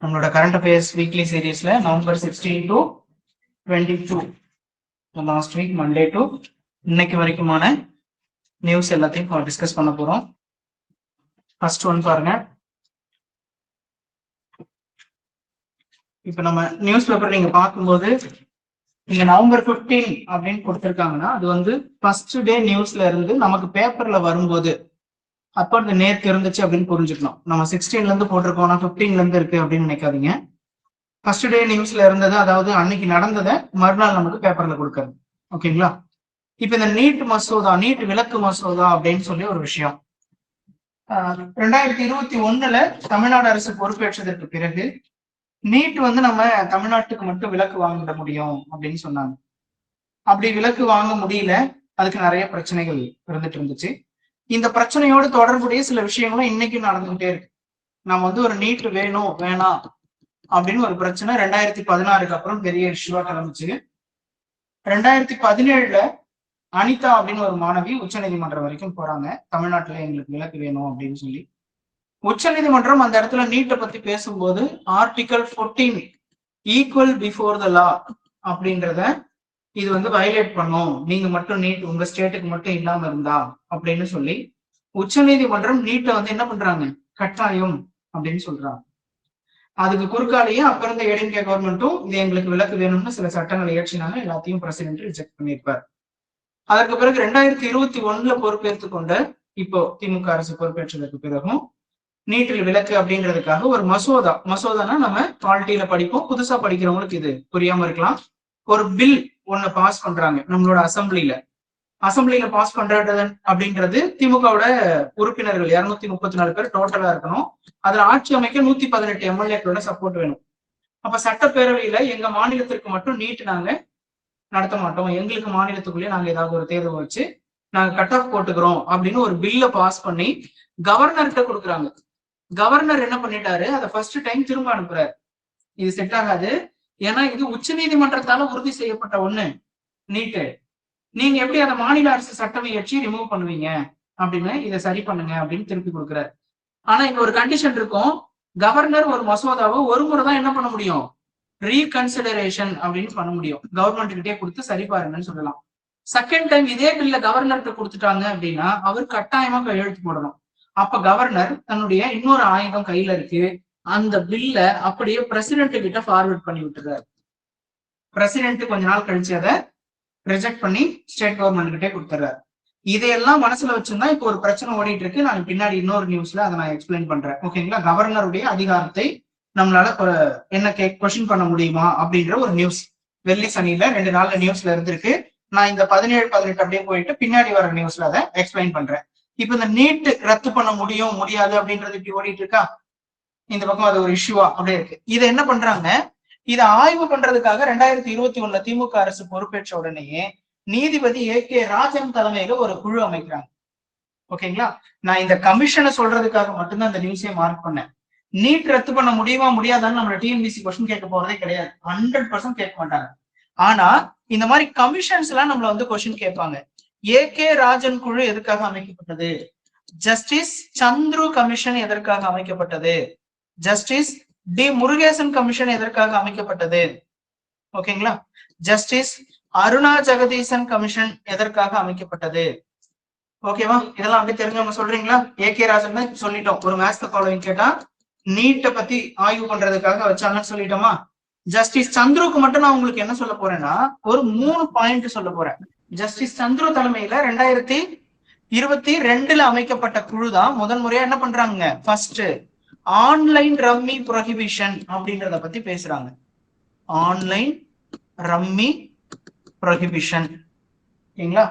நம்மளோட current affairs weekly சீரீஸ்ல November 16 to 22 last week Monday to இன்னைக்கு வரைக்குமான நியூஸ் எல்லாத்தையும் டிஸ்கஸ் பண்ண போறோம். ஃபர்ஸ்ட் ஒன் பாருங்க. இப்ப நம்ம நியூஸ் பேப்பர் நீங்க பார்க்கும்போது இங்க நவம்பர் 15 அப்படின்னு கொடுத்திருக்காங்கன்னா அது வந்து ஃபர்ஸ்ட் டே நியூஸ்ல இருந்து நமக்கு பேப்பர்ல வரும்போது அப்ப அந்த நேற்று இருந்துச்சு அப்படின்னு புரிஞ்சுக்கணும். நம்ம 16ல இருந்து போட்டிருக்கோம், 15ல இருந்து இருக்கு அப்படின்னு நினைக்காதீங்க. ஃபர்ஸ்ட் டே நியூஸ்ல இருந்தது, அதாவது அன்னைக்கு நடந்ததை மறுநாள் நமக்கு பேப்பர்ல கொடுக்கறது. ஓகேங்களா? இப்ப இந்த நீட் மசோதா, நீட் விலக்கு மசோதா அப்படின்னு சொல்லி ஒரு விஷயம் 2021ல தமிழ்நாடு அரசு பொறுப்பேற்றதற்கு பிறகு நீட் வந்து நம்ம தமிழ்நாட்டுக்கு மட்டும் விலக்கு வாங்கிட முடியும் அப்படின்னு சொன்னாங்க. அப்படி விலக்கு வாங்க முடியல, அதுக்கு நிறைய பிரச்சனைகள் இருந்துட்டு இருந்துச்சு. இந்த பிரச்சனையோடு தொடர்புடைய சில விஷயங்களும் இன்னைக்கும் நடந்துகிட்டே இருக்கு. நம்ம வந்து ஒரு நீட் வேணும் வேணாம் அப்படின்னு ஒரு பிரச்சனை 2016க்கு அப்புறம் பெரிய இஷ்யூவா கிளம்பிச்சு. 2017ல அனிதா அப்படின்னு ஒரு மாணவி உச்ச நீதிமன்றம் வரைக்கும் போறாங்க, தமிழ்நாட்டுல எங்களுக்கு விலக்கு வேணும் அப்படின்னு சொல்லி. உச்ச நீதிமன்றம் அந்த இடத்துல நீட்டை பத்தி பேசும்போது ஆர்டிகல் 14 ஈக்குவல் பிஃபோர் த லா அப்படின்றத இது வந்து வயலேட் பண்ணும், நீங்க மட்டும் நீட் உங்க ஸ்டேட்டுக்கு மட்டும் இல்லாம இருந்தா அப்படின்னு சொல்லி உச்ச நீதிமன்றம் நீட்டை வந்து என்ன பண்றாங்க, கட்டாயம் அப்படின்னு சொல்றாங்க. அதுக்கு குறுக்காலேயே அப்ப இருந்த ஏடிஎம்கே கவர்மெண்ட்டும் இது எங்களுக்கு விலக்கு வேணும்னு சில சட்டங்களை இயற்றினாங்க, எல்லாத்தையும் பிரசிடென்ட் ரிஜெக்ட் பண்ணியிருப்பார். அதற்கு பிறகு 2021ல பொறுப்பேற்றுக் கொண்ட இப்போ திமுக அரசு பொறுப்பேற்றதற்கு பிறகும் நீட்டில் விலக்கு அப்படின்றதுக்காக ஒரு மசோதானா நம்ம குவாலிட்டியில படிப்போம், புதுசா படிக்கிறவங்களுக்கு இது புரியாம இருக்கலாம். ஒரு பில் ஒண்ணு பாஸ் பண்றாங்க நம்மளோட அசம்பிளியில பாஸ் பண்றது அப்படின்றது திமுகவோட உறுப்பினர்கள் 234 பேர் டோட்டலா இருக்கணும். அதுல ஆட்சி அமைக்க 118 எம்எல்ஏக்களோட சப்போர்ட் வேணும். அப்ப சட்டப்பேரவையில எங்க மாநிலத்திற்கு மட்டும் நீட் நாங்க நடத்த மாட்டோம், எங்களுக்கு மாநிலத்துக்குள்ளேயே நாங்க ஏதாவது ஒரு தேர்வு வச்சு நாங்க கட் ஆஃப் போட்டுக்கிறோம் அப்படின்னு ஒரு பில்ல பாஸ் பண்ணி கவர்னர்கிட்ட கொடுக்குறாங்க. கவர்னர் என்ன பண்ணிட்டாரு, அதை ஃபர்ஸ்ட் டைம் திரும்ப அனுப்புறாரு. இது செட் ஆகாது, ஏன்னா இது உச்ச நீதிமன்றத்தால உறுதி செய்யப்பட்ட ஒண்ணு நீட்டு, நீங்க எப்படி அதை மாநில அரசு சட்டம் இயற்றி ரிமூவ் பண்ணுவீங்க அப்படின்னு இதை சரி பண்ணுங்க அப்படின்னு திருப்பி கொடுக்குறாரு. ஆனா இங்க ஒரு கண்டிஷன் இருக்கும், கவர்னர் ஒரு மசோதாவை ஒரு முறை தான் என்ன பண்ண முடியும், ரீகன்சிடரேஷன் அப்படின்னு பண்ண முடியும், கவர்மெண்ட் கிட்டே கொடுத்து சரி பாருங்கன்னு சொல்லலாம். செகண்ட் டைம் இதே பில்ல கவர்னர்கிட்ட கொடுத்துட்டாங்க அப்படின்னா அவர் கட்டாயமா கையெழுத்து போடணும். அப்ப கவர்னர் தன்னுடைய இன்னொரு ஆயுதம் கையில இருக்கு, அந்த பில்ல அப்படியே பிரசிடென்ட் கிட்ட ஃபார்வர்ட் பண்ணி விட்டுறாரு. பிரசிடென்ட் கொஞ்ச நாள் கழிச்சு அதை ரிஜெக்ட் பண்ணி ஸ்டேட் கவர்மெண்ட் கிட்டே கொடுத்துறாரு. இதையெல்லாம் மனசுல வச்சிருந்தா இப்போ ஒரு பிரச்சனை ஓடிட்டு இருக்கு, நான் பின்னாடி இன்னொரு நியூஸ்ல அதை நான் எக்ஸ்பிளைன் பண்றேன். ஓகேங்களா? கவர்னருடைய அதிகாரத்தை நம்மளால என்ன கொஸ்டின் பண்ண முடியுமா அப்படின்ற ஒரு நியூஸ் வெள்ளி சனியில 2 நாள்ல நியூஸ்ல இருந்திருக்கு. நான் இந்த 17, 18 அப்படியே போயிட்டு பின்னாடி வர நியூஸ்ல அதை எக்ஸ்பிளைன் பண்றேன். இப்ப இந்த நீட் ரத்து பண்ண முடியும் முடியாது அப்படின்றது இப்படி ஓடிட்டு இருக்கா, இந்த பக்கம் அது ஒரு இஷ்யூவா அப்படியே இருக்கு. இதை என்ன பண்றாங்க, இதை ஆய்வு பண்றதுக்காக 2021ல திமுக அரசு பொறுப்பேற்ற உடனேயே நீதிபதி ஏ.கே. ராஜன் தலைமையில ஒரு குழு அமைக்கிறாங்க. ஓகேங்களா? நான் இந்த கமிஷனை சொல்றதுக்காக மட்டும்தான் இந்த நியூஸையே மார்க் பண்ணேன். நீட் ரத்து பண்ண முடியுமா முடியாதான்னு நம்மள டிஎன்பிசி கொஸ்டின் கேட்க போறதே கிடையாது, 100% கேட்க மாட்டாங்க. ஆனா இந்த மாதிரி கமிஷன்ஸ் எல்லாம் நம்மள வந்து கொஸ்டின் கேட்பாங்க. ஏ.கே. ராஜன் குழு எதுக்காக அமைக்கப்பட்டது, ஜஸ்டிஸ் சந்துரு கமிஷன் எதற்காக அமைக்கப்பட்டது, ஜஸ்டிஸ் டி முருகேசன் கமிஷன் எதற்காக அமைக்கப்பட்டது, ஓகேங்களா, ஜஸ்டிஸ் அருணா ஜெகதீசன் கமிஷன் எதற்காக அமைக்கப்பட்டது, ஓகேவா? இதெல்லாம் அப்படியே தெரிஞ்சவங்க சொல்றீங்களா? ஏ.கே. ராஜன் சொல்லிட்டோம், ஒரு மேத்ஸ் ஃபாலோவிங் கேட்டா நீட்டை பத்தி ஆய்வு பண்றதுக்காக வச்சாங்கன்னு சொல்லிட்டோமா. ஜஸ்டிஸ் சந்துருக்கு மட்டும் நான் உங்களுக்கு என்ன சொல்ல போறேன்னா ஒரு 3 பாயிண்ட் சொல்ல போறேன். ஜஸ்டிஸ் சந்துரு தலைமையில 2022ல அமைக்கப்பட்ட குழுதான் முதன் முறையா என்ன பண்றாங்க, ஃபர்ஸ்ட் ஆன்லைன் ரம்மி ப்ரொஹிபிஷன் அப்படின்றத பத்தி பேசுறாங்க. Online rummy prohibition. ஓகேங்களா?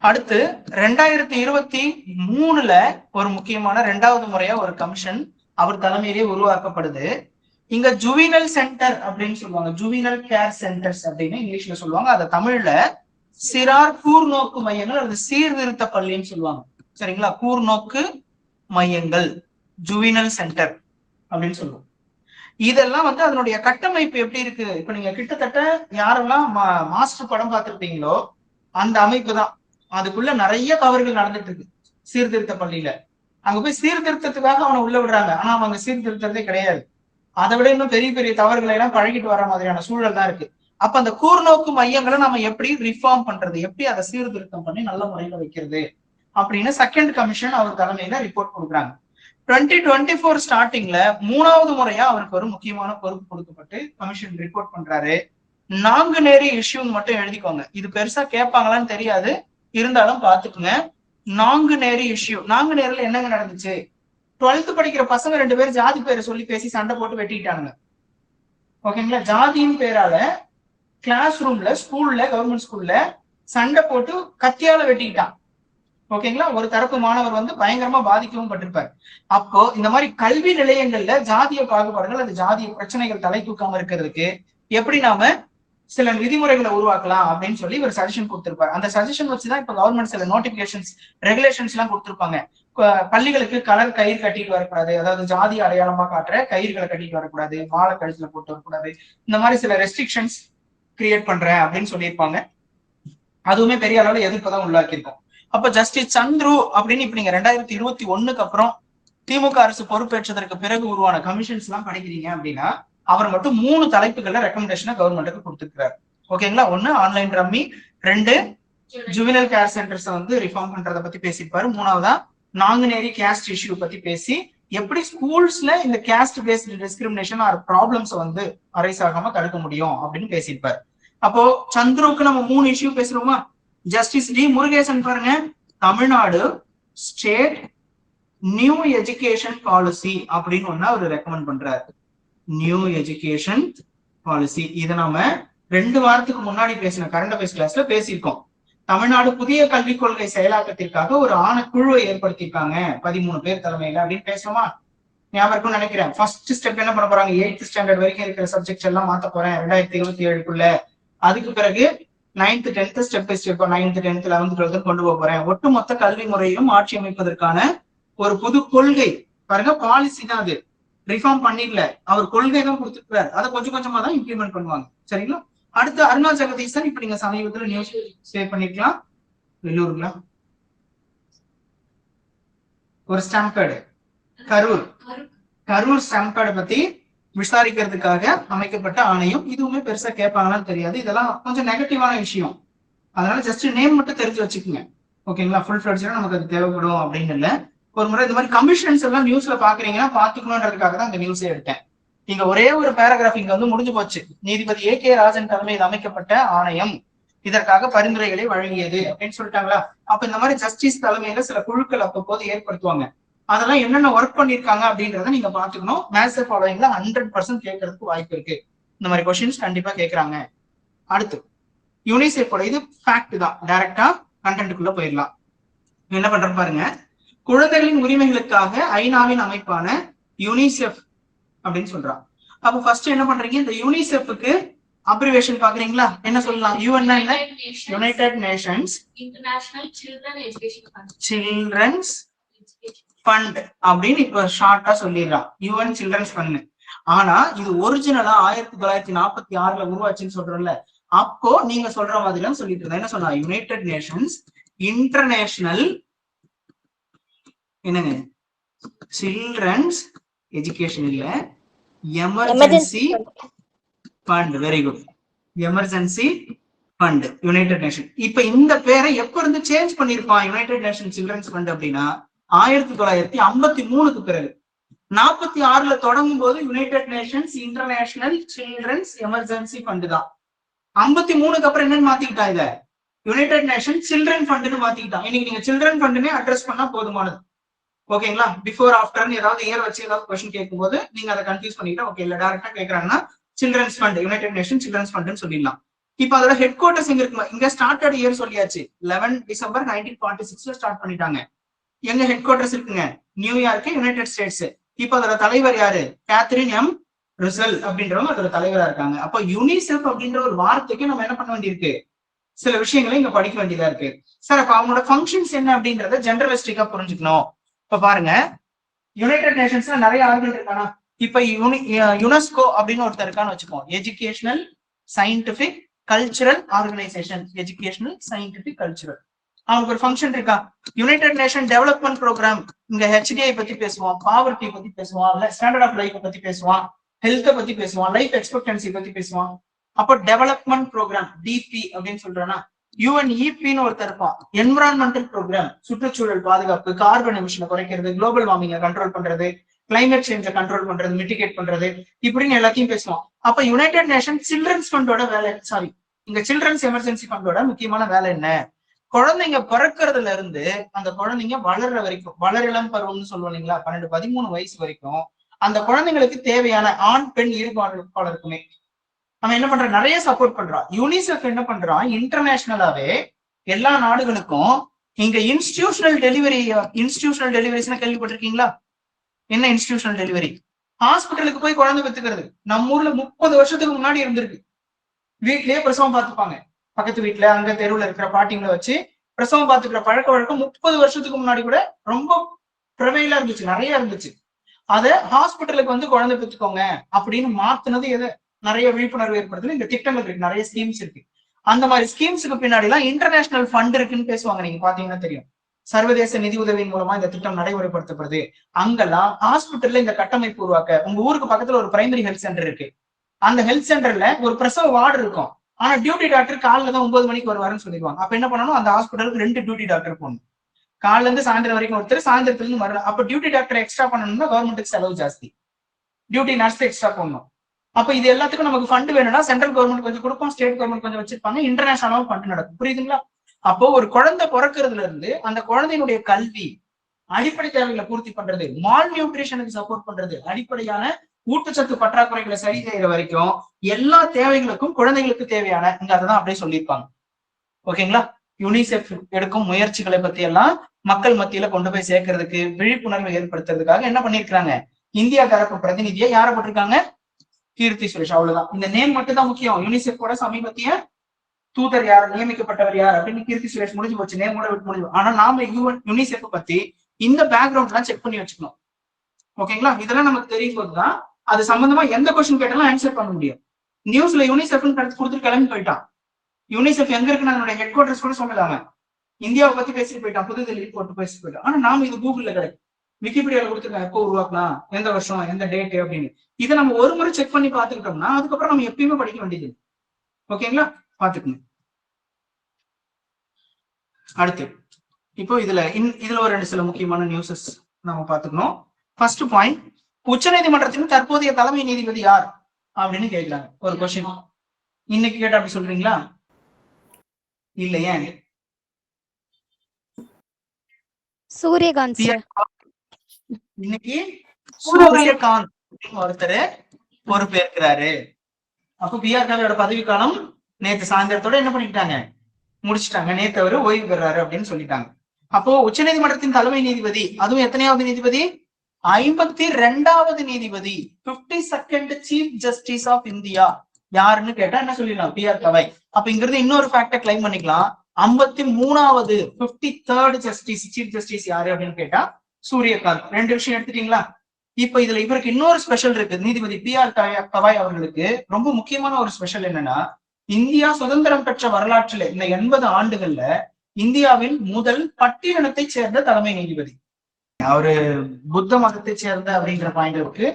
அடுத்து 2023ல ஒரு முக்கியமான 2வது முறையா ஒரு கமிஷன் அவர் தலைமையிலேயே உருவாக்கப்படுது. இங்க ஜுவினல் சென்டர் அப்படின்னு சொல்லுவாங்க, ஜுவினல் கேர் சென்டர்ஸ் அப்படின்னு இங்கிலீஷ்ல சொல்லுவாங்க, அதை தமிழ்ல சிறார் கூர்நோக்கு மையங்கள் அல்லது சீர்திருத்த பள்ளின்னு சொல்லுவாங்க. சரிங்களா? கூர்நோக்கு மையங்கள், ஜுவினல் சென்டர் அப்படின்னு சொல்லுவோம். இதெல்லாம் வந்து அதனுடைய கட்டமைப்பு எப்படி இருக்கு, இப்ப நீங்க கிட்டத்தட்ட யாரெல்லாம் மாஸ்டர் படம் பார்த்திருப்பீங்களோ அந்த அமைப்பு தான். அதுக்குள்ள நிறைய தவறுகள் நடந்துட்டு இருக்கு சீர்திருத்த பள்ளியில. அங்க போய் சீர்திருத்தத்துக்காக அவனை உள்ள விடுறாங்க, ஆனா அவங்க சீர்திருத்ததே கிடையாது. அதை விட இன்னும் பெரிய பெரிய தவறுகளை எல்லாம் பழகிட்டு வர மாதிரியான சூழல் தான் இருக்கு. அப்ப அந்த கூர்நோக்கு மையங்களை நம்ம எப்படி ரிஃபார்ம் பண்றது, எப்படி அதை சீர்திருத்தம் பண்ணி நல்ல முறையில வைக்கிறது அப்படின்னு செகண்ட் கமிஷன் அவர் தலைமையில ரிப்போர்ட் கொடுக்குறாங்க. 2024 ஸ்டார்டிங்ல 3வது முறையா அவருக்கு ஒரு முக்கியமான பொறுப்பு கொடுக்கப்பட்டு கமிஷன் ரிப்போர்ட் பண்றாரு. நாங்குநேரி இஷ்யூன்னு மட்டும் எழுதிக்கோங்க, இது பெருசா கேட்பாங்களான்னு தெரியாது, இருந்தாலும் பாத்துக்குங்க. நாங்குநேரி இஷ்யூ, நாங்குநேரில என்னங்க நடந்துச்சு? 12th படிக்கிற பசங்க 2 பேரும் ஜாதி பேரை சொல்லி பேசி சண்டை போட்டு வெட்டிட்டாங்க. ஓகேங்களா? ஜாதியின் பேரால கிளாஸ் ரூம்ல, ஸ்கூல்ல, கவர்மெண்ட் ஸ்கூல்ல சண்டை போட்டு கத்தியால வெட்டிக்கிட்டான். ஓகேங்களா? ஒரு தரப்பு மாணவர் வந்து பயங்கரமா பாதிக்கவும் பட்டிருப்பார். அப்போ இந்த மாதிரி கல்வி நிலையங்கள்ல ஜாதிய பாகுபாடுகள், அந்த ஜாதிய பிரச்சனைகள் தலை தூக்காம இருக்கிறதுக்கு எப்படி நாம சில விதிமுறைகளை உருவாக்கலாம் அப்படின்னு சொல்லி ஒரு சஜஷன் கொடுத்திருப்பாரு. அந்த சஜஷன் வச்சுதான் இப்ப கவர்மெண்ட் சில நோட்டிபிகேஷன்ஸ், ரெகுலேஷன்ஸ் எல்லாம் கொடுத்திருப்பாங்க. பள்ளிகளுக்கு கலர் கயிறு கட்டிட்டு வரக்கூடாது, அதாவது ஜாதி அடையாளமா காட்டுற கயிறுகளை கட்டிட்டு வரக்கூடாது, மாலை கழுத்துல போட்டு வரக்கூடாது, இந்த மாதிரி சில ரெஸ்ட்ரிக்ஷன்ஸ் கிரியேட் பண்றேன் அப்படின்னு சொல்லியிருப்பாங்க. அதுவுமே பெரிய அளவுல எதிர்ப்புதான் உள்ளாக்கியிருக்கோம். அப்ப ஜஸ்டிஸ் சந்துரு அப்படின்னு இப்ப நீங்க 2021 அப்புறம் திமுக அரசு பொறுப்பேற்றதற்கு பிறகு உருவான கமிஷன்ஸ் எல்லாம் படிக்கிறீங்க அப்படின்னா அவர் மட்டும் 3 தலைப்புகள்ல ரெக்கமெண்டேஷனை கவர்மெண்ட்டுக்கு கொடுத்திருக்கிறார். ஓகேங்களா? 1 online rummy, 2 juvenile care centres வந்து ரிஃபார்ம் பண்றதை பத்தி பேசியிருப்பாரு, 3வதா நாங்குநேரி கேஸ்ட் இஷ்யூ பத்தி பேசி எப்படி ஸ்கூல்ஸ்ல இந்த caste based discrimination or problems வந்து அரைஸ் ஆகாம தடுக்க முடியும் அப்படின்னு பேசியிருப்பாரு. அப்போ சந்துருக்கு நம்ம 3 இஷ்யூ பேசுறோமா? ஜஸ்டிஸ் டி முருகேசன் பாருங்க, Tamil Nadu state new education policy அப்படின்னு ஒண்ணு அவர் ரெக்கமெண்ட் பண்றாரு. நியூ எஜுகேஷன் பாலிசி, இதை நாம 2 வாரத்துக்கு முன்னாடி பேசின கரண்ட் அஃபேர்ஸ் கிளாஸ்ல பேசியிருக்கோம். தமிழ்நாடு புதிய கல்விக் கொள்கை செயலாக்கத்திற்காக ஒரு ஆணைக்குழுவை ஏற்படுத்தியிருக்காங்க 13 பேர் தலைமையில அப்படின்னு பேசுவோமா? ஞாபகம் நினைக்கிறேன். ஃபர்ஸ்ட் ஸ்டெப் என்ன பண்ண போறாங்க? 8th ஸ்டாண்டர்ட் வரைக்கும் இருக்கிற சப்ஜெக்ட்ஸ் எல்லாம் மாத்த போறேன் 2027க்குள்ள. அதுக்கு பிறகு 9th 10th step by step 9th 10th 11th 12th கொண்டு போறேன். ஒட்டுமொத்த கல்வி முறையும் ஆட்சி அமைப்பதற்கான ஒரு புது கொள்கை. பாருங்க, பாலிசி தான் அது, ரிஃபார்ம் பண்ணிக்கல, அவர் கொள்கை தான் கொடுத்துருக்காரு. அதை கொஞ்சம் கொஞ்சமா தான் இம்ப்ளிமெண்ட் பண்ணுவாங்க. சரிங்களா? அடுத்து அருணா ஜெகதீஷ் தான் இப்ப நீங்க சமீபத்துல நியூஸ் சேவ் பண்ணிக்கலாம். வெள்ளூர்ல ஒரு ஸ்டாம்பேடு, கரூர் ஸ்டாம்பேடு பத்தி விசாரிக்கிறதுக்காக அமைக்கப்பட்ட ஆணையம். இதுவுமே பெருசா கேட்பாங்களான்னு தெரியாது, இதெல்லாம் கொஞ்சம் நெகட்டிவான விஷயம். அதனால ஜஸ்ட் நேம் மட்டும் தெரிஞ்சு வச்சுக்கோங்க. ஓகேங்களா? ஃபுல் ஃபிளட்ஜா நமக்கு அது தேவைப்படும் அப்படின்னு இல்ல. ஒரு முறை இந்த மாதிரி கமிஷன்ஸ் எல்லாம் நியூஸ்ல பாக்குறீங்கன்னா பாத்துக்கணும்ன்றதுக்காக தான் இந்த நியூஸே எடுத்தேன். இங்க ஒரே ஒரு பேராகிராஃப் இங்க வந்து முடிஞ்சு போச்சு. நீதிபதி A.K. ராஜன் தலைமையில் அமைக்கப்பட்ட ஆணையம் இதற்காக பரிந்துரைகளை வழங்கியது அப்படின்னு சொல்லிட்டாங்களா? அப்ப இந்த மாதிரி ஜஸ்டிஸ் தலைமையில சில குழுக்கள் அப்போது ஏற்படுத்துவாங்க. அதெல்லாம் என்னென்ன ஒர்க் பண்ணிருக்காங்க அப்படின்றத நீங்க பாத்துக்கணும். மேத்ஸ் ஃபாலோயிங்ல 100% கேட்கறதுக்கு வாய்ப்பு இருக்கு. இந்த மாதிரி கொஸ்டின்ஸ் கண்டிப்பா கேட்கறாங்க. அடுத்து யூனிசெஃபோட, இது ஃபேக்ட் தான், டைரக்டா கண்டென்ட்டுக்குள்ள போயிடலாம். என்ன பண்றேன் பாருங்க. குழந்தைகளின் உரிமைகளுக்காக ஐநாவின் அமைப்பான யூனிசெஃப் அப்படின்னு சொல்றான். அப்ப ஃபர்ஸ்ட் என்ன பண்றீங்க? இந்த யூனிசெஃப்க்கு அப்ரிவேஷன் பாக்குறீங்களா? என்ன சொல்லலாம்? United Nations International Children's Fund அப்படின்னு இப்ப ஷார்ட்டா சொல்லிடலாம், UN சில்ட்ரன்ஸ் ஃபண்ட். ஆனா இது ஒரிஜினலா 1946ல உருவாச்சுன்னு சொல்றோம்ல, அப்போ நீங்க சொல்ற மாதிரி எல்லாம் சொல்லிட்டு இருந்தா என்ன சொன்னா? யுனைடெட் நேஷன்ஸ் இன்டர்நேஷனல் என்னங்க சில்ட்ரன்ஸ் எஜுகேஷன் இல்ல, emergency fund. Very good, emergency fund, United Nation. இப்ப இந்த பேரை எப்ப இருந்து சேஞ்ச் பண்ணிருப்பான் யுனைடெட் நேஷன் சில்ட்ரன்ஸ் ஃபண்ட் அப்படின்னா 1953க்கு பிறகு. 46ல தொடங்கும் போது United Nations International children's emergency fund தான். 53க்கு அப்புறம் என்னன்னு மாத்திக்கிட்டா? இத யுனைடெட் நேஷன் சில்ட்ரன் ஃபண்ட்னு மாத்திக்கிட்டான். இன்னைக்கு நீங்க சில்ட்ரன் ஃபண்ட்னே அட்ரஸ் பண்ணா போதுமானது. ஓகேங்களா? பிஃபோர் ஆஃப்டர்னு ஏதாவது இயர் வச்சு ஏதாவது கொஸ்டின் கேட்கும் போது நீங்க அதை கன்ஃபியூஸ் பண்ணிட்டா ஓகே, இல்ல டைரக்டா கேட்கறாங்கன்னா children's fund, United Nation children's ஃபண்ட்னு சொல்லிடலாம். இப்ப அதோட ஹெட் குவார்டர்ஸ் எங்க இருக்கு? இங்க ஸ்டார்டட் இயர் சொல்லியாச்சு, 11 டிசம்பர் 1946ல ஸ்டார்ட் பண்ணிட்டாங்க. எங்க ஹெட் குவார்டர்ஸ் இருக்குங்க? New York, United states. இப்ப அதோட தலைவர் யாரு? கேத்ரின் எம் ருசல் அப்படின்றவங்க அதோட தலைவரா இருக்காங்க. அப்ப யூனிசெஃப் அப்படின்ற ஒரு வார்த்தைக்கு நம்ம என்ன பண்ண வேண்டியிருக்கு? சில விஷயங்களை இங்க படிக்க வேண்டியதா இருக்கு. சார் அப்ப அவங்களோட ஃபங்க்ஷன்ஸ் என்ன அப்படின்றத ஜெனரலிஸ்டிக்கா புரிஞ்சுக்கணும். இப்ப பாருங்க, யுனைடெட் நேஷன்ஸ்ல நிறைய ஆர்கனைஸ் இருக்கானா? இப்ப யுனெஸ்கோ அப்படின்னு ஒருத்தர் இருக்கான்னு வச்சுக்கோம், educational scientific cultural organisation, educational scientific cultural. அவங்களுக்கு ஒரு ஃபங்க்ஷன் இருக்கா? யுனைடெட் நேஷன் டெவலப்மெண்ட் ப்ரோக்ராம், இங்க HDI பத்தி பேசுவான், பாவர்ட்டி பத்தி பேசுவான், ஸ்டாண்டர்ட் ஆஃப் லைஃப் பத்தி பேசுவான், ஹெல்த்தை பத்தி பேசுவான், லைஃப் எக்ஸ்பெக்டன்சி பத்தி பேசுவான். அப்போ டெவலப்மெண்ட் ப்ரோக்ராம் டிபி அப்படின்னு சொல்றேன்னா, யுஎன்இபின்னு ஒருத்தர் இருப்பான், என்விரான்மெண்டல் ப்ரோக்ராம், சுற்றுச்சூழல் பாதுகாப்பு, கார்பன் எமிஷனை குறைக்கிறது, குளோபல் வார்மிங்கை கண்ட்ரோல் பண்றது, கிளைமேட் சேஞ்சை கண்ட்ரோல் பண்றது, மிட்டிகேட் பண்றது, இப்படின்னு எல்லாத்தையும் பேசுவான். அப்ப யுனைடெட் நேஷன் சில்ட்ரன்ஸ் ஃபண்டோட வேலை, சாரி இங்க சில்ட்ரன்ஸ் எமர்ஜென்சி ஃபண்டோட முக்கியமான வேலை என்ன? குழந்தைங்க பிறக்கிறதுல இருந்து அந்த குழந்தைங்க வளர்ற வரைக்கும், வளரிளம் பருவம்னு சொல்லுவோம் இல்லைங்களா, 12-13 வயசு வரைக்கும் அந்த குழந்தைங்களுக்கு தேவையான ஆண் பெண் இருபாலருக்குமே அவன் என்ன பண்றான், நிறைய சப்போர்ட் பண்றான். யூனிசெஃப் என்ன பண்றான், இன்டர்நேஷனலாவே எல்லா நாடுகளுக்கும் இங்க இன்ஸ்டிடியூஷனல் டெலிவரிஸ்னா கேள்விப்பட்டிருக்கீங்களா? என்ன இன்ஸ்டிடியூஷனல் டெலிவரி? ஹாஸ்பிட்டலுக்கு போய் குழந்தை பெற்றுக்கிறது. நம்ம ஊர்ல 30 வருஷத்துக்கு முன்னாடி இருந்திருக்கு. வீட்லயே பிரசவம் பார்த்துப்பாங்க, பக்கத்து வீட்டுல அங்க தெருவுல இருக்கிற பாட்டிங்களை வச்சு பிரசவம் பார்த்துக்கிற பழக்க வழக்கம் 30 வருஷத்துக்கு முன்னாடி கூட ரொம்ப பிரவையில இருந்துச்சு, நிறைய இருந்துச்சு. அத ஹாஸ்பிட்டலுக்கு வந்து குழந்தை பெற்றுக்கோங்க அப்படின்னு மாத்தினது எது? நிறைய விழிப்புணர்வு ஏற்படுத்துது. இந்த திட்டங்கள் இருக்கு, நிறைய ஸ்கீம்ஸ் இருக்கு. அந்த மாதிரி ஸ்கீம்ஸுக்கு பின்னாடி எல்லாம் இன்டர்நேஷனல் ஃபண்ட் இருக்குன்னு பேசுவாங்க, நீங்க பாத்தீங்கன்னா தெரியும். சர்வதேச நிதி உதவியின் மூலமா இந்த திட்டம் நடைமுறைப்படுத்தப்படுது. அங்கெல்லாம் ஹாஸ்பிட்டல்ல இந்த கட்டமைப்பு உருவாக்க, உங்க ஊருக்கு பக்கத்துல ஒரு பிரைமரி ஹெல்த் சென்டர் இருக்கு, அந்த ஹெல்த் சென்டர்ல ஒரு பிரசவ வார்டு இருக்கும். ஆனா டியூட்டி டாக்டர் காலைல தான் 9 மணிக்கு வருவாருன்னு சொல்லிடுவாங்க. அப்ப என்ன பண்ணணும், அந்த ஹாஸ்பிட்டலுக்கு 2 டியூட்டி டாக்டர் போகணும். காலைல இருந்து சாயந்தரம் வரைக்கும் ஒருத்தர், சாயந்தரத்துல இருந்து வரலாம். அப்ப டியூட்டி டாக்டர் எக்ஸ்ட்ரா பண்ணணும்னா கவர்மெண்ட்டுக்கு செலவு ஜாஸ்தி, டியூட்டி நர்ஸ் எக்ஸ்ட்ரா போடணும். அப்ப இது எல்லாத்துக்கும் நமக்கு ஃபண்ட் வேணும்னா சென்ட்ரல் கவர்மெண்ட் கொஞ்சம் கொடுப்போம், ஸ்டேட் கவர்மெண்ட் கொஞ்சம் வச்சிருப்பாங்க, இன்டர்நேஷனலாவும் ஃபண்ட் நடக்கும். புரியுதுங்களா? அப்போ ஒரு குழந்தை பிறக்கிறதுல இருந்து அந்த குழந்தையினுடைய கல்வி, அடிப்படை தேவைகளை பூர்த்தி பண்றது, மால் நியூட்ரிஷனுக்கு சப்போர்ட் பண்றது, அடிப்படையான ஊட்டச்சத்து பற்றாக்குறைகளை சரி செய்யற வரைக்கும் எல்லா தேவைகளுக்கும் குழந்தைகளுக்கு தேவையான இங்க அதான் அப்படியே சொல்லியிருப்பாங்க. ஓகேங்களா? யூனிசெஃப் எடுக்கும் முயற்சிகளை பத்தி எல்லாம் மக்கள் மத்தியில கொண்டு போய் சேர்க்கறதுக்கு, விழிப்புணர்வு ஏற்படுத்துறதுக்காக என்ன பண்ணிருக்காங்க, இந்தியா தரப்பு பிரதிநிதியை யார போட்டிருக்காங்க, கீர்த்தி சுரேஷ். அவ்வளவுதான். இந்த நேம் மட்டும் தான் முக்கியம். யூனிசெஃப் கூட சமீபத்திய தூதர் யார், நியமிக்கப்பட்டவர் யார் அப்படின்னு கீர்த்தி சுரேஷ் முடிஞ்சு போச்சு, நேம் கூட விட்டு முடிஞ்சு. ஆனா நாம யூனிசெஃப் பத்தி இந்த பேக்ரவுண்ட் எல்லாம் செக் பண்ணி வச்சுக்கணும். ஓகேங்களா? இதெல்லாம் நமக்கு தெரியும் போதுதான் அது சம்பந்தமா எந்த கொஸ்டின் கேட்டாலும் ஆன்சர் பண்ண முடியும். நியூஸ்ல யூனிசெஃப் கொடுத்து கிளம்பி போயிட்டான். யூனிசெஃப் எங்க இருக்குன்னு அதனுடைய ஹெட் குவார்டர்ஸ் கூட சொல்லலாம, இந்தியாவை பத்தி பேசிட்டு போயிட்டான், புதுதில்லி போட்டு பேசிட்டு போயிட்டான். ஆனா நாம இது கூகுள்ல கிடைக்கும், விக்கிபீடியால கொடுத்துருக்காங்க, எப்போ உருவாக்கலாம், எந்த வருஷம், எந்த டேட் அப்படின்னு. இதை நம்ம ஒரு முறை செக் பண்ணி பாத்துக்கிட்டோம்னா அதுக்கப்புறம் நம்ம எப்பயுமே படிக்க வேண்டியது. ஓகேங்களா? பாத்துக்கணும். அடுத்து இப்போ இதுல ஒரு 2 சில முக்கியமான நியூஸஸ் நம்ம பாத்துக்கணும். ஃபர்ஸ்ட் பாயிண்ட், உச்ச நீதிமன்றத்தின் தற்போதைய தலைமை நீதிபதி யார் அப்படின்னு கேட்கிறாங்க. ஒரு கொஸ்டின் இன்னைக்கு கேட்டா அப்படி சொல்றீங்களா? இல்லையா? சூரியகாந்த். இன்னைக்கு சூரியகாந்த் ஒருத்தர் பொறுப்பேற்கிறாரு. அப்போ பிஆர் கலையோட பதவி காலம் நேற்று சாயந்தரத்தோட என்ன பண்ணிட்டாங்க, முடிச்சுட்டாங்க. நேற்று அவரு ஓய்வு பெறாரு அப்படின்னு சொல்லிட்டாங்க. அப்போ உச்ச நீதிமன்றத்தின் தலைமை நீதிபதி, அதுவும் எத்தனையாவது நீதிபதி, 52வது நீதிபதி, 52nd chief justice of India யாருன்னு கேட்டா என்ன சொல்லிடலாம், பிஆர் கவாய். அப்ப இங்கிருந்து இன்னொரு ஃபேக்டர் கிளைம் பண்ணிக்கலாம், 53வது 53rd ஜஸ்டிஸ், சீஃப் ஜஸ்டிஸ் யாரு அப்படின்னு கேட்டா சூரியகாந்த். 2 விஷயம் எடுத்துட்டீங்களா? இப்ப இதுல இவருக்கு இன்னொரு ஸ்பெஷல் இருக்கு. நீதிபதி பிஆர் கவாய் அவர்களுக்கு ரொம்ப முக்கியமான ஒரு ஸ்பெஷல் என்னன்னா, இந்தியா சுதந்திரம் பெற்ற வரலாற்றில் இந்த 80 ஆண்டுகள்ல இந்தியாவின் முதல் பட்டியலினத்தை சேர்ந்த தலைமை நீதிபதி. அவரு புத்த மதத்தை சேர்ந்த அப்படிங்கிற பாயிண்ட் இருக்கு.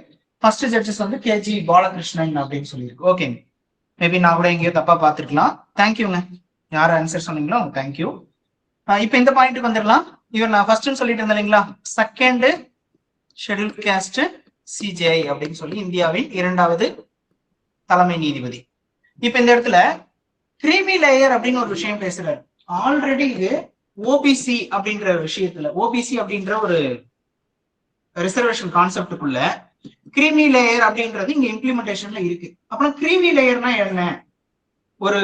ஃபர்ஸ்ட் ஜட்ஜஸ் வந்து கேஜி பாலகிருஷ்ணன் அப்படின்னு சொல்லியிருக்கு. ஓகே, மேபி நான் கூட எங்கேயோ தப்பா பாத்துருக்கலாம். தேங்க்யூங்க, யார் ஆன்சர் சொன்னீங்களோ தேங்க்யூ. இப்ப இந்த பாயிண்ட்டுக்கு வந்துடலாம். இவர் நான் ஃபர்ஸ்ட் சொல்லிட்டு இருந்தேன் இல்லைங்களா, செகண்ட் ஷெட்யூல் காஸ்ட் சிஜேஐ அப்படின்னு சொல்லி இந்தியாவின் 2வது தலைமை நீதிபதி. இப்ப இந்த இடத்துல கிரீமி லேயர் அப்படின்னு ஒரு விஷயம் பேசுறாரு. ஆல்ரெடி இது ஓபிசி அப்படின்ற விஷயத்துல, ஓபிசி அப்படின்ற ஒரு ரிசர்வேஷன் கான்செப்டுக்குள்ள கிரீமி லேயர் அப்படின்றது இங்க இம்ப்ளிமெண்டேஷன்ல இருக்கு. அப்புறம் கிரீமி லேயர்னா என்ன, ஒரு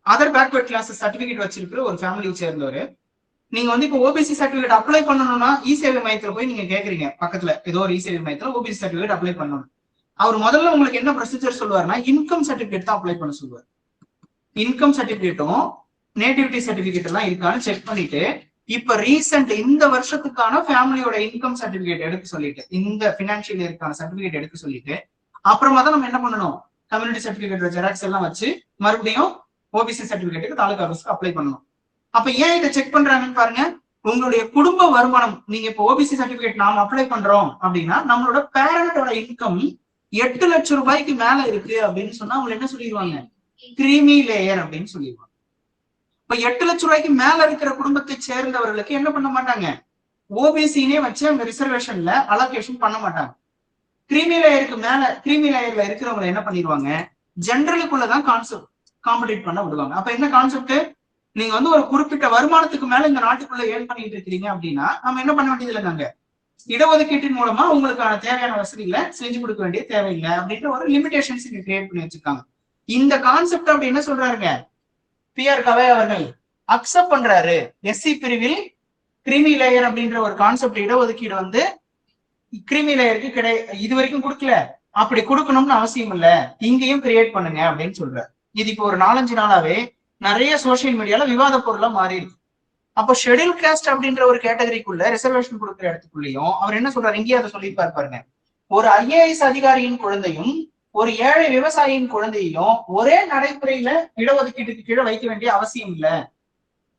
அதர் பேக்வர்ட் கிளாஸ் சர்டிபிகேட் வச்சிருக்கிற ஒரு ஃபேமிலியை சேர்ந்தவர், நீங்க வந்து இப்போ ஓபிசி சர்டிபிகேட் அப்ளை பண்ணணும்னா இ சேவை மையத்துல போய் நீங்க கேக்குறீங்க, பக்கத்துல ஏதோ ஒரு இ சேவை மையத்துல ஓபிசி சர்டிபிகேட் அப்ளை பண்ணணும். அவர் முதல்ல உங்களுக்கு என்ன ப்ரொசீஜர் சொல்லுவாருன்னா, இன்கம் சர்டிபிகேட் தான் அப்ளை பண்ண சொல்லுவார். இன்கம் சர்டிபிகேட்டும் நேட்டிவிட்டி சர்டிபிகேட் எல்லாம் இருக்கான்னு செக் பண்ணிட்டு, இப்ப ரீசெண்ட் இந்த வருஷத்துக்கான ஃபேமிலியோட இன்கம் சர்டிபிகேட் எடுக்க சொல்லிட்டு, இந்த பினான்சியல் இயருக்கான சர்டிபிகேட் எடுக்க சொல்லிட்டு, அப்புறமா தான் நம்ம என்ன பண்ணணும், கம்யூனிட்டி சர்டிபிகேட் ஜெராக்ஸ் எல்லாம் வச்சு மறுபடியும் ஓபிசி சர்டிபிகேட்டுக்கு தாலுகா ஆஃபீஸ்க்கு அப்ளை பண்ணணும். அப்ப ஏன் இதை செக் பண்றாங்கன்னு பாருங்க. உங்களுடைய குடும்ப வருமானம், நீங்க இப்போ ஓபிசி சர்டிபிகேட் நாம அப்ளை பண்றோம் அப்படின்னா நம்மளோட பேரண்டோட இன்கம் 8 லட்சம் ரூபாய்க்கு மேல இருக்கு அப்படின்னு சொன்னா அவங்க என்ன சொல்லிடுவாங்க, கிரீமி லேயர் அப்படின்னு சொல்லிடுவாங்க. இப்ப 8 லட்சம் ரூபாய்க்கு மேல இருக்கிற குடும்பத்தை சேர்ந்தவர்களுக்கு என்ன பண்ண மாட்டாங்க, ஓபிசினே வச்சு அந்த ரிசர்வேஷன்ல அலோகேஷன் பண்ண மாட்டாங்க. கிரீமி லேயருக்கு மேல, கிரீமி லேயர்ல இருக்கிறவங்க என்ன பண்ணிடுவாங்க, ஜென்ரலுக்குள்ளதான் கான்செப்ட் காம்படிட் பண்ண விடுவாங்க. அப்ப என்ன கான்செப்ட், நீங்க வந்து ஒரு குறிப்பிட்ட வருமானத்துக்கு மேல இந்த நாட்டுக்குள்ள ஏர்ன் பண்ணிட்டு இருக்கிறீங்க அப்படின்னா நம்ம என்ன பண்ண வேண்டியது இல்லைங்க, இடஒதுக்கீட்டின் மூலமா உங்களுக்கான தேவையான வசதிகளை செஞ்சு கொடுக்க வேண்டிய தேவையில்லை அப்படின்ற ஒரு லிமிடேஷன்ஸ் இங்க கிரியேட் பண்ணி வச்சிருக்காங்க. இந்த கான்செப்ட் அப்படி என்ன சொல்றாருங்க, பி.ஆர். கவே அவர்கள் அக்செப்ட் பண்றாரு. எஸ்சி பிரிவில் கிரீமி லேயர் அப்படின்ற ஒரு கான்செப்ட் இடஒதுக்கீடு வந்து கிரீமி லேயருக்கு இது வரைக்கும் கொடுக்கல, அப்படி கொடுக்கணும்னு அவசியம் இல்ல, இங்கேயும் கிரியேட் பண்ணுங்க அப்படின்னு சொல்றாரு. இது இப்போ ஒரு 4-5 நாளாவே நிறைய சோசியல் மீடியால விவாத பொருளா மாறி இருக்கு. அப்போ ஷெட்யூல் காஸ்ட் அப்படின்ற ஒரு கேட்டகரிக்குள்ள ரிசர்வேஷன் கொடுக்குற இடத்துக்குள்ளயும் அவர் என்ன சொல்றாரு, இங்கேயே அதை சொல்லியிருப்பாரு பாருங்க, ஒரு ஐஏஎஸ் அதிகாரியின் குழந்தையும் ஒரு ஏழை விவசாயியின் குழந்தையும் ஒரே நடைமுறையில இடஒதுக்கீட்டுக்கு கீழே வைக்க வேண்டிய அவசியம் இல்ல.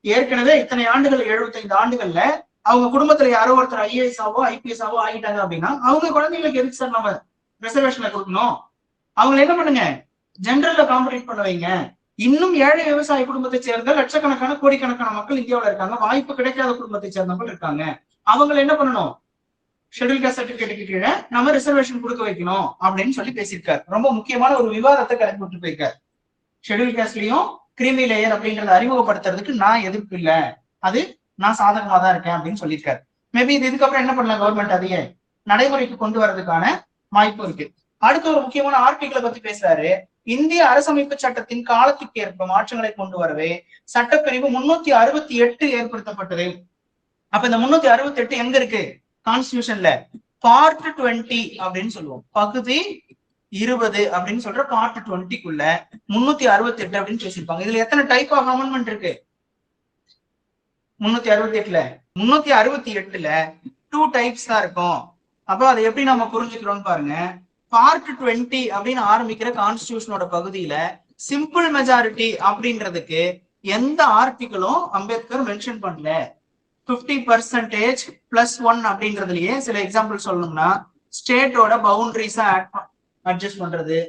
ஏற்கனவே இத்தனை ஆண்டுகள், 75 ஆண்டுகள்ல அவங்க குடும்பத்துல யாரோ ஒருத்தர் ஐஏஎஸ் ஆவோ ஐபிஎஸ் ஆவோ ஆகிட்டாங்க அப்படின்னா அவங்க குழந்தைங்களுக்கு எதுக்கு சார் நம்ம ரிசர்வேஷன்ல கொடுக்கணும், அவங்களை என்ன பண்ணுங்க, ஜெனரல்ல காம்படிட் பண்ண வைங்க. இன்னும் ஏழை விவசாய குடும்பத்தை சேர்ந்த லட்சக்கணக்கான கோடிக்கணக்கான மக்கள் இந்தியாவில் இருக்காங்க, வாய்ப்பு கிடைக்காத குடும்பத்தை சேர்ந்தவங்க இருக்காங்க, அவங்களை என்ன பண்ணணும், ஷெட்யூல் காஸ்ட் சர்டிபிகேட்டுக்கு கீழே நம்ம ரிசர்வேஷன் கொடுக்க வைக்கணும் அப்படின்னு சொல்லி பேசியிருக்காரு. ரொம்ப முக்கியமான ஒரு விவாதத்தை கிளப்பி விட்டு போயிருக்காரு. ஷெட்யூல் காஸ்ட்லயும் கிரீமி லேயர் அப்படின்றத அறிமுகப்படுத்துறதுக்கு நான் எதிர்ப்பு இல்லை, அது நான் சாதகமா தான் இருக்கேன் அப்படின்னு சொல்லியிருக்காரு. மேபி இது இதுக்கப்புறம் என்ன பண்ணலாம், கவர்மெண்ட் அதையே நடைமுறைக்கு கொண்டு வர்றதுக்கான வாய்ப்பு இருக்கு. அடுத்த ஒரு முக்கியமான ஆர்டிகிளை பத்தி பேசுறாரு. இந்திய அரசமைப்பு சட்டத்தின் காலத்துக்கு ஏற்ப மாற்றங்களை கொண்டு வரவே சட்டப்பிரிவு 368 ஏற்படுத்தப்பட்டது. அப்ப இந்த 368 எங்க இருக்கு, கான்ஸ்டிடியூஷன்ல பார்ட் 20 அப்படின்னு சொல்லுவோம், பகுதி 20 அப்படின்னு சொல்ற பார்ட் 20க்குள்ள 368 அப்படின்னு பேசியிருப்பாங்க. இதுல எத்தனை டைப் ஆஃப் அமெண்ட்மெண்ட் இருக்கு, 368ல 368ல 2 டைப்ஸ் தான் இருக்கும். அப்போ அதை எப்படி நம்ம புரிஞ்சுக்கிறோம்னு பாருங்க. பார்ட் 20 அப்படின்னு ஆரம்பிக்கிற கான்ஸ்டிடியூஷனோட பகுதியில சிம்பிள் மெஜாரிட்டி அப்படின்றதுக்கு எந்த ஆர்டிகிளும் அம்பேத்கர் மென்ஷன் பண்ணல. 50% +1 அப்படின்றதுலயே சில எக்ஸாம்பிள் சொல்லணும்னா, ஸ்டேட்டோட பவுண்டரிஸை அட்ஜஸ்ட் பண்றது,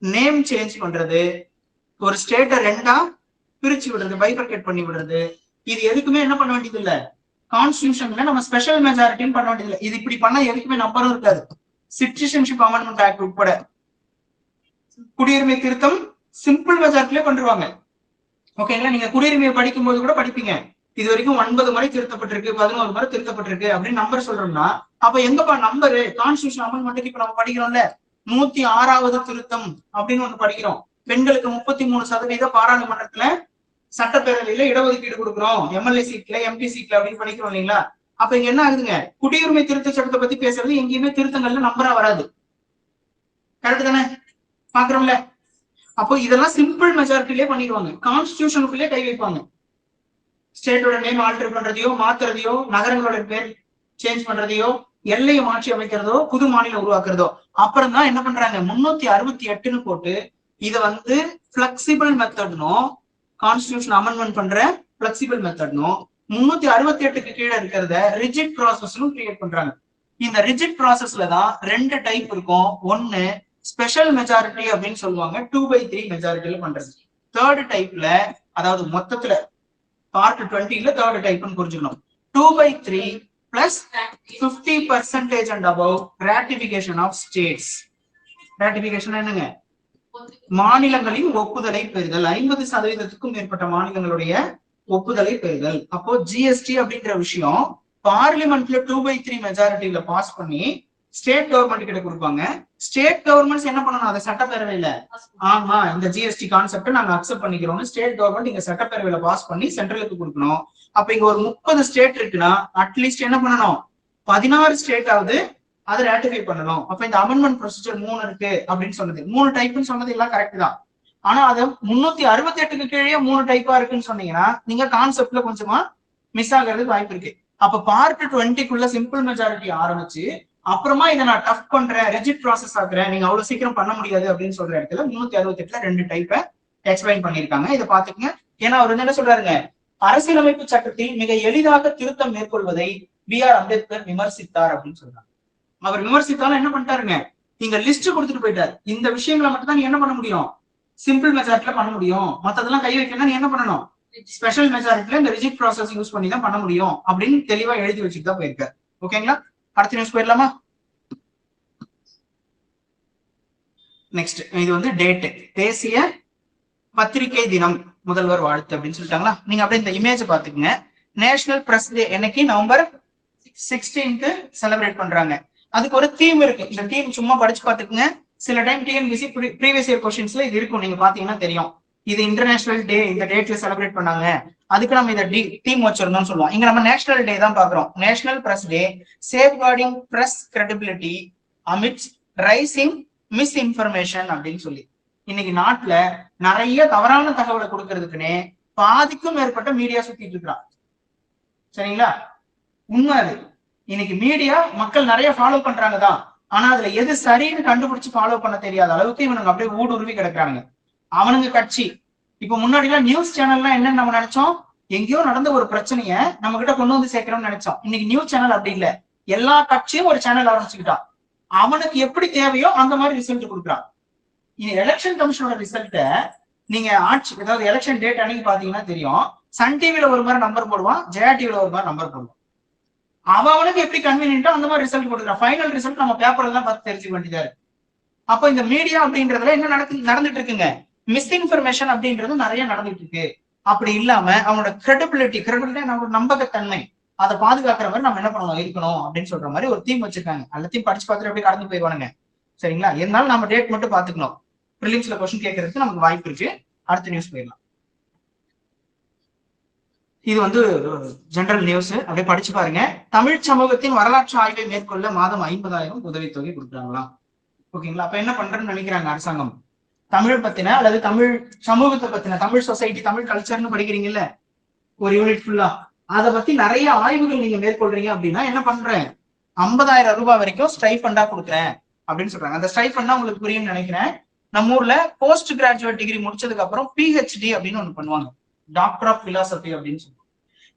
நேம் சேஞ்ச் பண்றது, ஒரு ஸ்டேட்டை 2ஆ பிரிச்சு விடுறது, பைஃபர்கேட் பண்ணி விடுறது, இது எதுக்குமே என்ன பண்ண வேண்டியது இல்ல, கான்ஸ்டிடியூஷன்ல நம்ம ஸ்பெஷல் மெஜாரிட்டின்னு பண்ண வேண்டியது இல்லை. இது இப்படி பண்ணா எதுக்குமே நம்பரும் இருக்காது. சிட்டிசன்ஷிப் அமெண்ட்மெண்ட் ஆக்ட் உட்பட குடியுரிமை திருத்தம் சிம்பிள் மெஜாரிட்டிலே பண்ணிருவாங்க. ஓகேங்களா, நீங்க குடியுரிமையை படிக்கும் போது கூட படிப்பீங்க, இது வரைக்கும் 9 முறை திருத்தப்பட்டிருக்கு, 11 முறை திருத்தப்பட்டிருக்கு அப்படின்னு நம்பர் சொல்றோம்னா, அப்ப எங்கப்பா நம்பரு, கான்ஸ்டிடியூஷன் அமெண்ட்மெண்ட் இப்ப நம்ம படிக்கிறோம்ல, 106வது திருத்தம் அப்படின்னு ஒண்ணு படிக்கிறோம். பெண்களுக்கு 33% பாராளுமன்றத்துல சட்டப்பேரவையில இடஒதுக்கீடு கொடுக்குறோம், எம்எல்ஏ சீட்ல எம்பி சீட்ல அப்படின்னு படிக்கிறோம் இல்லைங்களா. அப்ப இங்க என்ன ஆகுதுங்க, குடியுரிமை திருத்த சட்டத்தை பத்தி பேசுறது எங்கேயுமே திருத்தங்கள்ல நம்பரா வராது. கரெக்ட் தானே, பாக்குறோம்ல. அப்போ இதெல்லாம் சிம்பிள் மெஜாரிட்டிலே பண்ணிடுவாங்க, கான்ஸ்டிடியூஷனுக்குள்ளே கை வைப்பாங்க. ஸ்டேட்டோட நேம் ஆல்டர் பண்றதையோ மாத்துறதையோ, நகரங்களோட பேர் சேஞ்ச் பண்றதையோ, எல்லையை மாற்றி அமைக்கிறதோ, புது மாநிலம் உருவாக்குறதோ, அப்புறம் தான் என்ன பண்றாங்க 368ன்னு போட்டு இதை வந்து பிளெக்சிபிள் மெத்தட்னும், கான்ஸ்டிடியூஷன் அமெண்ட்மெண்ட் பண்ற பிளெக்சிபிள் மெத்தட்னும், 368க்கு கீழே இருக்கிறத ரிஜிட் ப்ராசஸ்னும் கிரியேட் பண்றாங்க. இந்த ரிஜிட் ப்ராசஸ்ல தான் 2 டைப் இருக்கும். ஒன்னு ஸ்பெஷல் மெஜாரிட்டி அப்படின்னு சொல்லுவாங்க, 2/3 மெஜாரிட்டியில பண்றது. தேர்ட் டைப்ல, அதாவது மொத்தத்துல பார்ட் 20ல தேர்ட் டைப்னு புரிஞ்சுக்கணும், 2/3 plus 50% and above ratification of states. ratification என்னங்க, மாநிலங்களின் ஒப்புதலை பெறுதல், 50%க்கும் மேற்பட்ட மாநிலங்களுடைய ஒப்புதலை பெறுதல். அப்போ ஜிஎஸ்டி அப்படின்ற விஷயம் பார்லிமெண்ட்ல 2/3 மெஜாரிட்டியில பாஸ் பண்ணி ஸ்டேட் கவர்மெண்ட் கிட்ட கொடுப்பாங்க. ஸ்டேட் கவர்மெண்ட்ஸ் என்ன பண்ணணும், அதை சட்டப்பேரவையில, ஆமா இந்த ஜிஎஸ்டி கான்செப்ட் நாங்க அக்செப்ட் பண்ணிக்கிறோம், ஸ்டேட் கவர்மெண்ட் இங்க சட்டப்பேரவையில பாஸ் பண்ணி சென்ட்ரலுக்கு கொடுக்கணும். அப்ப இங்க ஒரு 30 ஸ்டேட் இருக்குன்னா அட்லீஸ்ட் என்ன பண்ணணும், 16 ஸ்டேட் ஆகுது அதை ராட்டிஃபை பண்ணணும். அப்ப இந்த அமெண்ட்மெண்ட் ப்ரொசீஜர் 3 இருக்கு அப்படின்னு சொன்னது, 3 டைப்னு சொன்னது எல்லாம் கரெக்ட் தான். ஆனா அது 368க்கு கீழே 3 டைப்பா இருக்குன்னு சொன்னீங்கன்னா நீங்க கான்செப்ட்ல கொஞ்சமா மிஸ் ஆகிறதுக்கு வாய்ப்பு இருக்கு. அப்ப பார்ட் 20க்குள்ள சிம்பிள் மெஜாரிட்டி ஆரம்பிச்சு அப்புறமா இதை நான் டஃப் பண்றேன், ரிஜிட் ப்ராசஸ் ஆகுறேன், நீங்க அவ்வளவு சீக்கிரம் பண்ண முடியாது அப்படின்னு சொல்ற இடத்துல 368ல 2 டைப்பை எக்ஸ்பிளைன் பண்ணிருக்காங்க. இதை பாத்துக்கங்க. ஏன்னா அவர் என்ன சொல்றாருங்க, அரசியலமைப்பு சட்டத்தில் மிக எளிதாக திருத்தம் மேற்கொள்வதை பி.ஆர். அம்பேத்கர் விமர்சித்தார் அப்படின்னு சொல்றாங்க. அவர் விமர்சித்தாலும் என்ன பண்ணிட்டாருங்க, இங்க லிஸ்ட் கொடுத்துட்டு போயிட்டாரு. இந்த விஷயங்களை மட்டும் தான் நீ என்ன பண்ண முடியும், சிம்பிள் மெஜாரிட்டில பண்ண முடியும். மத்ததெல்லாம் கை வைக்கணும்னா நீ என்ன பண்ணணும், ஸ்பெஷல் மெஜாரிட்டில இந்த ரிஜிட் ப்ராசஸ் யூஸ் பண்ணி தான் பண்ண முடியும் அப்படின்னு தெளிவா எழுதி வச்சுட்டு தான் போயிருக்காரு. ஓகேங்களா, அடுத்த நியூஸ் போயிடலாமா. நெக்ஸ்ட் இது வந்து டேட், தேசிய பத்திரிகை தினம் முதல்வர் வாழ்த்து அப்படின்னு சொல்லிட்டாங்களா. நீங்க அப்படியே இந்த இமேஜ் பாத்துக்கங்க. நேஷனல் பிரஸ் டே என்னைக்கு நவம்பர் 16 செலிப்ரேட் பண்றாங்க. அதுக்கு ஒரு தீம் இருக்கு. இந்த தீம் சும்மா படிச்சு பாத்துக்குங்க. சில டைம் டிஎன்பிசி ப்ரீவியஸ் இயர் கொஸ்டின்ஸ்ல இது இருக்கும், நீங்க பாத்தீங்கன்னா தெரியும். இது இன்டர்நேஷனல் டே, இந்த டேட்ல செலிப்ரேட் பண்ணாங்க, அதுக்கு நம்ம இந்த தீம் வச்சிருந்தோம்னு சொல்லுவோம். இங்க நம்ம நேஷனல் டே தான் பாக்குறோம். National press day, safeguarding press credibility amidst rising misinformation அப்படின்னு சொல்லி. இன்னைக்கு நாட்டுல நிறைய தவறான தகவலை கொடுக்கறதுக்குன்னே பாதிக்கும் மேற்பட்ட மீடியா சுத்திட்டு இருக்கிறான். சரிங்களா, உண்மை அது. இன்னைக்கு மீடியா மக்கள் நிறைய ஃபாலோ பண்றாங்க தான், ஆனா அதுல எது சரின்னு கண்டுபிடிச்சு ஃபாலோ பண்ண தெரியாத அளவுக்கு இவனுங்க அப்படியே ஊடுருவி கிடக்குறாங்க. அவனுங்க கட்சி இப்ப முன்னாடி எல்லாம் நியூஸ் சேனல்லாம் என்னன்னு நம்ம நினைச்சோம், எங்கேயோ நடந்த ஒரு பிரச்சனைய நம்ம கிட்ட கொண்டு வந்து சேர்க்கிறோம்னு நினைச்சோம். இன்னைக்கு நியூஸ் சேனல் அப்படி இல்ல, எல்லா கட்சியும் ஒரு சேனல் ஆரம்பிச்சுக்கிட்டான். அவனுக்கு எப்படி தேவையோ அந்த மாதிரி ரிசல்ட் கொடுக்குறான். இது எலெக்ஷன் கமிஷனோட ரிசல்ட்ட நீங்க ஆட்சி, அதாவது எலெக்ஷன் டேட் அன்னைக்கு பாத்தீங்கன்னா தெரியும். சன் டிவில ஒரு மாதிரி நம்பர் போடுவான், ஜெயா டிவில ஒரு மாதிரி நம்பர் போடுவான். அவனுக்கு எப்படி கன்வீனியன்ட்டோ அந்த மாதிரி ரிசல்ட் கொடுக்குறான். ஃபைனல் ரிசல்ட் நம்ம பேப்பர்ல தான் பார்த்து தெரிஞ்சுக்க வேண்டியதா இருக்கு. அப்ப இந்த மீடியா அப்படின்றதுல என்ன நடந்துட்டு இருக்குங்க, மிஸ்இன்ஃபர்மேஷன் அப்படின்றது நிறைய நடந்துட்டு இருக்கு. அப்படி இல்லாம அவனோட கிரெடிபிலிட்டி நம்மளோட நம்பகத்தன்மை அதை பாதுகாக்கிற மாதிரி நம்ம என்ன பண்ணணும் இருக்கணும் அப்படின்னு சொல்ற மாதிரி ஒரு தீம் வச்சிருக்காங்க. அந்த தீம் படிச்சு பார்த்துட்டு அப்படியே கடந்து போயிடுவானுங்க. சரிங்களா, இருந்தாலும் நம்ம டேட் மட்டும் பாத்துக்கணும். ப்ரிலிம்ஸ்ல क्वेश्चन கேட்கறதுக்கு நமக்கு வாய்ப்பு இருக்கு. அடுத்த நியூஸ் போயிடலாம். இது வந்து ஜெனரல் நியூஸ், அப்படியே படிச்சு பாருங்க. தமிழ் சமூகத்தின் வரலாற்று ஆய்வை மேற்கொள்ள மாதம் 50,000 உதவித்தொகை கொடுக்குறாங்களாம். ஓகேங்களா, அப்ப என்ன பண்றேன்னு நினைக்கிறாங்க அரசாங்கம், தமிழ் பத்தின அல்லது தமிழ் சமூகத்தை பத்தின, தமிழ் சொசைட்டி தமிழ் கல்ச்சர்னு படிக்கிறீங்கல்ல ஒரு யூனிட் ஃபுல்லா, அதை பத்தி நிறைய ஆய்வுகள் நீங்க மேற்கொள்றீங்க அப்படின்னா என்ன பண்றேன், 50,000 ரூபாய் வரைக்கும் ஸ்டைஃபண்டா கொடுக்குறேன் அப்படின்னு சொல்றாங்க. அந்த ஸ்டைஃபண்டா உங்களுக்கு புரியும்னு நினைக்கிறேன். நம்ம ஊர்ல போஸ்ட் கிராஜுவேட் டிகிரி முடிச்சதுக்கு அப்புறம் பிஹெச்டி அப்படின்னு ஒண்ணு பண்ணுவாங்க, டாக்டர் ஆஃப் பிலாசபி அப்படின்னு சொல்லுவாங்க.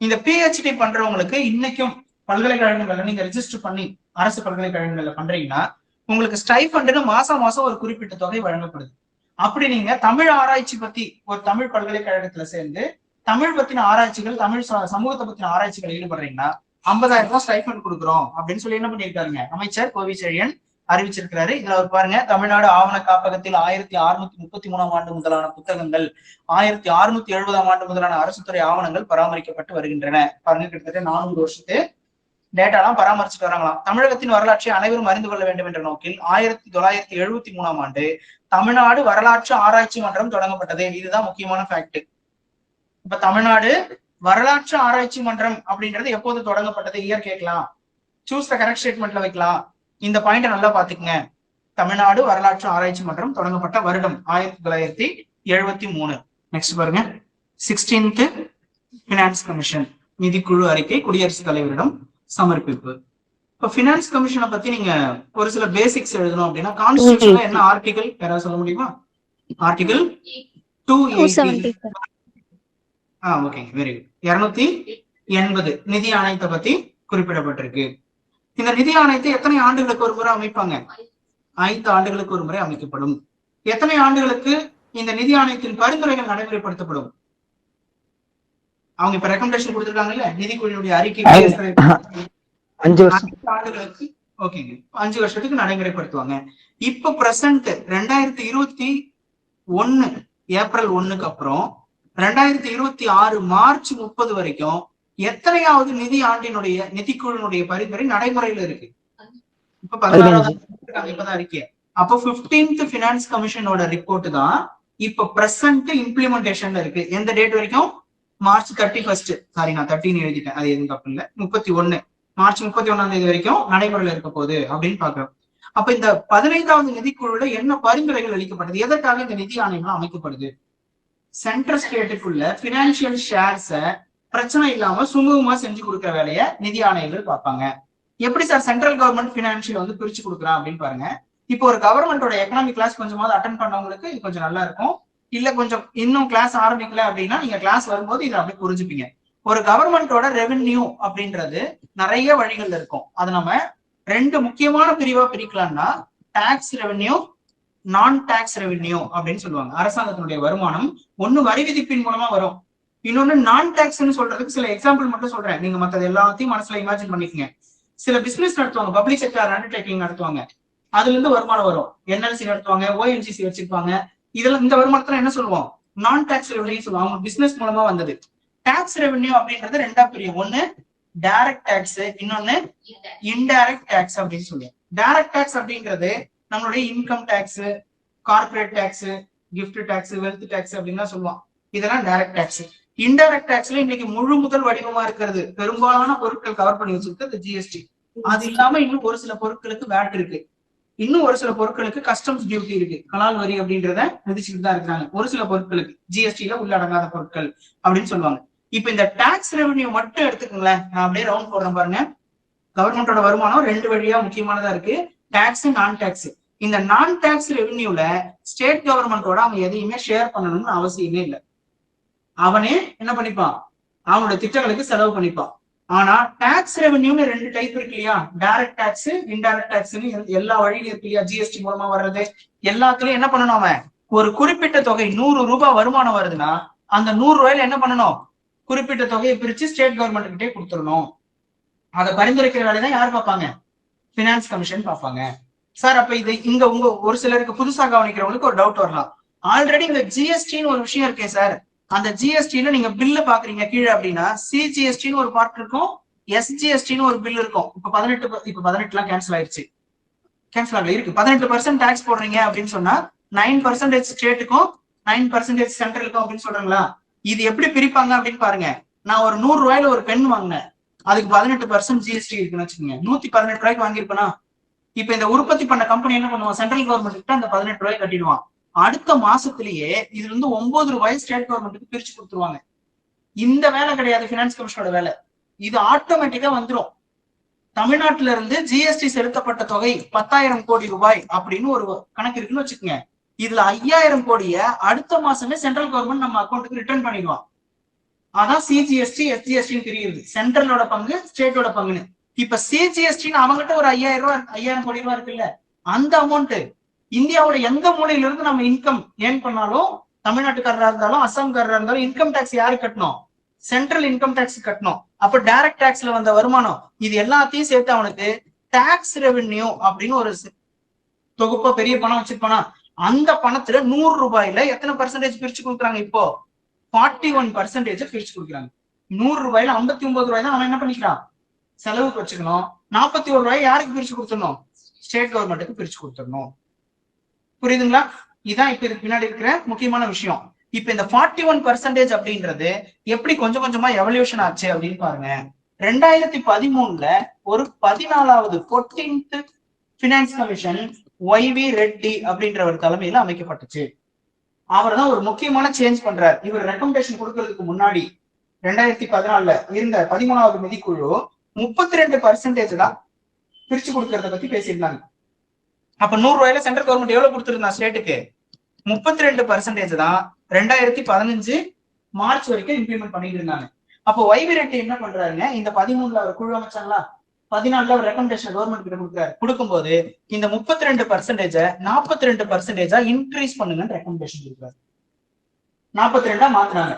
இந்த பிஹெச்டி பண்றவங்களுக்கு இன்னைக்கும் பல்கலைக்கழகங்கள்ல நீங்க ரெஜிஸ்டர் பண்ணி அரசு பல்கலைக்கழகங்கள்ல பண்றீங்கன்னா உங்களுக்கு ஸ்டைஃபண்ட்னு மாசம் மாசம் ஒரு குறிப்பிட்ட தொகை வழங்கப்படுது. அப்படி நீங்க தமிழ் ஆராய்ச்சி பத்தி ஒரு தமிழ் பல்கலைக்கழகத்துல சேர்ந்து தமிழ் பத்தின ஆராய்ச்சிகள், தமிழ் சமூகத்தை பத்தின ஆராய்ச்சிகள் ஈடுபடுறீங்கன்னா 50,000 ரூபாய் ஸ்டைஃபண்ட் கொடுக்குறோம் அப்படின்னு சொல்லி என்ன பண்ணிருக்காருங்க அமைச்சர் கோவி செழியன் அறிவிச்சிருக்கிறாரு. இதுல அவர் பாருங்க, தமிழ்நாடு ஆவண காப்பகத்தில் 1633 ஆண்டு முதலான புத்தகங்கள், 1670 ஆண்டு முதலான அரசுத்துறை ஆவணங்கள் பராமரிக்கப்பட்டு வருகின்றன. பாருங்க, கிட்டத்தட்ட 400 வருஷத்து டேட்டாலாம் பராமரிச்சுட்டு வராங்களாம். தமிழகத்தின் வரலாற்றை அனைவரும் அறிந்து கொள்ள வேண்டும் என்ற நோக்கில் 1973 ஆண்டு தமிழ்நாடு வரலாற்று ஆராய்ச்சி மன்றம் தொடங்கப்பட்டது. இதுதான் முக்கியமான ஃபேக்ட். இப்ப தமிழ்நாடு வரலாற்று ஆராய்ச்சி மன்றம் அப்படின்றது எப்போது தொடங்கப்பட்டது, இயர் கேட்கலாம், சூஸ் த கரெக்ட் ஸ்டேட்மெண்ட்ல வைக்கலாம். இந்த பாயிண்ட் நல்லா பாத்துக்கங்க. தமிழ்நாடு வரலாற்று ஆராய்ச்சி மன்றம் தொடங்கப்பட்ட வருடம் 1973. நெக்ஸ்ட் பாருங்க, 16th பினான்ஸ் கமிஷன் நிதிக்குழு அறிக்கை குடியரசுத் தலைவரிடம் சமர்ப்பிப்பு. இப்ப பினான்ஸ் கமிஷனை பத்தி நீங்க ஒரு சில பேசிக்ஸ் எழுதணும் அப்படின்னா கான்ஸ்டிடியூஷன்ல என்ன ஆர்டிகல் யாராவது சொல்ல முடியுமா? ஆர்டிகல் 280. Okay, very good. 280 நிதி ஆணையத்தை பத்தி குறிப்பிடப்பட்டிருக்கு. இந்த நிதி ஆணையத்தை எத்தனை ஆண்டுகளுக்கு ஒரு முறை அமைப்பாங்க? 5 ஆண்டுகளுக்கு ஒரு முறை அமைக்கப்படும். எத்தனை ஆண்டுகளுக்கு இந்த நிதி ஆணையத்தின் பரிந்துரைகள் நடைமுறைப்படுத்தப்படும்? அவங்க இப்ப ரெக்கமெண்டேஷன் கொடுத்திருக்காங்கல்ல, நிதிக்குழுவினுடைய அறிக்கை 5 ஆண்டுகளுக்கு. ஓகேங்க, 5 வருஷத்துக்கு நடைமுறைப்படுத்துவாங்க. இப்ப பிரசன்ட் 2021 ஏப்ரல் 1க்கு அப்புறம் 2026 மார்ச் 30 வரைக்கும் எத்தனையாவது நிதி ஆண்டினுடைய நிதிக்குழுனுடைய பரிந்துரை நடைமுறையில இருக்கு? இப்ப 16வது இப்பதான் அறிக்கை. அப்போ 15th பினான்ஸ் கமிஷனோட ரிப்போர்ட் தான் இப்ப பிரசன்ட் இம்ப்ளிமெண்டேஷன்ல இருக்கு. எந்த டேட் வரைக்கும்? மார்ச் 31. சாரி, நான் 13 எழுதிட்டேன், அது எதுவும் தப்பு இல்லை. 31 மார்ச் 31ஆம் தேதி வரைக்கும் நடைமுறையில இருக்க போகுது அப்படின்னு பாக்குறோம். அப்ப இந்த 15வது நிதிக்குழுல என்ன பரிந்துரைகள் அளிக்கப்பட்டது? எதற்காக இந்த நிதி ஆணையம் அமைக்கப்படுது? சென்ட்ரல் ஸ்டேட்டுக்குள்ள பினான்சியல் ஷேர்ஸ பிரச்சனை இல்லாம சுமூகமா செஞ்சு கொடுக்குற வேலையை நிதி ஆணையர்கள் பார்ப்பாங்க. எப்படி சார் சென்ட்ரல் கவர்மெண்ட் பினான்சியல் வந்து பிரிச்சு கொடுக்குறான் அப்படின்னு பாருங்க. இப்போ ஒரு கவர்மெண்டோட எக்கனாமிக் கிளாஸ் கொஞ்சமாவது அட்டன் பண்ணவங்களுக்கு இது கொஞ்சம் நல்லா இருக்கும். இல்ல கொஞ்சம் இன்னும் கிளாஸ் ஆரம்பிக்கல அப்படின்னா நீங்க கிளாஸ் வரும்போது இதை அப்படி புரிஞ்சுப்பீங்க. ஒரு கவர்மெண்டோட ரெவென்யூ அப்படின்றது நிறைய வழிகள் இருக்கும். அது நம்ம 2 முக்கியமான பிரிவா பிரிக்கலாம்னா டாக்ஸ் ரெவென்யூ, நான் டாக்ஸ் ரெவென்யூ அப்படின்னு சொல்லுவாங்க. அரசாங்கத்தினுடைய வருமானம் ஒண்ணு வரி விதிப்பின் மூலமா வரும், இன்னொன்னு நான் டாக்ஸ்ன்னு சொல்றதுக்கு சில எக்ஸாம்பிள் மட்டும் சொல்றேன், நீங்க மத்தது எல்லாத்தையும் மனசுல இமேஜின் பண்ணிக்கங்க. சில பிசினஸ் நடத்துவாங்க, பப்ளிக் செக்டர் அண்டர்டேக்கிங் நடத்துவாங்க, அதுல இருந்து வருமானம் வரும். என்எல்சி நடத்துவாங்க, ஓஎன்ஜிசி வச்சிருப்பாங்க, இதெல்லாம் இந்த வருமானத்துல என்ன சொல்லுவோம், நான் டாக்ஸ் ரெவென்யூ சொல்லுவோம். அவங்க பிசினஸ் மூலமா வந்தது. டாக்ஸ் ரெவென்யூ அப்படின்றது ரெண்டா பிரியும், ஒண்ணு டைரக்ட் டாக்ஸ், இன்னொன்னு இன்டைரக்ட் டாக்ஸ் அப்படின்னு சொல்லுவோம். டைரக்ட் டாக்ஸ் அப்படின்றது நம்மளுடைய income tax, corporate tax, gift tax, wealth tax அப்படின்னு சொல்லுவோம். இதெல்லாம் டைரக்ட் டாக்ஸ். இன்டைரக்ட் டாக்ஸ்ல இன்னைக்கு முழு முதல் வடிவமா இருக்கிறது, பெரும்பாலான பொருட்கள் கவர் பண்ணி வச்சிருக்கிறது ஜிஎஸ்டி. அது இல்லாம இன்னும் ஒரு சில பொருட்களுக்கு வேட் இருக்கு, இன்னும் ஒரு சில பொருட்களுக்கு கஸ்டம்ஸ் டியூட்டி இருக்கு, கலால் வரி அப்படின்றத விதிச்சுட்டு தான் இருக்காங்க. ஒரு சில பொருட்களுக்கு ஜிஎஸ்டில உள்ளடங்காத பொருட்கள் அப்படின்னு சொல்லுவாங்க. இப்ப இந்த டாக்ஸ் ரெவென்யூ மட்டும் எடுத்துக்கோங்களேன், நான் அப்படியே ரவுண்ட் போடுறேன் பாருங்க. கவர்மெண்டோட வருமானம் ரெண்டு வழியா முக்கியமானதா இருக்கு, டாக்ஸ், நான் டாக்ஸ். இந்த நான் டாக்ஸ் ரெவென்யூல ஸ்டேட் கவர்மெண்டோட அவங்க எதையுமே ஷேர் பண்ணணும்னு அவசியமே இல்லை. அவனே என்ன பண்ணிப்பான், அவனோட திட்டங்களுக்கு செலவு பண்ணிப்பான். ஆனா டாக்ஸ் ரெவென்யூன்னு ரெண்டு டைப் இருக்கு இல்லையா, டைரக்ட் டாக்ஸ், இன்டைரக்ட் டாக்ஸ்னு எல்லா வழியிலும் இருக்கு இல்லையா, ஜிஎஸ்டி மூலமா வர்றது எல்லாத்துலயும் என்ன பண்ணணும், அவன் ஒரு குறிப்பிட்ட தொகை 100 ரூபாய் வருமானம் வருதுன்னா அந்த 100 ரூபாயில என்ன பண்ணணும், குறிப்பிட்ட தொகையை பிரிச்சு ஸ்டேட் கவர்மெண்ட் கிட்டே கொடுத்துடணும். அதை பரிந்துரைக்கிற வேலைதான் யார் பார்ப்பாங்க, பினான்ஸ் கமிஷன் பார்ப்பாங்க. சார் அப்ப இது இங்க உங்க ஒரு சிலருக்கு புதுசா கவனிக்கிறவங்களுக்கு ஒரு டவுட் வரலாம், ஆல்ரெடி இங்க ஜிஎஸ்டின்னு ஒரு விஷயம் இருக்கே சார், அந்த ஜிஎஸ்டில நீங்க பில்லு பாக்குறீங்க கீழே அப்படின்னா சிஜிஎஸ்டின்னு ஒரு பார்ட் இருக்கும், எஸ்ஜிஎஸ்டின்னு ஒரு பில் இருக்கும். இப்ப 18 கேன்சல் ஆயிடுச்சு, கேன்சல் ஆகல இருக்கு. 18% டாக்ஸ் போடுறீங்க அப்படின்னு சொன்னா 9% ஸ்டேட்டுக்கும் 9% சென்ட்ரலுக்கும் அப்படின்னு சொல்றாங்களா. இது எப்படி பிரிப்பாங்க அப்படின்னு பாருங்க. நான் ஒரு 100 ரூபாயில ஒரு பென் வாங்கினேன், அதுக்கு 18% ஜிஎஸ்டி இருக்குன்னு வச்சுக்கோங்க, 118 ரூபாய்க்கு வாங்கியிருப்பேனா. இப்ப இந்த உற்பத்தி பண்ண கம்பெனி என்ன பண்ணுவான், சென்ட்ரல் கவர்மெண்ட் கிட்ட அந்த 18 ரூபாய் கட்டிடுவான். அடுத்த மாசத்திலேயே இதுல இருந்து 9 ரூபாய் ஸ்டேட் கவர்மெண்ட்டுக்கு பிரிச்சு கொடுத்துருவாங்க. இந்த வேலை கிடையாது பினான்ஸ் கமிஷனோட வேலை, இது ஆட்டோமேட்டிக்கா வந்துடும். தமிழ்நாட்டில இருந்து ஜிஎஸ்டி செலுத்தப்பட்ட தொகை 10,000 கோடி ரூபாய் அப்படின்னு ஒரு கணக்கு இருக்குன்னு வச்சுக்கோங்க. இதுல 5,000 கோடிய அடுத்த மாசமே சென்ட்ரல் கவர்மெண்ட் நம்ம அக்கௌண்ட்டுக்கு ரிட்டர்ன் பண்ணிடுவான். அதான் சிஜிஎஸ்டி, எஸ்ஜிஎஸ்டின்னு தெரியுது, சென்ட்ரலோட பங்கு ஸ்டேட்டோட பங்குன்னு. இப்ப சிஜிஎஸ்டின்னு அவங்ககிட்ட ஒரு 5,000 கோடி ரூபாய் இருக்குல்ல, அந்த அமௌண்ட் இந்தியாவோட எந்த மூலையில இருந்து நம்ம இன்கம் ஏர்ன் பண்ணாலும், தமிழ்நாட்டுக்காரரா இருந்தாலும் அசாம்காரரா இருந்தாலும் இன்கம் டாக்ஸ் யாரு கட்டணும், சென்ட்ரல் இன்கம் டாக்ஸ் கட்டணும். அப்ப டைரக்ட் டாக்ஸ்ல வந்த வருமானம் இது எல்லாத்தையும் சேர்த்து அவனுக்கு டாக்ஸ் ரெவென்யூ அப்படின்னு ஒரு தொகுப்பா பெரிய பணம் வச்சிருப்பானா, அந்த பணத்துல 100 ரூபாயில எத்தனை பர்சன்டேஜ் பிரிச்சு கொடுக்குறாங்க, இப்போ 41% பிரிச்சு கொடுக்குறாங்க. 100 ரூபாயில 59 ரூபாய் தான் அவன் என்ன பண்ணிக்கிறான், செலவுக்கு வச்சுக்கணும். 41 ரூபாய் யாருக்கு பிரிச்சு கொடுத்துடணும், ஸ்டேட் கவர்மெண்ட்டுக்கு பிரிச்சு கொடுத்துடணும். புரியுதுங்களா. இதான் இப்ப இதுக்கு பின்னாடி இருக்கிற முக்கியமான விஷயம். இப்ப இந்த 41% அப்படின்றது எப்படி கொஞ்சம் கொஞ்சமா எவல்யூஷன் ஆச்சு அப்படின்னு பாருங்க. 2013ல ஒரு 14வது 14th finance commission YV Reddy அப்படின்றவர் தலைமையில அமைக்கப்பட்டுச்சு. அவர் தான் ஒரு முக்கியமான சேஞ்ச் பண்றார். இவர் ரெக்கமெண்டேஷன் கொடுக்கறதுக்கு முன்னாடி 2014ல இருந்த 13வது நிதிக்குழு 32% தான் பிரிச்சு கொடுக்கறத பத்தி பேசியிருந்தாங்க. அப்ப 100 ரூபாயில சென்ட்ரல் கவர்மெண்ட் எவ்வளவு கொடுத்துருந்தா ஸ்டேட்டுக்கு, 32% தான் 2015 மார்ச் வரைக்கும் இம்ப்ளிமெண்ட் பண்ணிட்டு இருந்தாங்க. அப்போ ஒய்வி ரெட்டி என்ன பண்றாருங்க, இந்த 13ல அவர் குழு அமைச்சாங்களா, 14ல அவர் ரெக்கமெண்டேஷன் கவர்மெண்ட் கிட்ட கொடுக்குறாரு. கொடுக்கும்போது இந்த 32% 42% இன்க்ரீஸ் பண்ணுங்கன்னு ரெக்கமெண்டேஷன் கொடுக்குறாரு. 42 மாத்தினாங்க,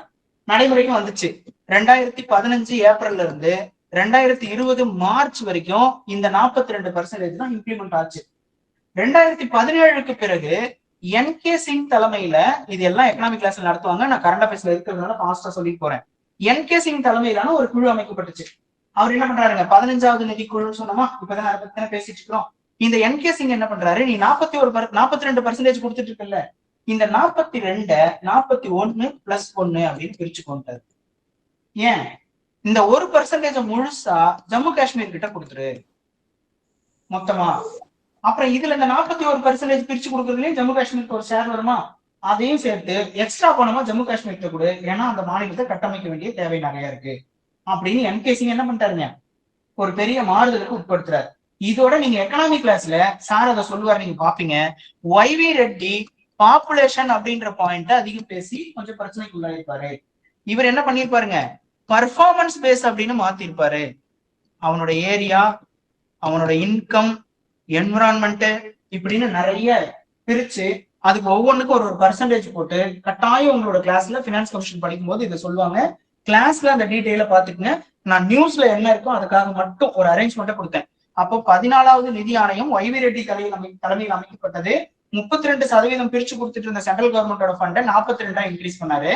நடைமுறைக்கும் வந்துச்சு. 2015 ஏப்ரல்ல இருந்து 2020 மார்ச் வரைக்கும் இந்த 42% தான் இம்ப்ளிமெண்ட் ஆச்சு. 2017க்கு பிறகு என்கே சிங் தலைமையில, இது எல்லாம் எக்கனாமிக் கிளாஸ்ல நடத்துவாங்க, நான் கரண்ட் அஃபேர்ஸ்ல இருக்கிறதுனால ஃபாஸ்டா சொல்லிட்டு போறேன். என்கே சிங் தலைமையிலான ஒரு குழு அமைக்கப்பட்டுச்சு. அவர் என்ன பண்றாருங்க, 15வது நிதி குழுன்னு சொன்னோமா, இப்பதான் அதை பத்தி பேசிட்டு இருக்கிறோம். இந்த என்கே சிங் என்ன பண்றாரு, நீ 42% கொடுத்துட்டு இருக்கல, இந்த 42 41 + 1 அப்படின்னு பிரிச்சு கொண்டாரு. ஏன், இந்த 1% முழுசா ஜம்மு காஷ்மீர் கிட்ட கொடுத்துரு மொத்தமா. அப்புறம் இதுல இந்த 41% பிரிச்சு கொடுக்கறதுலயும் ஜம்மு காஷ்மீருக்கு ஒரு ஷேர் வருமா, அதையும் சேர்த்து எக்ஸ்ட்ரா பணமா ஜம்மு காஷ்மீர்கிட்ட கொடு, ஏன்னா அந்த மாநிலத்தை கட்டமைக்க வேண்டிய தேவை நிறைய இருக்கு அப்படின்னு என்கே சிங் என்ன பண்ணிட்டாருங்க, ஒரு பெரிய மாறுதலுக்கு உட்படுத்துறாரு. இதோட நீங்க எக்கனாமிக் கிளாஸ்ல சார் அதை சொல்லுவார், நீங்க பாப்பீங்க. ஒய்வி ரெட்டி பாப்புலேஷன் அப்படின்ற பாயிண்ட் அதிகம் பேசி கொஞ்சம் பிரச்சனைக்கு உள்ளாயிருப்பாரு. இவர் என்ன பண்ணிருப்பாருங்க, பர்ஃபார்மன்ஸ் பேஸ் அப்படின்னு மாத்திருப்பாரு. அவனோட ஏரியா, அவனோட இன்கம், என்விரான்மெண்ட், இப்படின்னு நிறைய பிரிச்சு அதுக்கு ஒவ்வொன்றுக்கும் ஒரு பர்சன்டேஜ் போட்டு கட்டாயம் உங்களோட கிளாஸ்ல பினான்ஸ் கமிஷன் படிக்கும் போது இதை சொல்லுவாங்க. கிளாஸ்ல அந்த டீட்டெயில பாத்துக்குங்க. நான் நியூஸ்ல என்ன இருக்கோ அதுக்காக மட்டும் ஒரு அரேஞ்ச்மெண்ட்டை கொடுத்தேன். அப்போ 14வது நிதி ஆணையம் YV ரெட்டி தலைமையில் அமைக்கப்பட்டது. 32% பிரிச்சு கொடுத்துட்டு இருந்த சென்ட்ரல் கவர்மெண்டோட ஃபண்டை 42 இன்க்ரீஸ் பண்ணாரு.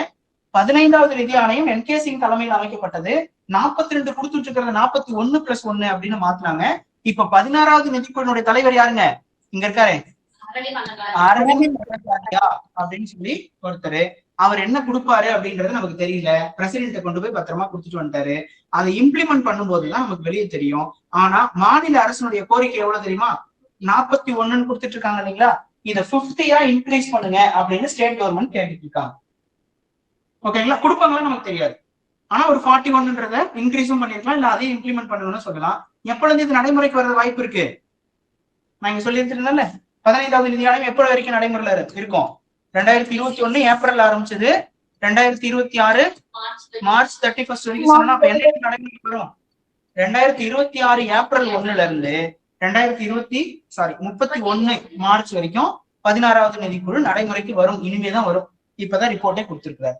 15வது நிதி ஆணையம் NK சிங் தலைமையில் அமைக்கப்பட்டது. 42 கொடுத்துட்டு இருக்கிறத 41+1 அப்படின்னு மாத்தினாங்க. இப்ப 16வது நிதிக்குழுனுடைய தலைவர் யாருங்க? இங்க இருக்காரு அப்படின்னு சொல்லி ஒருத்தர். அவர் என்ன கொடுப்பாரு அப்படின்றது நமக்கு தெரியல. பிரசிடென்ட் கொண்டு போய் பத்திரமா கொடுத்துட்டு வந்துட்டாரு. அதை இம்ப்ளிமெண்ட் பண்ணும்போதுதான் நமக்கு வெளியே தெரியும். ஆனா மாநில அரசனுடைய கோரிக்கை எவ்வளவு தெரியுமா? 41 கொடுத்துட்டு இருக்காங்க இல்லைங்களா? இதை 50 இன்க்ரீஸ் பண்ணுங்க அப்படின்னு ஸ்டேட் கவர்மெண்ட் கேட்டுட்டு இருக்காங்க. ஓகேங்களா? கொடுப்பாங்களா நமக்கு தெரியாது. ஆனா ஒரு 41ன்றத இன்க்ரீஸும் பண்ணிருக்கலாம், இல்ல அதையும் இம்ப்ளிமெண்ட் பண்ணணும்னு சொல்லலாம். எப்பொழுது இது நடைமுறைக்கு வர வாய்ப்பு இருக்கு? நான் இங்க சொல்லி இருந்தேன்ல, 15வது நிதி ஆணையம் எப்போ வரைக்கும் நடைமுறையில இருக்கும்? 2021 ஏப்ரல் ஆரம்பிச்சது, 2026 மார்ச் 31 வரைக்கும் சொன்னா அப்ப என்ன நடைமுறைக்கு வரும்? 2026 ஏப்ரல் 1ல இருந்து 31 மார்ச் வரைக்கும் 16வது நிதிக்குழு நடைமுறைக்கு வரும். இனிமேதான் வரும். இப்பதான் ரிப்போர்ட்டே கொடுத்திருக்கிறாரு.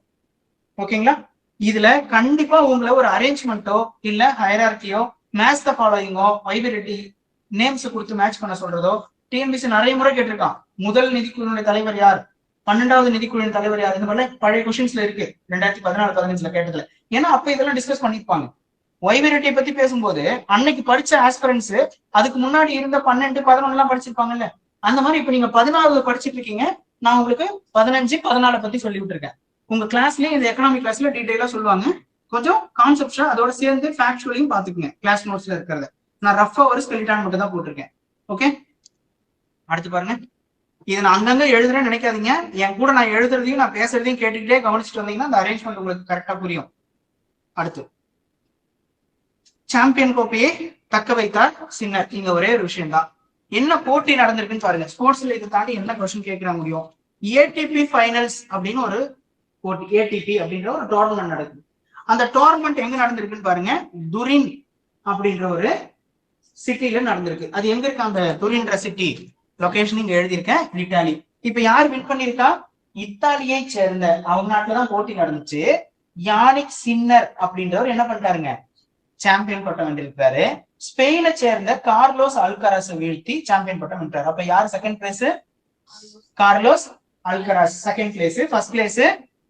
ஓகேங்களா? இதுல கண்டிப்பா உங்களை ஒரு அரேஞ்ச்மெண்ட்டோ இல்ல ஹைரார்கியோ மேட்ச் த ஃபாலோயிங்கோ YV ரெட்டி நேம்ஸ் கொடுத்து மேட்ச் பண்ண சொல்றதோ டிஎன்பிசி நிறைய முறை கேட்டிருக்கான். முதல் நிதிக்குழுவினுடைய தலைவர் யார், 12வது நிதிக்குழுவின் தலைவர் யார், இந்த மாதிரி பழைய கொஸ்டின்ஸ்ல இருக்கு 2014-15 கேட்டதுல. ஏன்னா அப்ப இதெல்லாம் டிஸ்கஸ் பண்ணிருப்பாங்க. YV ரெட்டியை பத்தி பேசும்போது அன்னைக்கு படிச்ச ஆஸ்பிரன்ஸ் அதுக்கு முன்னாடி இருந்த 12, 11 எல்லாம் படிச்சிருப்பாங்கல்ல. அந்த மாதிரி இப்ப நீங்க 14வது படிச்சுட்டு இருக்கீங்க. நான் உங்களுக்கு 15, 14 பத்தி சொல்லி விட்டுருக்கேன். உங்க கிளாஸ்லயே இந்த எக்கனாமிக் கிளாஸ்ல டீடைலா சொல்லுவாங்க. கொஞ்சம் கான்செப்ட்ஸா அதோட சேர்ந்து ஃபேக்சுவலையும் பாத்துக்குங்க. கிளாஸ் நோட்ஸ்ல இருக்கிறத நான் ரஃபா ஒரு ஸ்கெலிட்டான் மட்டும் தான் போட்டிருக்கேன். ஓகே, அடுத்து பாருங்க. இதை நான் அங்கங்க எழுதுறேன்னு நினைக்காதீங்க. என் கூட நான் எழுதுறதையும் நான் பேசுறதையும் கேட்டுக்கிட்டே கவனிச்சுட்டு வந்தீங்கன்னா அந்த அரேஞ்ச்மெண்ட் உங்களுக்கு கரெக்டா புரியும். அடுத்து, சாம்பியன் கோப்பையை தக்க வைத்தார் சின்னர். இங்க ஒரே ஒரு விஷயம் தான். என்ன போட்டி நடந்திருக்குன்னு பாருங்க. ஸ்போர்ட்ஸ்ல இதை தாண்டி என்ன கொஸ்டின் கேட்க முடியும்? ஏடிபி ஃபைனல்ஸ் அப்படின்னு ஒரு போட்டி, ஏடிபி அப்படின்ற ஒரு டோர்னமெண்ட் நடக்குது. அந்த டோர்னமெண்ட் எங்க நடந்திருக்குன்னு பாருங்க. துரின் அப்படின்ற ஒரு சிட்டில நடந்திருக்கு. அது எங்க இருக்கு? அந்த துரின்ற சிட்டி லொகேஷன் இங்க எழுதியிருக்கேன், இத்தாலி. இப்ப யார் வின் பண்ணிருக்கா? இத்தாலியை சேர்ந்த, அவங்க நாட்டுலதான் போட்டி நடந்துச்சு. யானிக் சின்னர் அப்படின்றவர் என்ன பண்ணிட்டாருங்க? சாம்பியன் பட்டம் வென்றிருக்காரு. ஸ்பெயினை சேர்ந்த கார்லோஸ் அல்கராஸ் வீழ்த்தி சாம்பியன் பட்டம் வென்றார். அப்ப யார் second place? Carlos Alcaraz second place. First place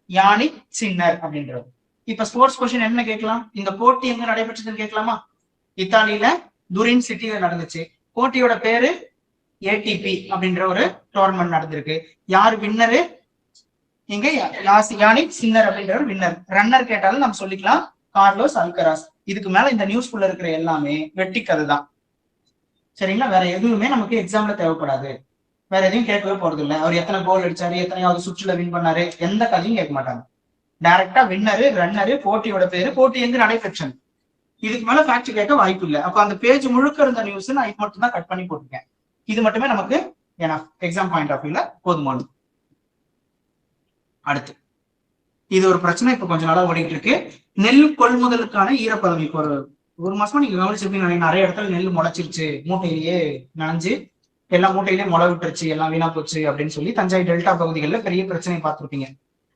Jannik Sinner அப்படின்றவர். இப்ப ஸ்போர்ட்ஸ் கொஸ்டின் என்ன கேட்கலாம்? இந்த போட்டி எங்க நடைபெற்றதுன்னு கேட்கலாமா? இத்தாலியில துரின் சிட்டியில நடந்துச்சு. போட்டியோட பேரு ஏடிபி அப்படின்ற ஒரு டோர்னமெண்ட் நடந்திருக்கு. யார் வின்னரு? இங்க யானிக் சின்னர் அப்படின்றவர் வின்னர். ரன்னர் கேட்டாலும் நம்ம சொல்லிக்கலாம் கார்லோஸ் அல்கராஸ். இதுக்கு மேல இந்த நியூஸ்குள்ள இருக்கிற எல்லாமே வெட்டி கதை தான். சரிங்களா? வேற எதுவுமே நமக்கு எக்ஸாம்ல தேவைப்படாது. வேற எதையும் கேட்கவே போறது இல்லை. அவர் எத்தனை கோல் அடிச்சாரு, எத்தனையாவது சுற்றுல வின் பண்ணாரு, எந்த கதையும் கேட்க மாட்டாங்க. டைரக்டா வின்னரு, ரன்னரு, போட்டியோட பேரு, போட்டி எங்க நடைபெற்றது, இதுக்கு மேல ஃபேக்ட் கேட்க வாய்ப்பு இல்லை. அப்ப அந்த பேஜ் முழுக்க இருந்த நியூஸ் நான் இது மட்டும் தான் கட் பண்ணி போட்டிருக்கேன். இது மட்டுமே நமக்கு எக்ஸாம் பாயிண்ட் ஆஃப் வியூல போதுமானது. அடுத்து, இது ஒரு பிரச்சனை இப்ப கொஞ்ச நாளா ஓடிட்டு இருக்கு. நெல் கொள்முதலுக்கான ஈரப்பதம். இப்போ ஒரு மாசமா நீங்க கவனிச்சிருப்பீங்க, நிறைய இடத்துல நெல் முளைச்சிருச்சு, மூட்டையிலேயே நனைஞ்சு எல்லா மூட்டையிலேயே முளை விட்டுருச்சு, எல்லாம் வீணா போச்சு அப்படின்னு சொல்லி தஞ்சை டெல்டா பகுதிகளில் பெரிய பிரச்சனையை பார்த்திருப்பீங்க.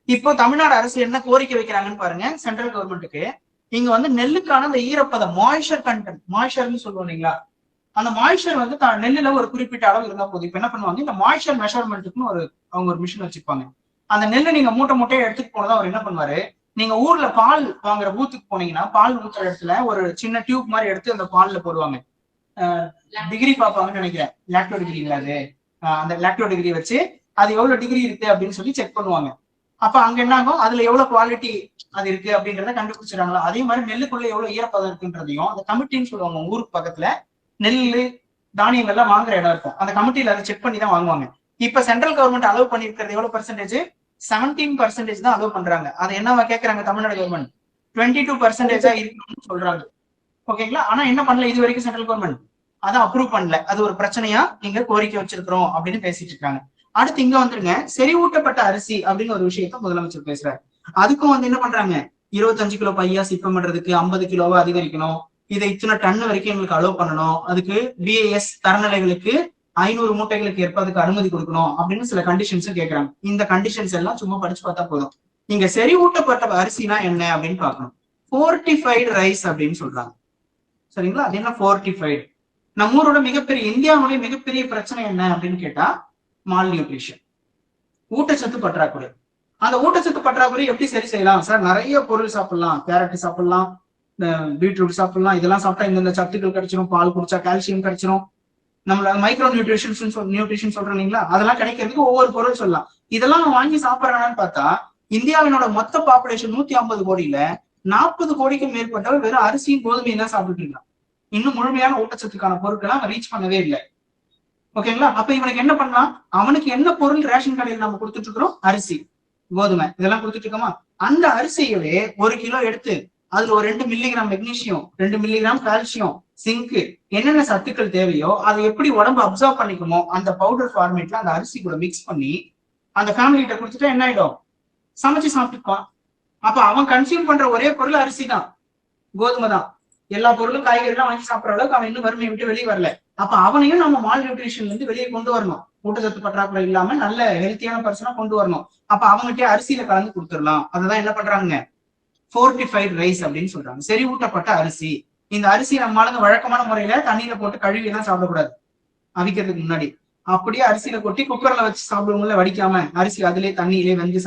இப்போ தமிழ்நாடு அரசு என்ன கோரிக்கை வைக்கிறாங்கன்னு பாருங்க. சென்ட்ரல் கவர்மெண்ட்டுக்கு இங்க வந்து நெல்லுக்கான அந்த ஈரப்பதம், மாய்ச்சர் கண்டென்ட், மாய்ச்சர்னு சொல்லுவோம் இல்லைங்களா, அந்த மாய்ச்சர் வந்து நெல்லுல ஒரு குறிப்பிட்ட அளவு இருந்தா போதும். இப்ப என்ன பண்ணுவாங்க, இந்த மாய்ச்சர் மெஷர்மெண்ட்டுக்குன்னு அவங்க ஒரு மிஷின் வச்சிருப்பாங்க. அந்த நெல்லை நீங்க மூட்டை மூட்டையை எடுத்துட்டு போனதா அவர் என்ன பண்ணுவாரு, நீங்க ஊர்ல பால் வாங்குற பூத்துக்கு போனீங்கன்னா பால் ஊத்துற இடத்துல ஒரு சின்ன டியூப் மாதிரி எடுத்து அந்த பால்ல போடுவாங்க. டிகிரி பார்ப்பாங்கன்னு நினைக்கிறேன், லாக்டோ டிகிரிங்களா அது, அந்த லாக்டோ டிகிரி வச்சு அது எவ்வளவு டிகிரி இருக்கு அப்படின்னு சொல்லி செக் பண்ணுவாங்க. அப்ப அங்க என்ன ஆகும், அதுல எவ்வளவு குவாலிட்டி அது இருக்கு அப்படின்றத கண்டுபிடிச்சிடாங்களா. அதே மாதிரி நெல்லுக்குள்ள எவ்வளவு ஈரப்பதம் இருக்குன்றதையும் அந்த கமிட்டின்னு சொல்லுவாங்க. ஊருக்கு பக்கத்துல நெல்லு தானியங்கள்லாம் வாங்குற இடம் இருக்கும், அந்த கமிட்டியில அதை செக் பண்ணி தான் வாங்குவாங்க. இப்ப சென்ட்ரல் கவர்மெண்ட் அலோவ் பண்ணிருக்கிறது எவ்வளவு பர்சன்டேஜ்? 17% தான் அலோவ் பண்றாங்க. அது என்னவா கேட்கறாங்க தமிழ்நாடு கவர்மெண்ட்? 22% இருக்கணும்னு சொல்றாங்க. ஓகேங்களா? ஆனா என்ன பண்ணல இது வரைக்கும் சென்ட்ரல் கவர்மெண்ட் அதை அப்ரூவ் பண்ணல. அது ஒரு பிரச்சனையா இங்க கோரிக்கை வச்சிருக்கிறோம் அப்படின்னு பேசிட்டு இருக்காங்க. அடுத்து இங்க வந்துருங்க, செறிவூட்டப்பட்ட அரிசி அப்படின்னு ஒரு விஷயத்த முதலமைச்சர் பேசுறாரு. அதுக்கும் வந்து என்ன பண்றாங்க, 25 கிலோ பையா சிப்பம் பண்றதுக்கு 50 கிலோவா அதிகரிக்கணும், இதை இத்தனை டன் வரைக்கும் எங்களுக்கு அலோவ் பண்ணணும், அதுக்கு BIS தரநிலைகளுக்கு 500 மூட்டைகளுக்கு ஏற்பதுக்கு அனுமதி கொடுக்கணும் அப்படின்னு சில கண்டிஷன்ஸ் கேட்கறாங்க. இந்த கண்டிஷன்ஸ் எல்லாம் சும்மா படிச்சு பார்த்தா போதும். நீங்க செறிவூட்டப்பட்ட அரிசினா என்ன அப்படின்னு பார்க்கணும். ஃபோர்டிஃபைடு ரைஸ் அப்படின்னு சொல்றாங்க. சரிங்களா? அது என்ன ஃபோர்டிஃபைடு? நம்ம ஊரோட மிகப்பெரிய, இந்தியாவுடைய மிகப்பெரிய பிரச்சனை என்ன அப்படின்னு கேட்டா மால் நியூட்ரிஷன், ஊட்டச்சத்து பற்றாக்குறை. அந்த ஊட்டச்சத்து பற்றாக்குறை எப்படி சரி செய்யலாம் சார்? நிறைய பொருள் சாப்பிடலாம், கேரட் சாப்பிடலாம், பீட்ரூட் சாப்பிடலாம், இதெல்லாம் சாப்பிட்டா இந்த சத்துக்கள் கிடைச்சிரும், பால் குடிச்சா கால்சியம் கிடைச்சிரும், நம்மள மைக்ரோ நியூட்ரிஷன் சொல்றோம் இல்லைங்களா, அதெல்லாம் கிடைக்கிறதுக்கு ஒவ்வொரு பொருள் சொல்லலாம். இதெல்லாம் வாங்கி சாப்பிடறான்னு பார்த்தா இந்தியாவினோட மொத்த பாப்புலேஷன் 150 கோடியில 40 கோடிக்கும் மேற்பட்டவர் வெறும் அரிசியும் கோதுமையும் தான் சாப்பிட்டு இருக்கான். இன்னும் முழுமையான ஊட்டச்சத்துக்கான பொருட்களை அவன் ரீச் பண்ணவே இல்லை. ஓகேங்களா? அப்ப இவனுக்கு என்ன பண்ணலாம்? அவனுக்கு என்ன பொருள் ரேஷன் கடையில் நம்ம கொடுத்துட்டு இருக்கிறோம்? அரிசி, கோதுமை, இதெல்லாம் கொடுத்துட்டு இருக்கோமா? அந்த அரிசியவே 1 கிலோ எடுத்து அதுல ஒரு 2 milligram magnesium, 2 milligram calcium, zinc, என்னென்ன சத்துக்கள் தேவையோ அதை எப்படி உடம்பு அப்சர்வ் பண்ணிக்குமோ அந்த பவுடர் ஃபார்மேட்ல அந்த அரிசி கூட மிக்ஸ் பண்ணி அந்த ஃபேமிலி கிட்ட கொடுத்துட்டா என்ன ஆயிடும்? சமைச்சு சாப்பிட்டுப்பான். அப்ப அவன் கன்சியூம் பண்ற ஒரே பொருள் அரிசி தான், கோதுமை தான். எல்லா பொருளும் காய்கறிலாம் வாங்கி சாப்பிடுற அளவுக்கு அவன் இன்னும் வறுமையை விட்டு வெளியே வரல. அப்ப அவனையும் நம்ம மால் நியூட்ரிஷன்ல இருந்து வெளியே கொண்டு வரணும். ஊட்டச்சத்து பற்றாக்குறை இல்லாம நல்ல ஹெல்த்தியான பர்சனா கொண்டு வரணும். அப்ப அவங்ககிட்ட அரிசியில கலந்து கொடுத்துடலாம். அதுதான் என்ன பண்றாங்க? ஃபோர்டிஃபைடு ரைஸ் அப்படின்னு சொல்றாங்க. செறிவூட்டப்பட்ட அரிசி. இந்த அரிசி நம்ம ஆளுங்க வழக்கமான முறையில தண்ணியில போட்டு கழுவி எல்லாம் சாப்பிடக்கூடாது, அவிக்கிறதுக்கு முன்னாடி. அப்படியே அரிசியில கொட்டி குக்கர்ல வச்சு சாப்பிடுவோம்ல, வடிக்காம அரிசி அதுலயே தண்ணியிலே வெந்து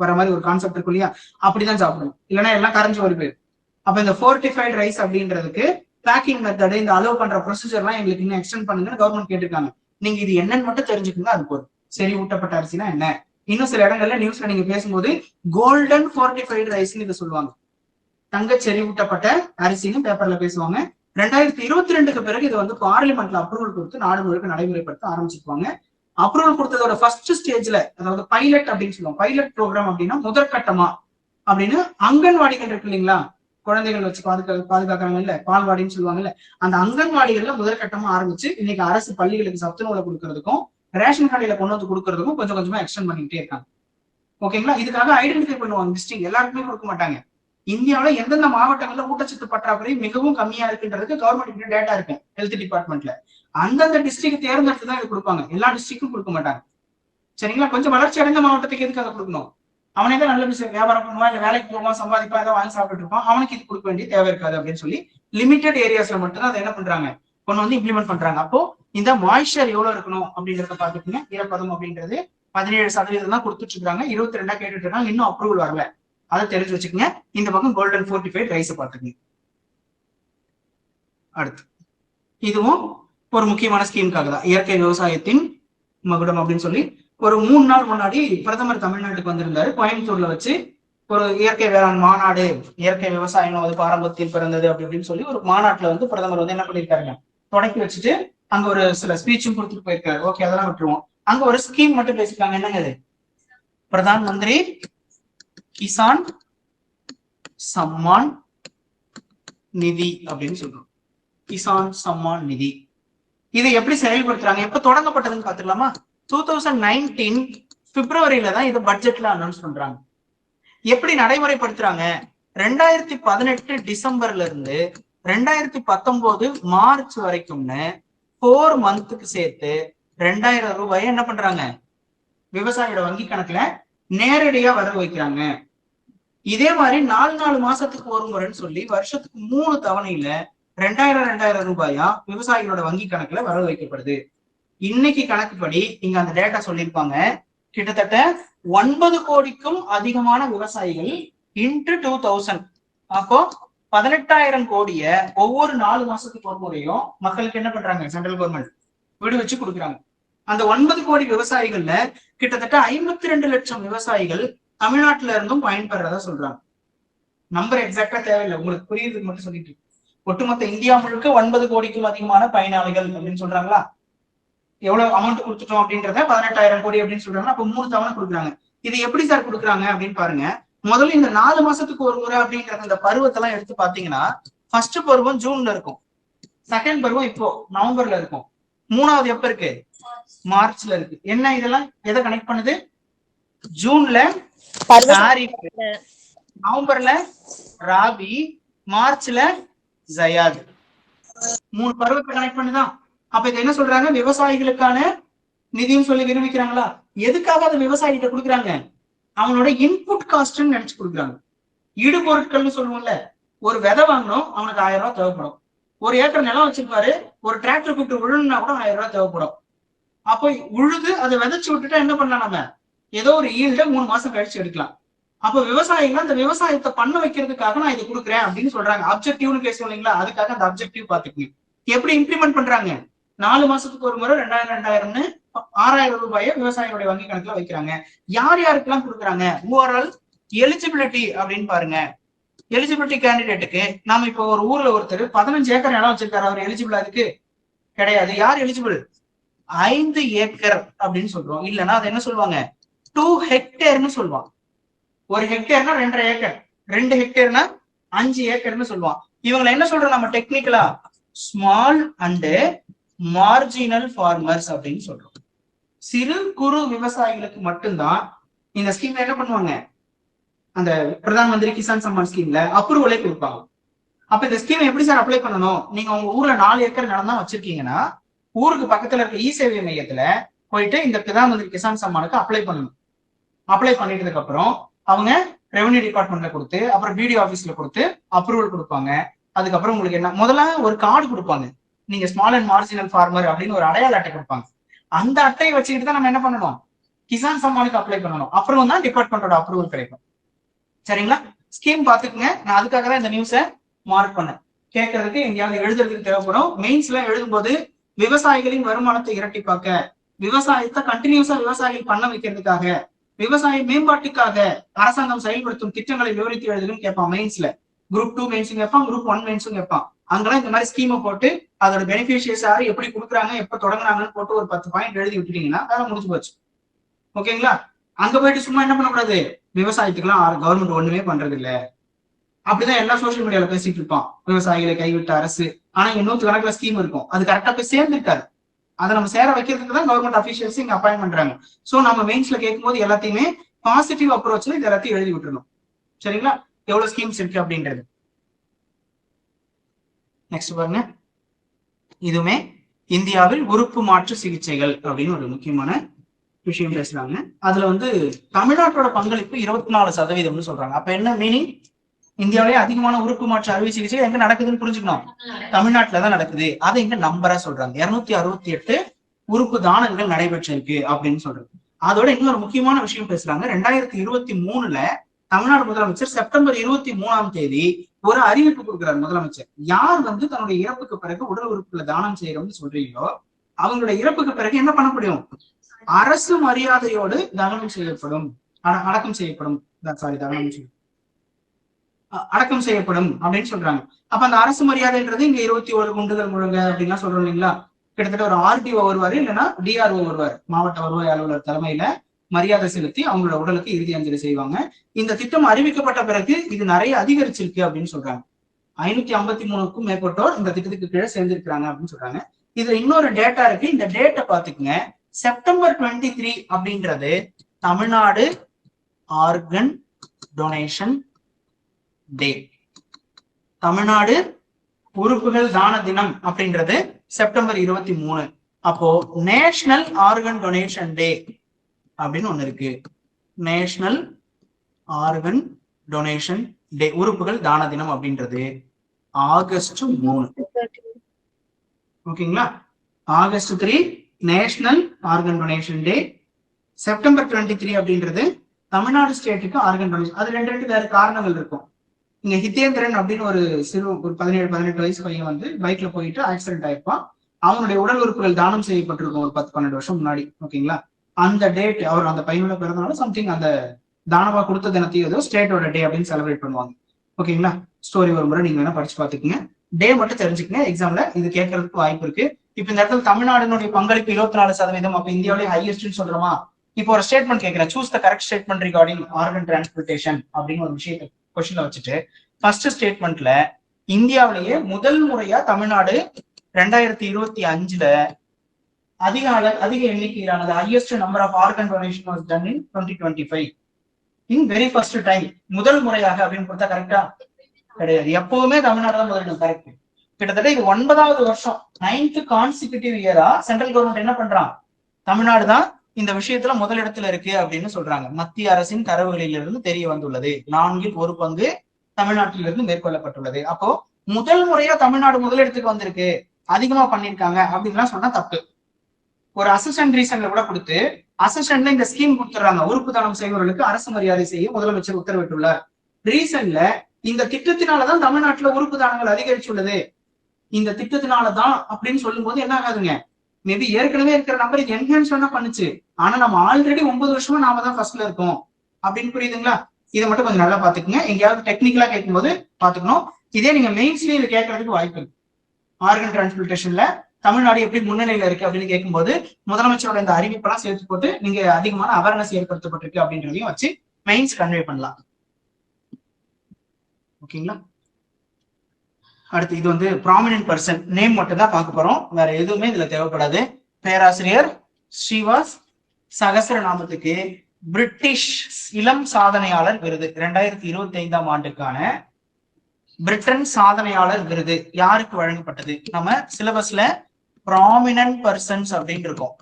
வர மாதிரி ஒரு கான்செப்ட் இருக்கு இல்லையா, அப்படிதான் சாப்பிடணும். இல்லைன்னா எல்லாம் கரைஞ்சு ஒரு பேர். அப்ப இந்த ஃபோர்டிஃபைடு ரைஸ் அப்படின்றதுக்கு பேக்கிங் மெத்தட், இந்த அலோவ் பண்ற ப்ரொசீஜர் எல்லாம் எங்களுக்கு இன்னும் எக்ஸ்டெண்ட் பண்ணுங்கன்னு கவர்மெண்ட் கேட்டிருக்காங்க. நீங்க இது என்னன்னு மட்டும் தெரிஞ்சுக்கோங்க, அது போதும். செறிவூட்டப்பட்ட அரிசினா என்ன? இன்னும் சில இடங்கள்ல நியூஸ்ல நீங்க பேசும்போது கோல்டன் ஃபோர்டிஃபைடு ரைஸ்ன்னு இதை சொல்லுவாங்க. தங்க செறிவூட்டப்பட்ட அரிசின்னு பேப்பர்ல பேசுவாங்க. 2022க்கு பிறகு இதை வந்து பார்லிமெண்ட்ல அப்ரூவல் கொடுத்து நாடு முழுக்க நடைமுறைப்படுத்த ஆரம்பிச்சிருப்பாங்க. அப்ரூவல் கொடுத்ததோட ஃபர்ஸ்ட் ஸ்டேஜ்ல, அதாவது பைலட் அப்படின்னு சொல்லுவோம். பைலட் ப்ரோக்ராம் அப்படின்னா முதற்கட்டமா அப்படின்னு அங்கன்வாடிகள் இருக்கு இல்லைங்களா, குழந்தைகள் வச்சு பாதுகாக்கிறாங்க இல்ல, பால்வாடின்னு சொல்லுவாங்கல்ல, அந்த அங்கன்வாடிகள்ல முதற்கட்டமா ஆரம்பிச்சு இன்னைக்கு அரசு பள்ளிகளுக்கு சத்து நூலை கொடுக்கறதுக்கும் ரேஷன் கடையில கொண்டு வந்து கொடுக்கறதுக்கும் கொஞ்சம் கொஞ்சமா எக்ஸ்டெண்ட் பண்ணிக்கிட்டே இருக்காங்க. ஓகேங்களா? இதுக்காக ஐடென்டிஃபை பண்ணுவாங்க டிஸ்ட்ரிக்ட், எல்லாருக்குமே கொடுக்க மாட்டாங்க. இந்தியாவில எந்தெந்த மாவட்டங்கள்ல ஊட்டச்சத்து பற்றாக்குறை மிகவும் கம்மியா இருக்குன்றதுக்கு கவர்மெண்ட் டேட்டா இருக்கு ஹெல்த் டிபார்ட்மெண்ட்ல. அந்தந்த டிஸ்ட்ரிக்ட் தேர்ந்தெடுத்து தான் இது கொடுப்பாங்க, எல்லா டிஸ்ட்ரிக்டும் கொடுக்க மாட்டாங்க. சரிங்களா? கொஞ்சம் வளர்ச்சி அடைந்த மாவட்டத்துக்கு எதுக்கு அதை கொடுக்கணும்? அவனே தான் நல்ல விஷயம் வியாபாரம் பண்ணுவான், இல்ல வேலைக்கு போவான், சம்பாதிப்பா, ஏதாவது வாங்கி சாப்பிட்டு இருப்பான், அவனுக்கு இது கொடுக்க வேண்டிய தேவை இருக்காது அப்படின்னு சொல்லி லிமிடெட் ஏரியாஸ்ல மட்டும் தான் அதை என்ன பண்றாங்க, கொண்டு வந்து இம்ப்ளிமெண்ட் பண்றாங்க. அப்போ இந்த மாய்ஸ்சர் எவ்வளவு இருக்கணும் அப்படின்றத பாத்துக்கோங்க. ஈரப்பதம் அப்படின்றது 17% தான் கொடுத்துட்டு இருக்காங்க, 22 கேட்டுட்டு இருக்காங்க, இன்னும் அப்ரூவல் வரல. அதை தெரிஞ்சு வச்சுக்கோங்க. இந்த பக்கம் கோல்டன் ஃபோர்டிஃபைடு ரைஸ் பாத்துக்கோங்க. அடுத்து இதுவும் ஒரு முக்கியமான ஸ்கீமுக்காக தான், இயற்கை விவசாயத்தின் மகுடம் அப்படின்னு சொல்லி ஒரு 3 நாள் முன்னாடி பிரதமர் தமிழ்நாட்டுக்கு வந்திருந்தாரு. கோயம்புத்தூர்ல வச்சு ஒரு இயற்கை வேளாண் மாநாடு, இயற்கை விவசாயம் அது பாரம்பரியத்தில் பிறந்தது அப்படி அப்படின்னு சொல்லி ஒரு மாநாட்டுல வந்து பிரதமர் வந்து என்ன பண்ணிருக்காருங்க, தொடக்கி வச்சுட்டு அங்க ஒரு சில ஸ்பீச்சும் கொடுத்துட்டு போயிருக்காரு. ஓகே, அதெல்லாம் விட்டுருவோம். அங்க ஒரு ஸ்கீம் மட்டும் பேசிருக்காங்க. என்னங்க அது? பிரதான் மந்திரி கிசான் சம்மான் நிதி அப்படின்னு சொல்றோம். கிசான் சம்மான் நிதி. இதை எப்படி செயல்படுத்துறாங்க, எப்ப தொடங்கப்பட்டதுன்னு பாத்துக்கலாமா? 2019 பிப்ரவரியில தான் இது பட்ஜெட்ல அனௌன்ஸ் பண்றாங்க. எப்படி நடைமுறைப்படுத்துறாங்க? 2018 டிசம்பர்ல இருந்து 2019 மார்ச் வரைக்கும்னு 4 மந்த்துக்கு சேர்த்து 2000 ரூபாயை என்ன பண்றாங்க, விவசாயியோட வங்கி கணக்குல நேரடியா வரவு வைக்கிறாங்க. இதே மாதிரி 4 மாசத்துக்கு ஒரு முறைன்னு சொல்லி வருஷத்துக்கு 3 தவணையில 2000 ரூபாயா விவசாயிகளோட வங்கி கணக்குல வரவு வைக்கப்படுது. இன்னைக்கு கணக்குப்படி இங்க அந்த டேட்டா சொல்லியிருப்பாங்க, கிட்டத்தட்ட 9 கோடிக்கும் அதிகமான விவசாயிகள் இன்டு 2000, அப்போ 18,000 கோடிய ஒவ்வொரு 4 மாசத்துக்கு ஒரு முறையும் மக்களுக்கு என்ன பண்றாங்க, சென்ட்ரல் கவர்மெண்ட் விடுவிச்சு கொடுக்குறாங்க. அந்த 9 கோடி விவசாயிகள்ல கிட்டத்தட்ட 52 லட்சம் விவசாயிகள் தமிழ்நாட்டுல இருந்தும் பயன்பெறதா சொல்றாங்க. நம்பர் எக்ஸாக்டா தேவையில்லை, உங்களுக்கு புரியுறதுக்கு மட்டும் சொல்லிட்டு. ஒட்டுமொத்த இந்தியா முழுக்க 9 கோடிக்கும் அதிகமான பயனாளிகள் அப்படின்னு சொல்றாங்களா? எவ்வளவு அமௌண்ட் கொடுத்துட்டோம் அப்படின்றத 18,000 கோடி அப்படின்னு சொல்றாங்க. அப்ப 3 தவணை கொடுக்குறாங்க. இது எப்படி சார் கொடுக்குறாங்க அப்படின்னு பாருங்க. முதல்ல இந்த 4 மாசத்துக்கு ஒரு முறை அப்படின்ற இந்த பருவத்தெல்லாம் எடுத்து பாத்தீங்கன்னா, ஃபர்ஸ்ட் பருவம் ஜூன்ல இருக்கும், செகண்ட் பருவம் இப்போ நவம்பர்ல இருக்கும், 3வது எப்ப இருக்கு, மார்ச்ல இருக்கு. என்ன இதெல்லாம் எதை கனெக்ட் பண்ணுது? ஜூன்ல காரிஃப், நவம்பர்ல ராபி, மார்ச்ல ஜயாத். 3 பருவத்தை கனெக்ட் பண்ணுதான். அப்ப இதை என்ன சொல்றாங்க, விவசாயிகளுக்கான நிதியும் சொல்லி விரும்பிக்கிறாங்களா? எதுக்காக அதை விவசாயிகிட்ட கொடுக்குறாங்க? அவனோட இன்புட் காஸ்ட்னு நினைச்சு கொடுக்குறாங்க. ஈடுபொருட்கள்னு சொல்லுவோம்ல, ஒரு விதை வாங்கணும், அவனுக்கு 1000 ரூபாய் தேவைப்படும். ஒரு ஏக்கர் நிலம் வச்சிருப்பாரு, ஒரு டிராக்டர் கூப்பிட்டு உழுனா கூட 1000 ரூபாய் தேவைப்படும். அப்போ உழுது அதை விதைச்சு விட்டுட்டா என்ன பண்ணலாம், நம்ம ஏதோ ஒரு ஈல்ட 3 மாசம் கழிச்சு எடுக்கலாம். அப்போ விவசாயிகள் அந்த விவசாயத்தை பண்ண வைக்கிறதுக்காக நான் இதை கொடுக்குறேன் அப்படின்னு சொல்றாங்க. அப்ஜெக்டிவ்னு பேசுவோம் இல்லைங்களா, அதுக்காக அந்த அப்ஜெக்டிவ் பாத்துக்கணும். எப்படி இம்ப்ளிமெண்ட் பண்றாங்க? 4 மாசத்துக்கு ஒரு முறை 2000 6000 ரூபாயை விவசாயிகளுடைய வங்கி கணக்குல வைக்கிறாங்க. யார் யாருக்கெல்லாம் கொடுக்குறாங்க? ஓவரால் எலிஜிபிலிட்டி அப்படின்னு பாருங்க. எலிஜிபிலிட்டி கேண்டிடேட்டுக்கு நாம இப்போ ஒரு ஊர்ல ஒருத்தர் 15 ஏக்கர் இடம் வச்சிருக்காரு, அவர் எலிஜிபிள்? அதுக்கு கிடையாது. யார் எலிஜிபிள்? 5 ஏக்கர் அப்படின்னு சொல்றோம். இல்லைன்னா அது என்ன சொல்லுவாங்க, 2 ஹெக்டேர்னு சொல்லுவாங்க. ஒரு ஹெக்டேர்னா 2.5 ஏக்கர், 2 ஹெக்டேர்னா 5 ஏக்கர்னு சொல்லுவான். இவங்களை என்ன சொல்றோம் நம்ம டெக்னிக்கலா? ஸ்மால் அண்ட் மார்ஜினல் ஃபார்மர்ஸ் அப்படின்னு சொல்றோம். சிறு குறு விவசாயிகளுக்கு மட்டும்தான் இந்த ஸ்கீம்ல என்ன பண்ணுவாங்க, அந்த பிரதான் மந்திரி கிசான் சம்மான் ஸ்கீம்ல அப்ரூவலே கொடுப்பாங்க. அப்ப இந்த ஸ்கீம் எப்படி சார் அப்ளை பண்ணணும்? நீங்க உங்க ஊர்ல 4 ஏக்கர் நிலம் தான் வச்சிருக்கீங்கன்னா, ஊருக்கு பக்கத்துல இருக்க இ சேவை மையத்துல போயிட்டு இந்த பிரதான் மந்திரி கிசான் சம்மானுக்கு அப்ளை பண்ணணும். அப்ளை பண்ணிட்டதுக்கு அப்புறம் அவங்க ரெவன்யூ டிபார்ட்மெண்ட்ல கொடுத்து, அப்புறம் பிடிஓ ஆபீஸ்ல கொடுத்து அப்ரூவல் கொடுப்பாங்க. அதுக்கப்புறம் உங்களுக்கு என்ன, முதல்ல ஒரு கார்டு கொடுப்பாங்க, நீங்க ஸ்மால் அண்ட் மார்ஜினல் ஃபார்மர் அப்படின்னு ஒரு அடையாள அட்டை கொடுப்பாங்க. அந்த அட்டையை வச்சுக்கிட்டு தான் நம்ம என்ன பண்ணணும், கிசான் சம்மானுக்கு அப்ளை பண்ணணும். அப்புறம் தான் டிபார்ட்மெண்டோட அப்ரூவல் கிடைக்கும். சரிங்களா? ஸ்கீம் பாத்துக்குங்க. நான் அதுக்காக தான் இந்த நியூஸை மார்க் பண்ணேன். கேட்கறதுக்கு எங்கேயாவது எழுதுறதுக்கு தேவைப்படும். மெயின்ஸ்ல எழுதும்போது விவசாயிகளின் வருமானத்தை இரட்டிப்பாக்க, விவசாயத்தை கண்டினியூஸா விவசாயிகள் பண்ண வைக்கிறதுக்காக, விவசாய மேம்பாட்டுக்காக அரசாங்கம் செயல்படுத்தும் திட்டங்களை விவரித்து எழுதுன்னு கேட்பான் மெயின்ஸ்ல. குரூப் 2 மெயின்ஸும் கேட்பான், குரூப் 1 மெயின்ஸும் கேட்பான். அங்கெல்லாம் இந்த மாதிரி ஸ்கீமை போட்டு அதோட பெனிஃபிஷியர்ஸ் யாரு, எப்படி கொடுக்குறாங்க, எப்ப தொடங்குறாங்கன்னு போட்டு ஒரு 10 பாயிண்ட் எழுதி விட்டுட்டீங்கன்னா அதெல்லாம் முடிஞ்சு போச்சு. ஓகேங்களா? அங்க போயிட்டு சும்மா என்ன பண்ணக்கூடாது, விவசாயத்துக்குலாம் கவர்மெண்ட் ஒண்ணுமே பண்றது இல்ல, அப்படிதான் எல்லா சோசியல் மீடியால பேசிட்டு இருப்பான், விவசாயிகளை கைவிட்ட அரசு. ஆனா இங்க 100 கணக்குல ஸ்கீம் இருக்கும், அது கரெக்டா போய் சேர்ந்துருக்காரு. அதை நம்ம சேர வைக்கிறதுக்கு தான் கவர்மெண்ட் அபிஷியல்ஸ் இங்க அப்பாயின் பண்றாங்க. சோ நம்ம மெயின்ஸ்ல கேட்கும்போது எல்லாத்தையுமே பாசிட்டிவ் அப்ரோச்ல இது எல்லாத்தையும் எழுதி விட்டுருணும். சரிங்களா? எவ்வளவு ஸ்கீம்ஸ் இருக்கு அப்படின்றது. நெக்ஸ்ட் பாருங்க, இதுவுமே இந்தியாவில் உறுப்பு மாற்று சிகிச்சைகள் அப்படின்னு ஒரு முக்கியமான விஷயம் பேசுறாங்க. அதுல தமிழ்நாட்டோட பங்களிப்பு 24% சொல்றாங்க. அப்ப என்ன மீனிங்? இந்தியாவிலேயே அதிகமான உறுப்பு மாற்று அறுவை சிகிச்சை எங்க நடக்குதுன்னு புரிஞ்சுக்கணும், தமிழ்நாட்டுலதான் நடக்குது. அதை இங்க நம்பரா சொல்றாங்க. 268 உறுப்பு தானங்கள் நடைபெற்றிருக்கு அப்படின்னு சொல்றாங்க. அதோட இன்னொரு முக்கியமான விஷயம் பேசுறாங்க. 2023ல தமிழ்நாடு முதலமைச்சர் செப்டம்பர் 23ஆம் தேதி ஒரு அறிவிப்பு கொடுக்கிறார். முதலமைச்சர் யார் தன்னுடைய இறப்புக்கு பிறகு உடல் உறுப்புகளை தானம் செய்யறோம்னு சொல்றீங்களோ, அவங்களுடைய இறப்புக்கு பிறகு என்ன பண்ண முடியும், அரசு மரியாதையோடு தகனம் செய்யப்படும், அடக்கம் செய்யப்படும், சாரி தகனம் செய்யும், அடக்கம் செய்யப்படும் அப்படின்னு சொல்றாங்க. அப்ப அந்த அரசு மரியாதைன்றது இங்க 21 குண்டுகள் முழங்க அப்படின்லாம் சொல்றோம் இல்லைங்களா? கிட்டத்தட்ட ஒரு ஆர்டிஓ வருவாரு, இல்லைன்னா டிஆர்ஓ வருவார், மாவட்ட வருவாய் அலுவலர் தலைமையில மரியாதை செலுத்தி அவங்களோட உடலுக்கு இறுதி அஞ்சலி செய்வாங்க. இந்த திட்டம் அறிவிக்கப்பட்ட பிறகு இது நிறைய அதிகரிச்சிருக்கு அப்படின்னு சொல்றாங்க. 553க்கும் மேற்பட்டோர் இந்த திட்டத்துக்கு கீழே சேர்ந்திருக்கிறாங்க அப்படின்னு சொல்றாங்க. இதுல இன்னொரு டேட்டா இருக்கு, இந்த டேட்டா பாத்துக்குங்க. செப்டம்பர் 23 அப்படின்றது தமிழ்நாடு ஆர்கன் டொனேஷன் டே, தமிழ்நாடு உறுப்புகள் தான தினம் அப்படின்றது செப்டம்பர் 23. அப்போ நேஷனல் ஆர்கன் டொனேஷன் டே அப்படின்னு ஒண்ணு இருக்கு. நேஷனல் ஆர்கன் டொனேஷன் டே, உறுப்புகள் தான தினம் அப்படின்றது ஆகஸ்ட் 3. ஓகேங்களா? ஆகஸ்ட் 3 நேஷனல் ஆர்கன் டொனேஷன் டே. செப்டம்பர் 23 அப்படின்றது தமிழ்நாடு ஸ்டேட்டுக்கு ஆர்கன் டொனேஷன். அது ரெண்டு வேற காரணங்கள் இருக்கும். இங்க ஹிதேந்திரன் அப்படின்னு ஒரு 17-18 வயசு பையன் பைக்ல போயிட்டு ஆக்சிடென்ட் ஆயிருப்பான். அவனுடைய உடல் உறுப்புகள் தானம் செய்யப்பட்டிருக்கும் ஒரு 10-12 வருஷம் முன்னாடி. ஓகேங்களா? அந்த டேட், அவர் அந்த பையனோட பிறந்தனால சம்திங் அந்த தானமா கொடுத்த தினத்தையும் ஏதோ ஸ்டேட்டோட டே அப்படின்னு செலிப்ரேட் பண்ணுவாங்க. ஓகேங்களா? ஸ்டோரி ஒரு முறை நீங்க வேணா படிச்சு பாத்துக்கோங்க. டே மட்டும் தெரிஞ்சுக்கங்க, எக்ஸாம்ல இது கேட்கறதுக்கு வாய்ப்பு இருக்கு. இப்ப இந்த இடத்துல தமிழ்நாடுனுடைய பங்களிப்பு 24%. அப்ப இந்தியாவிலேயே ஹையஸ்ட்னு சொல்றோமா? இப்போ ஒரு ஸ்டேட்மெண்ட் கேட்கிறேன், choose the correct statement regarding organ டிரான்ஸ்பிளேஷன் அப்படின்னு ஒரு விஷயத்தை கொஸ்டின்ல வச்சுட்டு, ஃபர்ஸ்ட் ஸ்டேட்மெண்ட்ல இந்தியாவிலேயே முதல் முறையா தமிழ்நாடு 2025ல அதிக எண்ணிக்கையிலானது, highest number of organ donation was done in 2025 in very first time, முதல் முறையாக அப்படின்னு கொடுத்தா கரெக்டா? கிடையாது. எப்பவுமே தமிழ்நாடு தான் முதலிடம். கரெக்ட். கிட்டத்தட்ட இது 9வது வருஷம், 9th கான்சிக்யூட்டிவ் இயரா சென்ட்ரல் கவர்மெண்ட் என்ன பண்றான், தமிழ்நாடு தான் இந்த விஷயத்துல முதலிடத்துல இருக்கு அப்படின்னு சொல்றாங்க. மத்திய அரசின் தரவுகளிலிருந்து தெரிய வந்துள்ளது. 4ல் 1 பங்கு தமிழ்நாட்டிலிருந்து மேற்கொள்ளப்பட்டுள்ளது. அப்போ முதல் முறையா தமிழ்நாடு முதலிடத்துக்கு வந்திருக்கு, அதிகமா பண்ணிருக்காங்க அப்படின்லாம் சொன்னா தப்பு. ஒரு அசிஸ்டன்ட் ரீசன்ல கூட கொடுத்து அசிஸ்டன்ட்ல இந்த ஸ்கீம் கொடுத்துறாங்க, உறுப்பு தானம் செய்வர்களுக்கு அரசு மரியாதை செய்ய முதலமைச்சர் உத்தரவிட்டுள்ளார். ரீசன்ல இந்த திட்டத்தினாலதான் தமிழ்நாட்டுல உறுப்பு தானங்கள் அதிகரிச்சுள்ளது, இந்த திட்டத்தினாலதான் அப்படின்னு சொல்லும் போது என்ன ஆகாதுங்க, மேபி ஏற்கனவே இருக்கிற நம்பர் இது என்ஹான்ஸ் வேணா பண்ணுச்சு, ஆனா நம்ம ஆல்ரெடி 9 வருஷமா நாம தான் ஃபர்ஸ்ட்ல இருக்கோம் அப்படின்னு புரியுதுங்களா? இதை மட்டும் கொஞ்சம் நல்லா பாத்துக்கங்க. எங்கேயாவது டெக்னிக்கலா கேட்கும் போது பாத்துக்கணும். இதே நீங்க மெயின்ஸ்லயே இது கேட்கறதுக்கு வாய்ப்பு இருக்கு. ஆர்கன் டிரான்ஸ்பிளேஷன்ல தமிழ்நாடு எப்படி முன்னிலையில இருக்கு அப்படின்னு கேட்கும்போது முதலமைச்சரோட இந்த அறிவிப்பெல்லாம் சேர்த்து போட்டு நீங்க அதிகமான அவேர்னஸ் ஏற்படுத்தப்பட்டிருக்கு அப்படின்றதையும் வச்சு மெயின்ஸ் கன்வே பண்ணலாம். ஓகேங்களா? அடுத்து இது வந்து ப்ராமினன்ட் பர்சன் நேம் மட்டும் தான் பார்க்க போறோம், வேற எதுவுமே இதுல தேவைப்படாது. பேராசிரியர் ஸ்ரீவாஸ் சகசரநாமத்துக்கு பிரிட்டிஷ் இளம் சாதனையாளர் விருது 2025ஆம் ஆண்டுக்கான பிரிட்டன் சாதனையாளர் விருது யாருக்கு வழங்கப்பட்டது? நம்ம சிலபஸ்ல ப்ராமினன்ட் பர்சன்ஸ் அப்படின்னு இருக்கும்,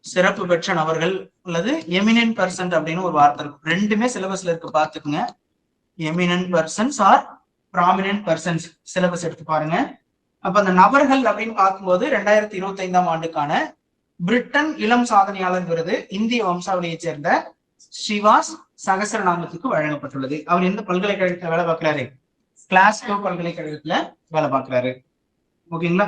சிறப்பு பெற்ற நபர்கள் அல்லது எமினன்ட் பர்சன் அப்படின்னு ஒரு வார்த்தை இருக்கும். ரெண்டுமே சிலபஸ்ல இருக்கு, பாத்துக்குங்க. Eminent persons or prominent persons syllabus எடுத்து பாருங்க. அப்ப அந்த நபர்கள் அப்படின்னு பார்க்கும்போது 2025ஆம் ஆண்டுக்கான பிரிட்டன் இளம் சாதனையாளர் விருது இந்திய வம்சாவளியை சேர்ந்த ஸ்ரீவாஸ் சகசரநாமத்துக்கு வழங்கப்பட்டுள்ளது. அவர் எந்த பல்கலைக்கழகத்துல வேலை பார்க்கிறாரு? கிளாஸ்கோ பல்கலைக்கழகத்துல வேலை பார்க்கிறாரு. ஓகேங்களா?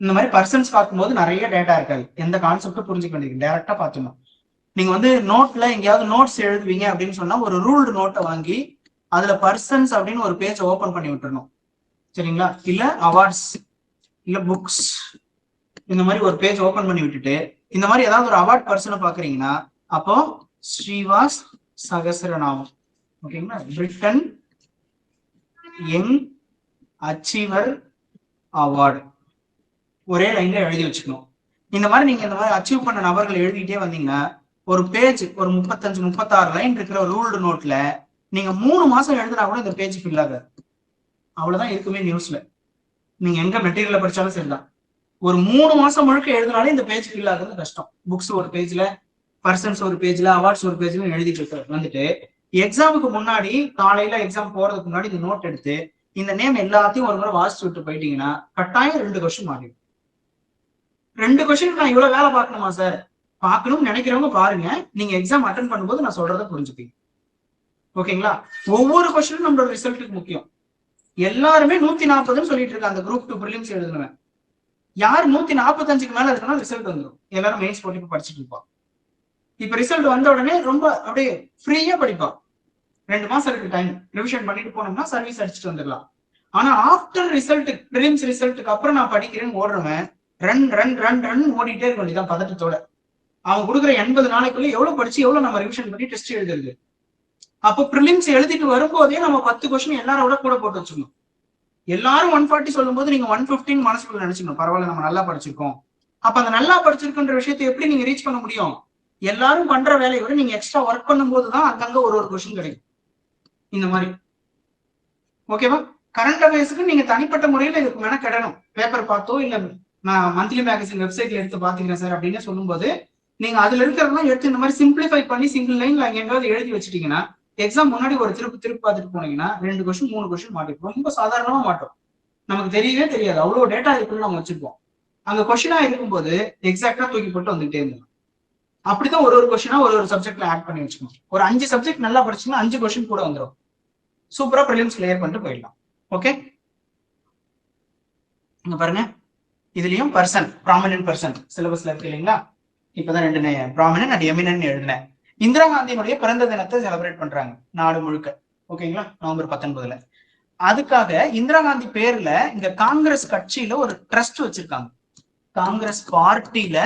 இந்த மாதிரி பர்சன்ஸ் பார்க்கும்போது நிறைய டேட்டா இருக்காது, எந்த கான்செப்டும் புரிஞ்சுக்க வேண்டியது, டைரக்டா பார்த்துக்கணும். நீங்க வந்து நோட்ல எங்கேயாவது நோட்ஸ் எழுதுவீங்க அப்படின்னு சொன்னா ஒரு ரூல்டு நோட்டை வாங்கி அதுல பர்சன்ஸ் அப்படின்னு ஒரு பேஜ் ஓபன் பண்ணி விட்டுறணும், சரிங்களா? இல்ல அவார்ட்ஸ் இல்ல புக்ஸ் இந்த மாதிரி ஒரு பேஜ் ஓபன் பண்ணி விட்டுட்டு இந்த மாதிரி ஏதாவது ஒரு அவார்ட் பர்சனை பாக்குறீங்கன்னா அப்போ ஸ்ரீவாஸ் சகசரநாமம், ஓகேங்களா, பிரிட்டன் யங் அச்சீவர் அவார்டு ஒரே லைன்ல எழுதி வச்சுக்கணும். இந்த மாதிரி நீங்க இந்த மாதிரி அச்சீவ் பண்ண நபர்கள் எழுதிட்டே வந்தீங்கன்னா ஒரு பேஜ் ஒரு 35-36 லைன் இருக்கிற ஒரு ரூல்டு நோட்ல நீங்க 3 மாசம் எழுதினா கூட இந்த பேஜ் ஃபில் ஆகாது. அவ்வளவுதான் இருக்குமே நியூஸ்ல. நீங்க எங்க மெட்டீரியல் படிச்சாலும் சரிதான், ஒரு 3 மாசம் முழுக்க எழுதினாலே இந்த பேஜ் ஃபில் ஆகுறது கஷ்டம். புக்ஸ் ஒரு பேஜ்ல, பர்சன்ஸ் ஒரு பேஜ்ல, அவார்ட்ஸ் ஒரு பேஜ்ல எழுதிட்டு வந்துட்டு எக்ஸாமுக்கு முன்னாடி காலையில எக்ஸாம் போறதுக்கு முன்னாடி இந்த நோட் எடுத்து இந்த நேம் எல்லாத்தையும் ஒரு முறை வாசிச்சு விட்டு போயிட்டீங்கன்னா கட்டாயம் 2 கொஸ்டின் மாறிடும். 2 கொஸ்டின் நான் இவ்வளவு வேலை பார்க்கணுமா சார்? பார்க்கணும்னு நினைக்கிறவங்க பாருங்க, நீங்க எக்ஸாம் அட்டன் பண்ணும்போது நான் சொல்றதை புரிஞ்சுப்பீங்க. ஓகேங்களா? ஒவ்வொரு கொஸ்டினும் நம்மளோட ரிசல்ட்டுக்கு முக்கியம். எல்லாருமே 140 சொல்லிட்டு இருக்காங்க அந்த குரூப் 2 பிரிலிம்ஸ் எழுதுனவன். யார் 145க்கு மேல இருக்குன்னா ரிசல்ட் வந்துடும். எல்லாரும் மெயின்ஸ் போட்டு படிச்சுட்டு இருப்பான். இப்ப ரிசல்ட் வந்த உடனே ரொம்ப அப்படியே ஃப்ரீயா படிப்பான். 2 மாசம் இருக்கு டைம், ரிவிஷன் பண்ணிட்டு போனோம்னா சர்வீஸ் அடிச்சுட்டு வந்துடலாம். ஆனா ஆஃப்டர் ரிசல்ட், பிரிலிம்ஸ் ரிசல்ட்டுக்கு அப்புறம் நான் படிக்கிறேன்னு ஓடுறவன் ரன் ரன் ரன் ரன் ஓடிட்டே இருக்க வேண்டியதான் பதட்டத்தோட. அவன் கொடுக்குற 80 நாளைக்குள்ள எவ்வளவு படிச்சு எவ்வளவு நம்ம ரிவிஷன் பண்ணி டெஸ்ட் எழுதுறது. அப்போ பிரிலிம்ஸ் எழுதிட்டு வரும்போதே நம்ம 10 கொஸ்டின் எல்லாரோட கூட போட்டு வச்சுக்கணும். எல்லாரும் 140 சொல்லும் போது நீங்க 115 மனசுக்குள்ள நினைச்சுக்கணும், பரவாயில்ல நம்ம நல்லா படிச்சிருக்கோம். அப்ப அந்த நல்லா படிச்சிருக்குன்ற விஷயத்தை எப்படி நீங்க ரீச் பண்ண முடியும்? எல்லாரும் பண்ற வேலையை விட நீங்க எக்ஸ்ட்ரா ஒர்க் பண்ணும்போது தான் அங்கங்க ஒரு கொஸ்டின் கிடைக்கும். இந்த மாதிரி ஓகேவா? கரண்ட் அஃபேர்ஸ்க்கு நீங்க தனிப்பட்ட முறையில இதுக்கு மேல கிடணும். பேப்பர் பார்த்தோ இல்ல நான் மந்த்லி மேகசின் வெப்சைட்ல எடுத்து பாத்துக்கிறேன் சார் அப்படின்னு சொல்லும் போது நீங்க அதுல இருக்கிறதெல்லாம் எடுத்து இந்த மாதிரி சிம்பிளிஃபை பண்ணி சிங்கிள் லைன்ல எங்காவது எழுதி வச்சுட்டீங்கன்னா எக்ஸாம் முன்னாடி ஒரு திருப்பி பார்த்துட்டு போனீங்கன்னா 2 கொஸ்டின் 3 கொஸ்டின் மாட்டோம். ரொம்ப சாதாரணமா மாட்டோம், நமக்கு தெரியவே தெரியாது. அவ்வளவு டேட்டா இருக்குன்னு நம்ம வச்சிருப்போம். அங்க கொஸ்டினா இருக்கும்போது எக்ஸாக்டா தூக்கி போட்டு வந்துட்டே இருந்தோம். அப்படிதான் ஒரு கொஸ்டினா ஒரு சப்ஜெக்ட்ல ஆட் பண்ணி வச்சுக்கணும். ஒரு 5 சப்ஜெக்ட் நல்லா படிச்சீங்கன்னா 5 கொஸ்டின் கூட வந்துடும். சூப்பரா பிரிலிம்ஸ் கிளியர் பண்ணிட்டு போயிடலாம். ஓகே, இங்க பாருங்க, இதுலயும் பர்சன், ப்ராமினன்ட் பர்சன் சிலபஸ்ல இருக்கு இல்லைங்களா? இப்பதான் 2 ப்ராமினன்ட் அண்ட் எமினன்ட் எழுதினேன். இந்திரா காந்தியினுடைய பிறந்த தினத்தை செலிப்ரேட் பண்றாங்க நாடு முழுக்க. ஓகேங்களா? நவம்பர் 19. அதுக்காக இந்திரா காந்தி பேர்ல இங்க காங்கிரஸ் கட்சியில ஒரு ட்ரஸ்ட் வச்சிருக்காங்க. காங்கிரஸ் பார்ட்டில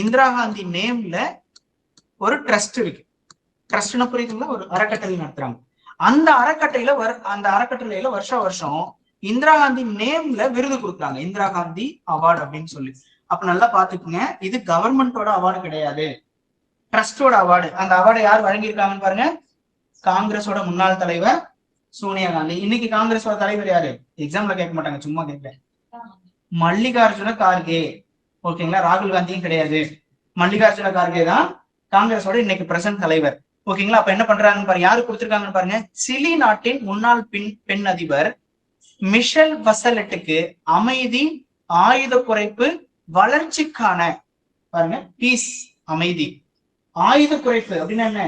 இந்திரா காந்தி நேம்ல ஒரு ட்ரஸ்ட் இருக்கு. ட்ரஸ்ட்னா புரியுதுங்களா? ஒரு அறக்கட்டளை நடத்துறாங்க. அந்த அறக்கட்டளையில வருஷம் இந்திரா காந்தி நேம்ல விருது கொடுக்குறாங்க, இந்திரா காந்தி அவார்டு அப்படின்னு சொல்லி. அப்ப நல்லா பாத்துக்குங்க, இது கவர்மெண்டோட அவார்டு கிடையாது, ட்ரஸ்டோட அவார்டு. அந்த அவார்டை யார் வழங்கியிருக்காங்கன்னு பாருங்க, காங்கிரஸோட முன்னாள் தலைவர் சோனியா காந்தி. இன்னைக்கு காங்கிரஸோட தலைவர் யாரு? எக்ஸாம்ல கேட்க மாட்டாங்க, சும்மா கேட்கிறேன். மல்லிகார்ஜுன கார்கே. ஓகேங்களா, ராகுல் காந்தியும் கிடையாது. மல்லிகார்ஜுன கார்கே தான் காங்கிரஸோட இன்னைக்கு பிரசன்ட் தலைவர். ஓகேங்களா, அப்ப என்ன பண்றாங்கன்னு பாருங்க, யாரு கொடுத்திருக்காங்கன்னு பாருங்க. சிலி நாட்டின் முன்னாள் பெண் அதிபர் மிஷல் பசலெட்டுக்கு அமைதி, ஆயுத குறைப்பு, வளர்ச்சிக்கான, பாருங்க, பீஸ், அமைதி, ஆயுத குறைப்பு அப்படின்னா என்ன?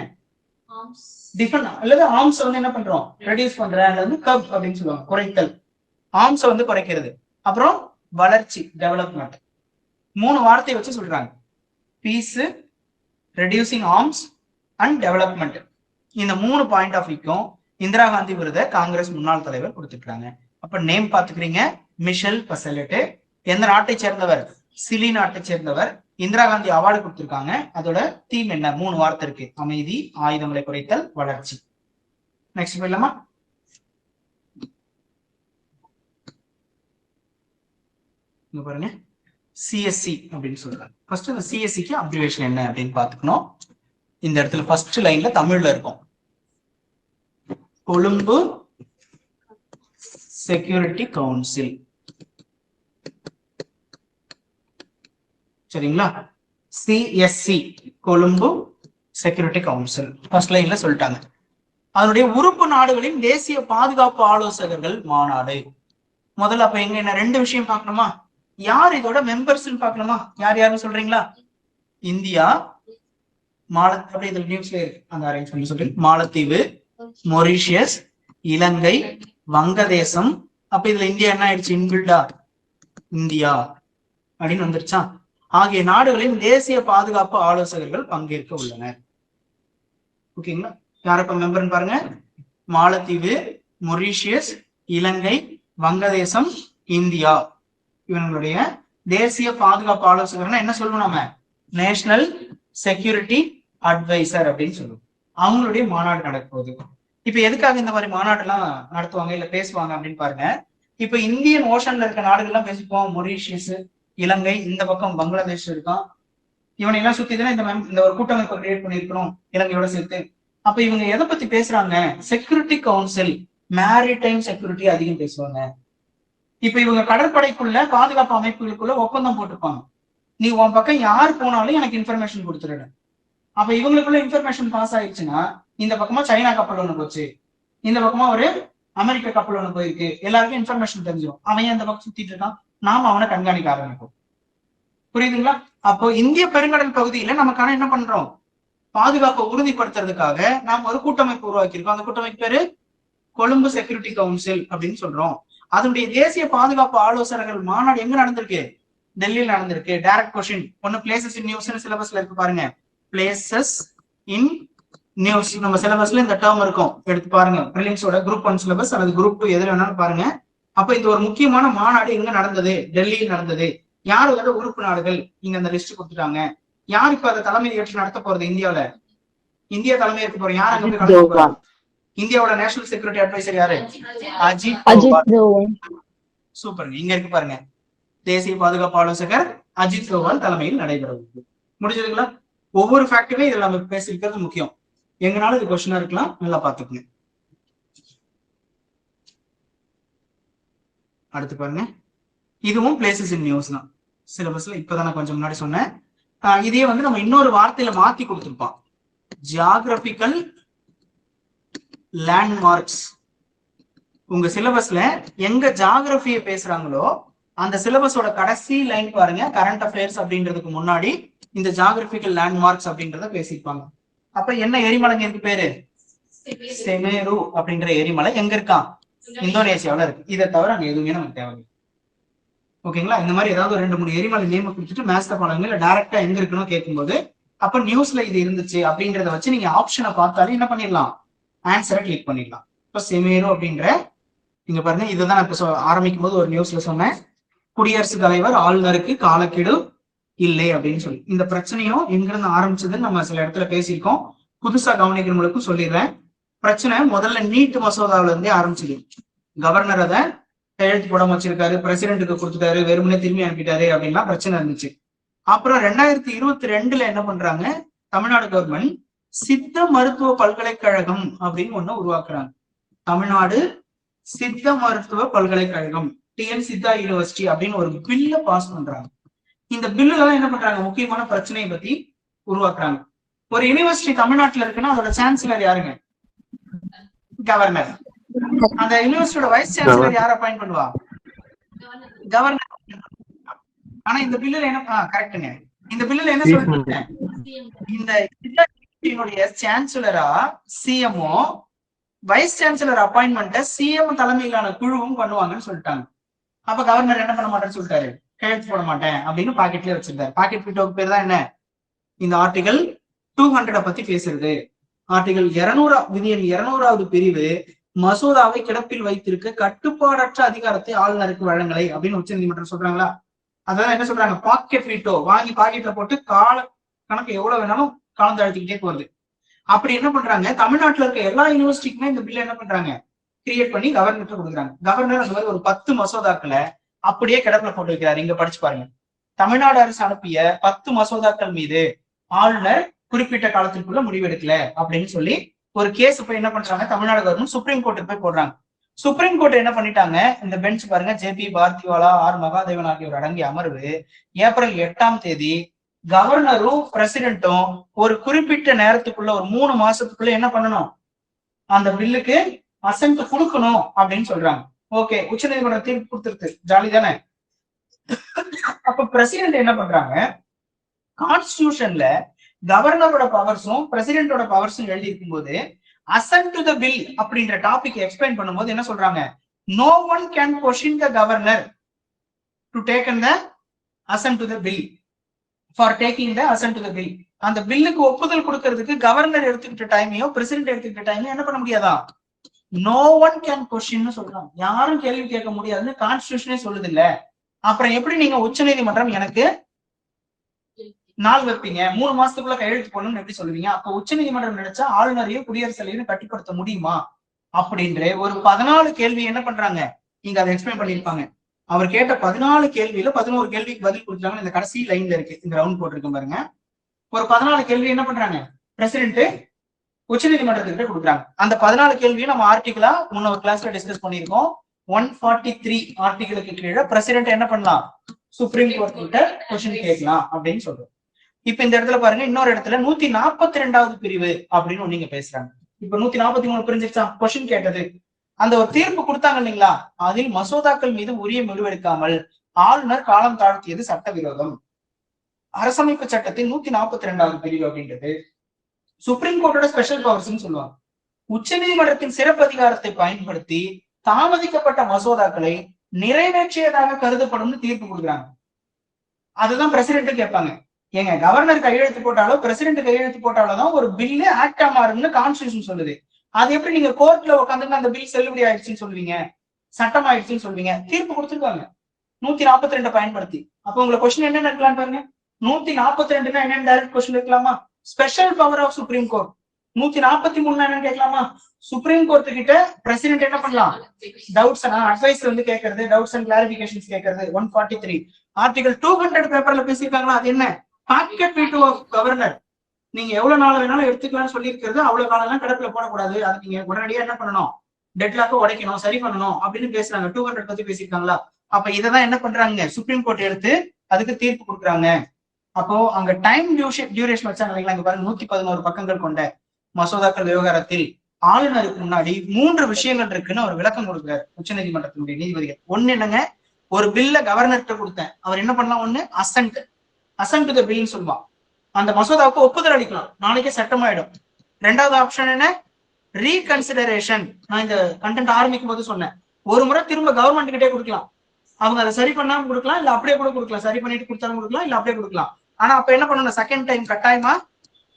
டிஃபன் அல்லது ஆர்ம்ஸ் வந்து என்ன பண்றோம், ரெடியூஸ் பண்ற, அல்லது கப் அப்படின்னு சொல்லுவாங்க, குறைத்தல், ஆர்ம்ஸ் வந்து குறைக்கிறது. அப்புறம் வளர்ச்சி, டெவலப்மெண்ட். 3 வார்த்தையை வச்சு சொல்றாங்க. Peace, reducing arms and development. இந்த 3 பாயிண்ட் ஆஃப் வியூக்கும் இந்திரா காந்தி விருதை காங்கிரஸ் முன்னாள் தலைவர் கொடுத்துருக்காங்க. அப்ப நேம் பாத்துக்கிறீங்க, மிஷல் பசலெட். எந்த நாட்டை சேர்ந்தவர்? சிலி நாட்டை சேர்ந்தவர். இந்திரா காந்தி அவார்டு கொடுத்திருக்காங்க. அதோட தீம் என்ன? 3 வார்த்தை இருக்கு, அமைதி, ஆயுதங்களை குறைத்தல், வளர்ச்சி. நெக்ஸ்ட் போயிடலாமா? இங்க பாருங்க, சிஎஸ்சி அப்படின்னு சொல்றாங்க. ஃபர்ஸ்ட் இந்த சிஎஸ்சிக்கு அப்ரிவேஷன் என்ன அப்படின்னு பாத்துக்கணும். இந்த இடத்துல ஃபர்ஸ்ட் லைன்ல தமிழ்ல இருக்கும், கொழும்பு செக்யூரிட்டி கவுன்சில். சரிங்களா? CSC, Colombo security council, first லைன்ல சொல்லிட்டாங்க. அதனுடைய உறுப்பு நாடுகளின் தேசிய பாதுகாப்பு ஆலோசகர்கள் மாநாடு. முதல்ல அப்ப எங்க என்ன 2 விஷயம் பார்க்கணுமா? யார் இதோட மெம்பர்ஸ் பார்க்கணுமா? யார் யாருன்னு சொல்றீங்களா? இந்தியா, அப்படி இதுல நியூஸ்ல இருக்கு அந்த அரேஞ்ச்மெண்ட் சொல்லி, மாலத்தீவு, மொரீஷியஸ், இலங்கை, வங்கதேசம். அப்ப இதுல இந்தியா என்ன ஆயிடுச்சு? இன்பில்டா இந்தியா அப்படின்னு வந்துருச்சா? ஆகிய நாடுகளின் தேசிய பாதுகாப்பு ஆலோசகர்கள் பங்கேற்க உள்ளனர். ஓகேங்களா, யாரப்ப மெம்பர்னு பாருங்க. மாலத்தீவு, மொரீஷியஸ், இலங்கை, வங்கதேசம், இந்தியா. இவங்களுடைய தேசிய பாதுகாப்பு ஆலோசகர்னா என்ன சொல்லுவோம் நம்ம? நேஷனல் செக்யூரிட்டி அட்வைசர் அப்படின்னு சொல்லுவோம். அவங்களுடைய மாநாடு நடக்க போகுது. இப்ப எதுக்காக இந்த மாதிரி மாநாடு எல்லாம் நடத்துவாங்க இல்ல பேசுவாங்க அப்படின்னு பாருங்க. இப்ப இந்தியன் ஓஷன்ல இருக்க நாடுகள்லாம் பேசிப்போம். மொரீஷியஸ், இலங்கை, இந்த பக்கம் பங்களாதேஷ் இருக்கான். இவனை எல்லாம் சுத்தி தானே இந்த ஒரு கூட்டமைப்பை கிரியேட் பண்ணிருக்கணும், இலங்கையோட சேர்த்து. அப்ப இவங்க எதை பத்தி பேசுறாங்க? செக்யூரிட்டி கவுன்சில், மேரிடைம் செக்யூரிட்டி அதிகம் பேசுவாங்க. இப்ப இவங்க கடற்படைக்குள்ள, பாதுகாப்பு அமைப்புகளுக்குள்ள ஒப்பந்தம் போட்டிருப்பாங்க. நீ உன் பக்கம் யார் போனாலும் எனக்கு இன்ஃபர்மேஷன் கொடுத்துருட. அப்ப இவங்களுக்குள்ள இன்ஃபர்மேஷன் பாஸ் ஆயிடுச்சுன்னா, இந்த பக்கமா சைனா கப்பல் ஒண்ணு போச்சு, இந்த பக்கமா ஒரு அமெரிக்க கப்பல் ஒண்ணு போயிருக்கு, எல்லாருக்கும் இன்ஃபர்மேஷன் தெரிஞ்சிடும். அவன் அந்த பக்கம் சுத்திட்டு இருக்கான், நாம அவனை கண்காணிக்க ஆரம்பிப்போம். புரியுதுங்களா? அப்போ இந்திய பெருங்கடல் பகுதியில நமக்கான என்ன பண்றோம்? பாதுகாப்பை உறுதிப்படுத்துறதுக்காக நாம் ஒரு கூட்டமைப்பு உருவாக்கியிருக்கோம். அந்த கூட்டமைப்பு பேரு கொழும்பு செக்யூரிட்டி கவுன்சில் அப்படின்னு சொல்றோம். அதனுடைய தேசிய பாதுகாப்பு ஆலோசகர்கள் மாநாடு எங்க நடந்திருக்கு? டெல்லியில் நடந்திருக்கு. டைரக்ட் கொஸ்டின் ஒன்னு, பிளேசஸ் இன் நியூஸ் சிலபஸ்ல இருக்கு பாருங்க. பிளேசஸ் இன் நியூஸ் நம்ம சிலபஸ்ல இந்த டேர்ம் இருக்கும், எடுத்து பாருங்க. பிரிலிம்ஸோட குரூப் 1 சிலபஸ் அல்லது குரூப் 2 எதுல வேணாலும் பாருங்க. அப்ப இது ஒரு முக்கியமான மாநாடு எங்க நடந்தது? டெல்லியில் நடந்தது. யார் அதோட உறுப்பு நாடுகள்? இங்க அந்த லிஸ்ட் கொடுத்துட்டாங்க. யார் இப்ப அதை தலைமை ஏற்று நடத்த போறது? இந்தியாவில இந்தியா தலைமை ஏற்க போறோம். யார் அங்க போய் இந்தியாவோட நேஷனல் செக்யூரிட்டி அட்வைசர் யாரு? அஜித் தோவல். சூப்பர். இங்க இருக்கு பாருங்க, தேசிய பாதுகாப்பு ஆலோசகர் அஜித் தோவல் தலைமையில் நடைபெறும். முடிஞ்சதுங்களா? ஒவ்வொரு ஃபேக்டருமே இதுல நம்ம பேசிருக்கிறது முக்கியம். எங்கனாலும் இது கொஸ்டினா இருக்கலாம், நல்லா பாத்துக்கங்க. அடுத்து பாருங்க, இதுவும் பிளேசஸ் இன் நியூஸ் தான். சிலபஸ்ல இப்பதான் கொஞ்சம் முன்னாடி சொன்னேன். இதே வந்து நம்ம இன்னொரு வார்த்தையில மாத்தி கொடுத்திருப்போம், ஜியாகிரபிக்கல் லேண்ட்மார்க்ஸ். உங்க சிலபஸ்ல எங்க ஜியாகிரபியை பேசுறாங்களோ அந்த சிலபஸோட கடைசி லைன் பாருங்க, கரண்ட் அஃபேர்ஸ் அப்படின்றதுக்கு முன்னாடி இந்த ஜியாகிரபிக்கல் லேண்ட்மார்க்ஸ் அப்படின்றத பேசியிருப்பாங்க. அப்ப என்ன எரிமலைங்க இருக்கு பேரு? செமேரு அப்படின்ற எரிமலை எங்க இருக்கான்? இந்தோனேசியாவில இருக்கு. இதை தவிர அங்க எதுவுமே நமக்கு தேவையில்லை. ஓகேங்களா? இந்த மாதிரி ஏதாவது 2-3 எரிமலை நேம கொடுத்துட்டு மேத்ஸ்ல பாருங்க, இல்ல டைரக்டா எங்க இருக்குன்னு கேட்கும்போது அப்ப நியூஸ்ல இது இருந்துச்சு அப்படின்றத வச்சு நீங்க ஆப்ஷனை பார்த்தாலே என்ன பண்ணிடலாம்? ஆன்சரை கிளிக் பண்ணிடலாம். இப்ப செமேரு அப்படின்ற, இங்க பாருங்க, இதுதான் இப்ப ஆரம்பிக்கும் போது ஒரு நியூஸ்ல சொன்னேன், குடியரசுத் தலைவர் ஆளுநருக்கு காலக்கெடு இல்லை அப்படின்னு சொல்லி. இந்த பிரச்சனையும் எங்கிருந்து ஆரம்பிச்சதுன்னு நம்ம சில இடத்துல பேசியிருக்கோம். புதுசா கவனிக்கிறவங்களுக்கும் சொல்லிடுறேன். பிரச்சனை முதல்ல நீட் மசோதாவில இருந்தே ஆரம்பிச்சது. கவர்னர் அதை கையெழுத்து போட வச்சிருக்காரு, பிரசிடென்ட்டுக்கு கொடுத்துட்டாரு, வெறுமனே திரும்பி அனுப்பிட்டாரு அப்படின்லாம் பிரச்சனை இருந்துச்சு. அப்புறம் 2022 என்ன பண்றாங்க, தமிழ்நாடு கவர்மெண்ட் சித்த மருத்துவ பல்கலைக்கழகம் அப்படின்னு ஒண்ணு உருவாக்குறாங்க. தமிழ்நாடு சித்த மருத்துவ பல்கலைக்கழகம், டிஎன் சித்தா யூனிவர்சிட்டி அப்படின்னு ஒரு பில்ல பாஸ் பண்றாங்க. இந்த பில்லுல தான் என்ன பண்றாங்க, முக்கியமான பிரச்சனையை பத்தி உருவாக்குறாங்க. ஒரு யூனிவர்சிட்டி தமிழ்நாட்டுல இருக்குன்னா அதோட சான்சலர் யாருங்க? கவர்னர். அந்த யூனிவர்சிட்டியோட வைஸ் சான்சலர் யார அப்பாயிண்ட் பண்ணுவா? கவர்னர். ஆனா இந்த பில்லுல என்ன கரெக்டுங்க, இந்த பில்லுல என்ன சொல்லிருக்கேன், இந்த சான்சலரா சிஎம்ஓ, வைஸ் சான்சலர் அப்பாயின்மெண்ட்டை சிஎம் தலைமையிலான குழுவும் பண்ணுவாங்கன்னு சொல்லிட்டாங்க. அப்ப கவர்னர் என்ன பண்ண மாட்டேன்னு சொல்லிட்டாரு, கையெழுத்து போட மாட்டேன் அப்படின்னு பாக்கெட்லயே வச்சிருந்தாரு. பாக்கெட் வீட்டோக்கு பேர் தான் என்ன, இந்த ஆர்டிகல் 200 பத்தி பேசுறது. ஆர்டிகல் 200 விதியின் 200வது பிரிவு மசோதாவை கிடப்பில் வைத்திருக்க கட்டுப்பாடற்ற அதிகாரத்தை ஆளுநருக்கு வழங்கலை அப்படின்னு உச்ச நீதிமன்றம் சொல்றாங்களா? அதான் என்ன சொல்றாங்க, பாக்கெட் வீட்டோ வாங்கி பாக்கெட்ல போட்டு கால கணக்கு எவ்வளவு வேணாலும் காலம் தாழ்த்திக்கிட்டே போகுது. அப்படி என்ன பண்றாங்க, தமிழ்நாட்டுல இருக்க எல்லா யூனிவர்சிட்டிக்குமே இந்த பில்ல என்ன பண்றாங்க, கிரியேட் பண்ணி கவர்னருக்கு கொடுக்குறாங்க. கவர்னர் அந்த மாதிரி ஒரு 10 மசோதாக்களை அப்படியே கிடப்பில போட்டு வைக்கிறாரு. இங்க படிச்சு பாருங்க. தமிழ்நாடு அரசு அனுப்பிய 10 மசோதாக்கள் மீது ஆளுநர் குறிப்பிட்ட காலத்திற்குள்ள முடிவெடுக்கல அப்படின்னு சொல்லி ஒரு கேஸ் போய் என்ன பண்றாங்க, தமிழ்நாடு கவர்மெண்ட் சுப்ரீம் கோர்ட்டுக்கு போய் போடுறாங்க. சுப்ரீம் கோர்ட் என்ன பண்ணிட்டாங்க, இந்த பெஞ்ச் பாருங்க, ஜேபி பார்த்திவாலா, ஆர் மகாதேவன் ஆகியோர் அடங்கிய அமர்வு ஏப்ரல் 8ஆம் தேதி கவர்னரும் பிரசிடென்ட்டும் ஒரு குறிப்பிட்ட நேரத்துக்குள்ள ஒரு 3 மாசத்துக்குள்ள என்ன பண்ணணும், அந்த பில்லுக்கு அசென்ட் கொடுக்கணும் அப்படின்னு சொல்றாங்க. ஓகே, உச்ச நீதிமன்றம் தீர்ப்பு கொடுத்துருக்கு, ஜாலி தானே. அப்ப பிரசிடென்ட் என்ன பண்றாங்க, கான்ஸ்டிடியூஷன்ல கவர்னரோட பவர்ஸும் பிரசிடென்டோட பவர்ஸும் எழுதி இருக்கும் போது அசென்ட் டு த பில் அப்படின்ற டாபிக் எக்ஸ்பிளைன் பண்ணும்போது என்ன சொல்றாங்க, no one can question the governor to taken the assent to the bill for taking the assent to the bill. அந்த பில்லுக்கு ஒப்புதல் கொடுக்கறதுக்கு கவர்னர் எடுத்துக்கிட்ட டைமையோ பிரசிடென்ட் எடுத்துக்கிட்ட டைமையோ என்ன பண்ண முடியாதா, நோ ஒன் கேன் கொஸ்டின் சொல்றாங்க. யாரும் கேள்வி கேட்க முடியாதுன்னு கான்ஸ்டிடியூஷனே சொல்லுது இல்ல. அப்புறம் எப்படி நீங்க உச்ச நீதிமன்றம் எனக்கு நாள் வைப்பீங்க, 3 மாசத்துக்குள்ள கையெழுத்து போடணும்னு எப்படி சொல்லுவீங்க? அப்ப உச்ச நீதிமன்றம் நினைச்சா ஆளுநரையும் குடியரசுத் தலைவரையும் கட்டுப்படுத்த முடியுமா அப்படின்ற ஒரு 14 கேள்வி என்ன பண்றாங்க, நீங்க அதை எக்ஸ்பிளைன் பண்ணிருப்பாங்க. அவர் கேட்ட 14 கேள்வியில 11 கேள்விக்கு பதில் கொடுத்தாங்க. இந்த கடைசி லைன்ல இருக்கு, இந்த ரவுண்ட் போட்டிருக்கேன் பாருங்க. ஒரு 14 கேள்வி என்ன பண்றாங்க, பிரசிடென்ட் உச்ச நீதிமன்றத்துக்கிட்ட கொடுக்குறாங்க. அந்த 14 கேள்வியும் நம்ம ஆர்டிகிளா முன்ன ஒரு கிளாஸ்ல டிஸ்கஸ் பண்ணிருக்கோம். 143 ஆர்டிகிளுக்கு கீழே பிரசிடென்ட் என்ன பண்ணலாம், சுப்ரீம் கோர்ட் கிட்ட கொஸ்டின் கேட்கலாம் அப்படின்னு சொல்றோம். இப்ப இந்த இடத்துல பாருங்க, இன்னொரு இடத்துல 142வது பிரிவு அப்படின்னு நீங்க பேசுறாங்க. இப்ப 143 பிரிஞ்சிருச்சா, கொஸ்டின் கேட்டது. அந்த ஒரு தீர்ப்பு கொடுத்தாங்க இல்லைங்களா, அதில் மசோதாக்கள் மீது உரிய முடிவெடுக்காமல் ஆளுநர் காலம் தாழ்த்தியது சட்டவிரோதம். அரசமைப்பு சட்டத்தின் 142வது பிரிவு அப்படின்றது சுப்ரீம் கோர்ட்டோட ஸ்பெஷல் பவர்ஸ் சொல்லுவாங்க. உச்ச நீதிமன்றத்தின் சிறப்பு அதிகாரத்தை பயன்படுத்தி தாமதிக்கப்பட்ட மசோதாக்களை நிறைவேற்றியதாக கருதப்படும் தீர்ப்பு கொடுக்குறாங்க. அதுதான் பிரசிடென்ட் கேட்பாங்க, ஏங்க கவர்னர் கையெழுத்து போட்டாலோ பிரசிடென்ட் கையெழுத்து போட்டாலோ தான் ஒரு பில்லு ஆக்டா மாறும்னு கான்ஸ்டிடியூஷன் சொல்லுது. அது எப்படி நீங்க கோர்ட்ல உட்காந்துட்டு அந்த பில் செல்லுபடி ஆயிடுச்சுன்னு சொல்லுவீங்க, சட்டம் ஆயிடுச்சுன்னு சொல்லுவீங்க? தீர்ப்பு கொடுத்துருக்காங்க 142 பயன்படுத்தி. அப்ப உங்களை கொஸ்டின் என்னென்ன இருக்கலாம்னு பாருங்க. 142 என்னென்ன டைரக்ட் கொஸ்டின் இருக்கலாமா, special power of supreme court. 143 என்னன்னு கேட்கலாமா, சுப்ரீம் கோர்ட் கிட்ட பிரசிடென்ட் என்ன பண்ணலாம், டவுட்ஸ் அட்வைஸ் வந்து கேட்கறது, டவுட்ஸ் அண்ட் கிளாரிபிகேஷன்ஸ் கேட்கறது. 143 ஆர்டிகல் 200 பேப்பர்ல பேசியிருக்காங்களா, அது என்ன, பாக்கெட் வீட்டோ ஆஃப் கவர்னர். நீங்க எவ்வளவு நாள் வேணாலும் எடுத்துக்கலாம்னு சொல்லி இருக்கிறது, அவ்வளவு காலம் எல்லாம் கிடப்பில போடக்கூடாது, அது நீங்க உடனடியா என்ன பண்ணணும், டெட்லாக்க உடைக்கணும், சரி பண்ணணும் அப்படின்னு பேசுறாங்க. 200 பத்தி பேசியிருக்காங்களா? அப்ப இதான் என்ன பண்றாங்க, சுப்ரீம் கோர்ட் எடுத்து அதுக்கு தீர்ப்பு கொடுக்குறாங்க. அப்போ அங்க டைம் டியூரேஷன் வச்சாங்க இல்லைங்களா, இங்க பாருங்க 111 பக்கங்கள் கொண்ட மசோதாக்கள் விவகாரத்தில் ஆளுநருக்கு முன்னாடி 3 விஷயங்கள் இருக்குன்னு அவர் விளக்கம் கொடுக்குறாரு உச்ச நீதிமன்றத்தினுடைய நீதிபதிகள். ஒண்ணு என்னங்க, ஒரு பில்ல கவர்னர்கிட்ட கொடுத்தேன், அவர் என்ன பண்ணலாம், ஒண்ணு அசென்ட் டு தி பில்னு சொல்லுவான், அந்த மசோதாவுக்கு ஒப்புதல் அளிக்கலாம், நாளைக்கே சட்டமாயிடும். 2வது ஆப்ஷன் என்ன, ரீகன்சிடரேஷன். நான் இந்த கண்டென்ட் ஆரம்பிக்கும் போது சொன்னேன், ஒரு முறை திரும்ப கவர்மெண்ட் கிட்டே கொடுக்கலாம், அவங்க அதை சரி பண்ணாம கொடுக்கலாம், இல்ல அப்படியே கூட கொடுக்கலாம், சரி பண்ணிட்டு கொடுத்தாலும் கொடுக்கலாம், இல்ல அப்படியே கொடுக்கலாம். ஆனா அப்ப என்ன பண்ணணும், செகண்ட் டைம் கட்டாயமா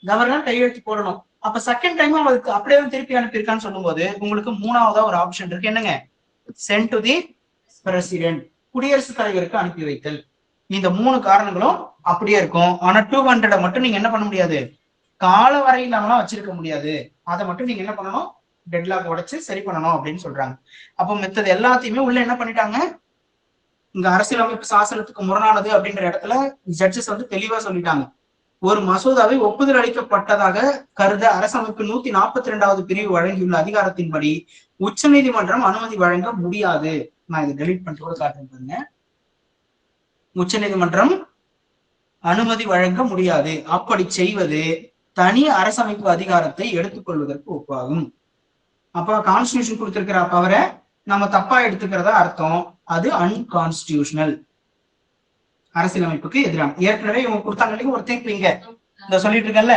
கவர்னர் கையெழுத்து போடணும். அப்ப செகண்ட் டைம் அவருக்கு அப்படியே திருப்பி அனுப்பியிருக்கான்னு சொல்லும் போது உங்களுக்கு 3வதா ஒரு ஆப்ஷன் இருக்கு, என்னங்க, சென்ட் டு தி பிரசிடென்ட், குடியரசுத் தலைவருக்கு அனுப்பி வைத்தல். இந்த 3 காரணங்களும் அப்படியே இருக்கும். ஆனா 200 மட்டும் நீங்க என்ன பண்ண முடியாது, கால வரை இல்லாமலாம் வச்சிருக்க முடியாது. அதை மட்டும் நீங்க என்ன பண்ணணும், டெட்லாக் உடைச்சு சரி பண்ணணும் அப்படின்னு சொல்றாங்க. அப்போ மித்தது எல்லாத்தையுமே உள்ள என்ன பண்ணிட்டாங்க, இங்க அரசியலமைப்பு சாசனத்துக்கு முரணானது அப்படின்ற இடத்துல ஜட்ஜஸ் வந்து தெளிவா சொல்லிட்டாங்க. ஒரு மசோதாவை ஒப்புதல் அளிக்கப்பட்டதாக கருத அரசமைப்பு 142வது பிரிவு வழங்கியுள்ள அதிகாரத்தின்படி உச்ச நீதிமன்றம் அனுமதி வழங்க முடியாது. நான் இதை டெலீட் பண்ணிட்டு கூட காட்டுறேன். உச்ச நீதிமன்றம் அனுமதி வழங்க முடியாது. அப்படி செய்வது தனி அரசமைப்பு அதிகாரத்தை எடுத்துக்கொள்வதற்கு ஒப்பாகும். அப்ப கான்ஸ்டிடியூஷன் கொடுத்திருக்கிற பவரை நம்ம தப்பா எடுத்துக்கிறதா அர்த்தம். அது அன்கான்ஸ்டிடியூஷனல், அரசியலமைப்புக்கு எதிரான. ஏற்கனவே இவங்க கொடுத்தாங்க ஒரு தீர்ப்பு, இங்க இந்த சொல்லிட்டு இருக்கல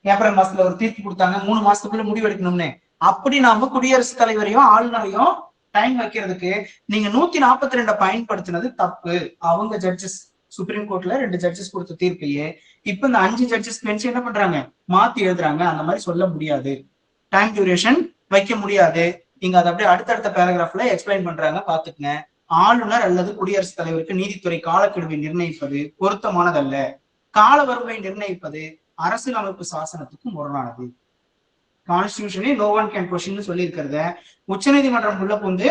ஏப்ரல் மாசத்துல ஒரு தீர்ப்பு கொடுத்தாங்க 3 மாசத்துக்குள்ள முடிவெடுக்கணும்னு. அப்படி நாம குடியரசுத் தலைவரையும் ஆளுநரையும் டைம் வைக்கிறதுக்கு நீங்க 142 பயன்படுத்தினது தப்பு. அவங்க ஜட்ஜஸ், சுப்ரீம் கோர்ட்ல 2 ஜட்ஜஸ் கொடுத்த தீர்ப்பையே இப்ப இந்த 5 ஜட்ஜஸ் பெஞ்ச் என்ன பண்றாங்க, மாத்தி எழுதுறாங்க. அந்த மாதிரி சொல்ல முடியாது, டைம் டியூரேஷன் வைக்க முடியாது. இங்க அதை அப்படியே அடுத்தடுத்த பேராகிராஃப்ல எக்ஸ்பிளைன் பண்றாங்க, பாத்துக்கங்க. ஆளுநர் அல்லது குடியரசுத் தலைவருக்கு நீதித்துறை காலக்கெடுவை நிர்ணயிப்பது பொருத்தமானதல்ல. கால வரம்பை நிர்ணயிப்பது அரசியலமைப்பு சாசனத்துக்கு முரணானது. கான்ஸ்டிடியூஷனே நோ ஒன் கேன் கொஸ்டின் சொல்லி இருக்கிறத உச்ச நீதிமன்றம் உள்ள வந்து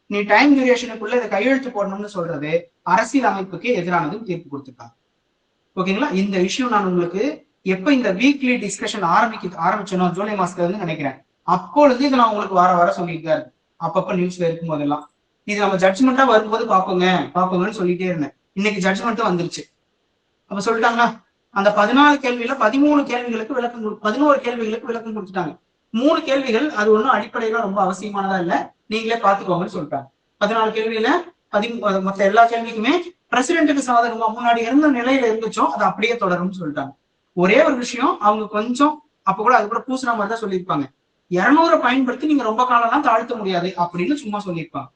நீ டைம் டியூரேஷனுக்குள்ள இதை கையெழுத்து போடணும்னு சொல்றது அரசியல் அமைப்புக்கு எதிரானது தீர்ப்பு கொடுத்துருக்காங்க. ஓகேங்களா? இந்த விஷயம் நான் உங்களுக்கு எப்ப இந்த வீக்லி டிஸ்கஷன் ஆரம்பிச்சனோ ஜூலை மாசத்துல இருந்து நினைக்கிறேன், அப்பொழுது இதை நான் உங்களுக்கு வர சொல்லிட்டு தான் இருக்கேன். அப்பப்ப நியூஸ்ல இருக்கும் போதெல்லாம் இது நம்ம ஜட்ஜ்மெண்டா வரும்போது பாப்போங்கன்னு சொல்லிட்டே இருந்தேன். இன்னைக்கு ஜட்ஜ்மெண்ட்டும் வந்துருச்சு. அப்ப சொல்லிட்டாங்களா, அந்த 14 கேள்வியில 13 கேள்விகளுக்கு விளக்கம், 11 கேள்விகளுக்கு விளக்கம் கொடுத்துட்டாங்க. 3 கேள்விகள் அது ஒன்றும் அடிப்படையில ரொம்ப அவசியமானதா இல்ல, நீங்களே பாத்துக்கோங்கன்னு சொல்லிட்டாங்க. 14 கேள்வியில மொத்த எல்லா கேள்விக்குமே பிரசிடென்ட்டுக்கு சாதகமா முன்னாடி இருந்த நிலையில இருந்துச்சோ அது அப்படியே தொடரும்னு சொல்லிட்டாங்க. ஒரே ஒரு விஷயம், அவங்க கொஞ்சம் அப்ப கூட அது கூட பூசின மாதிரி தான் சொல்லியிருப்பாங்க, 200 பயன்படுத்தி நீங்க ரொம்ப காலம்லாம் தாழ்த்த முடியாது அப்படின்னு சும்மா சொல்லியிருப்பாங்க.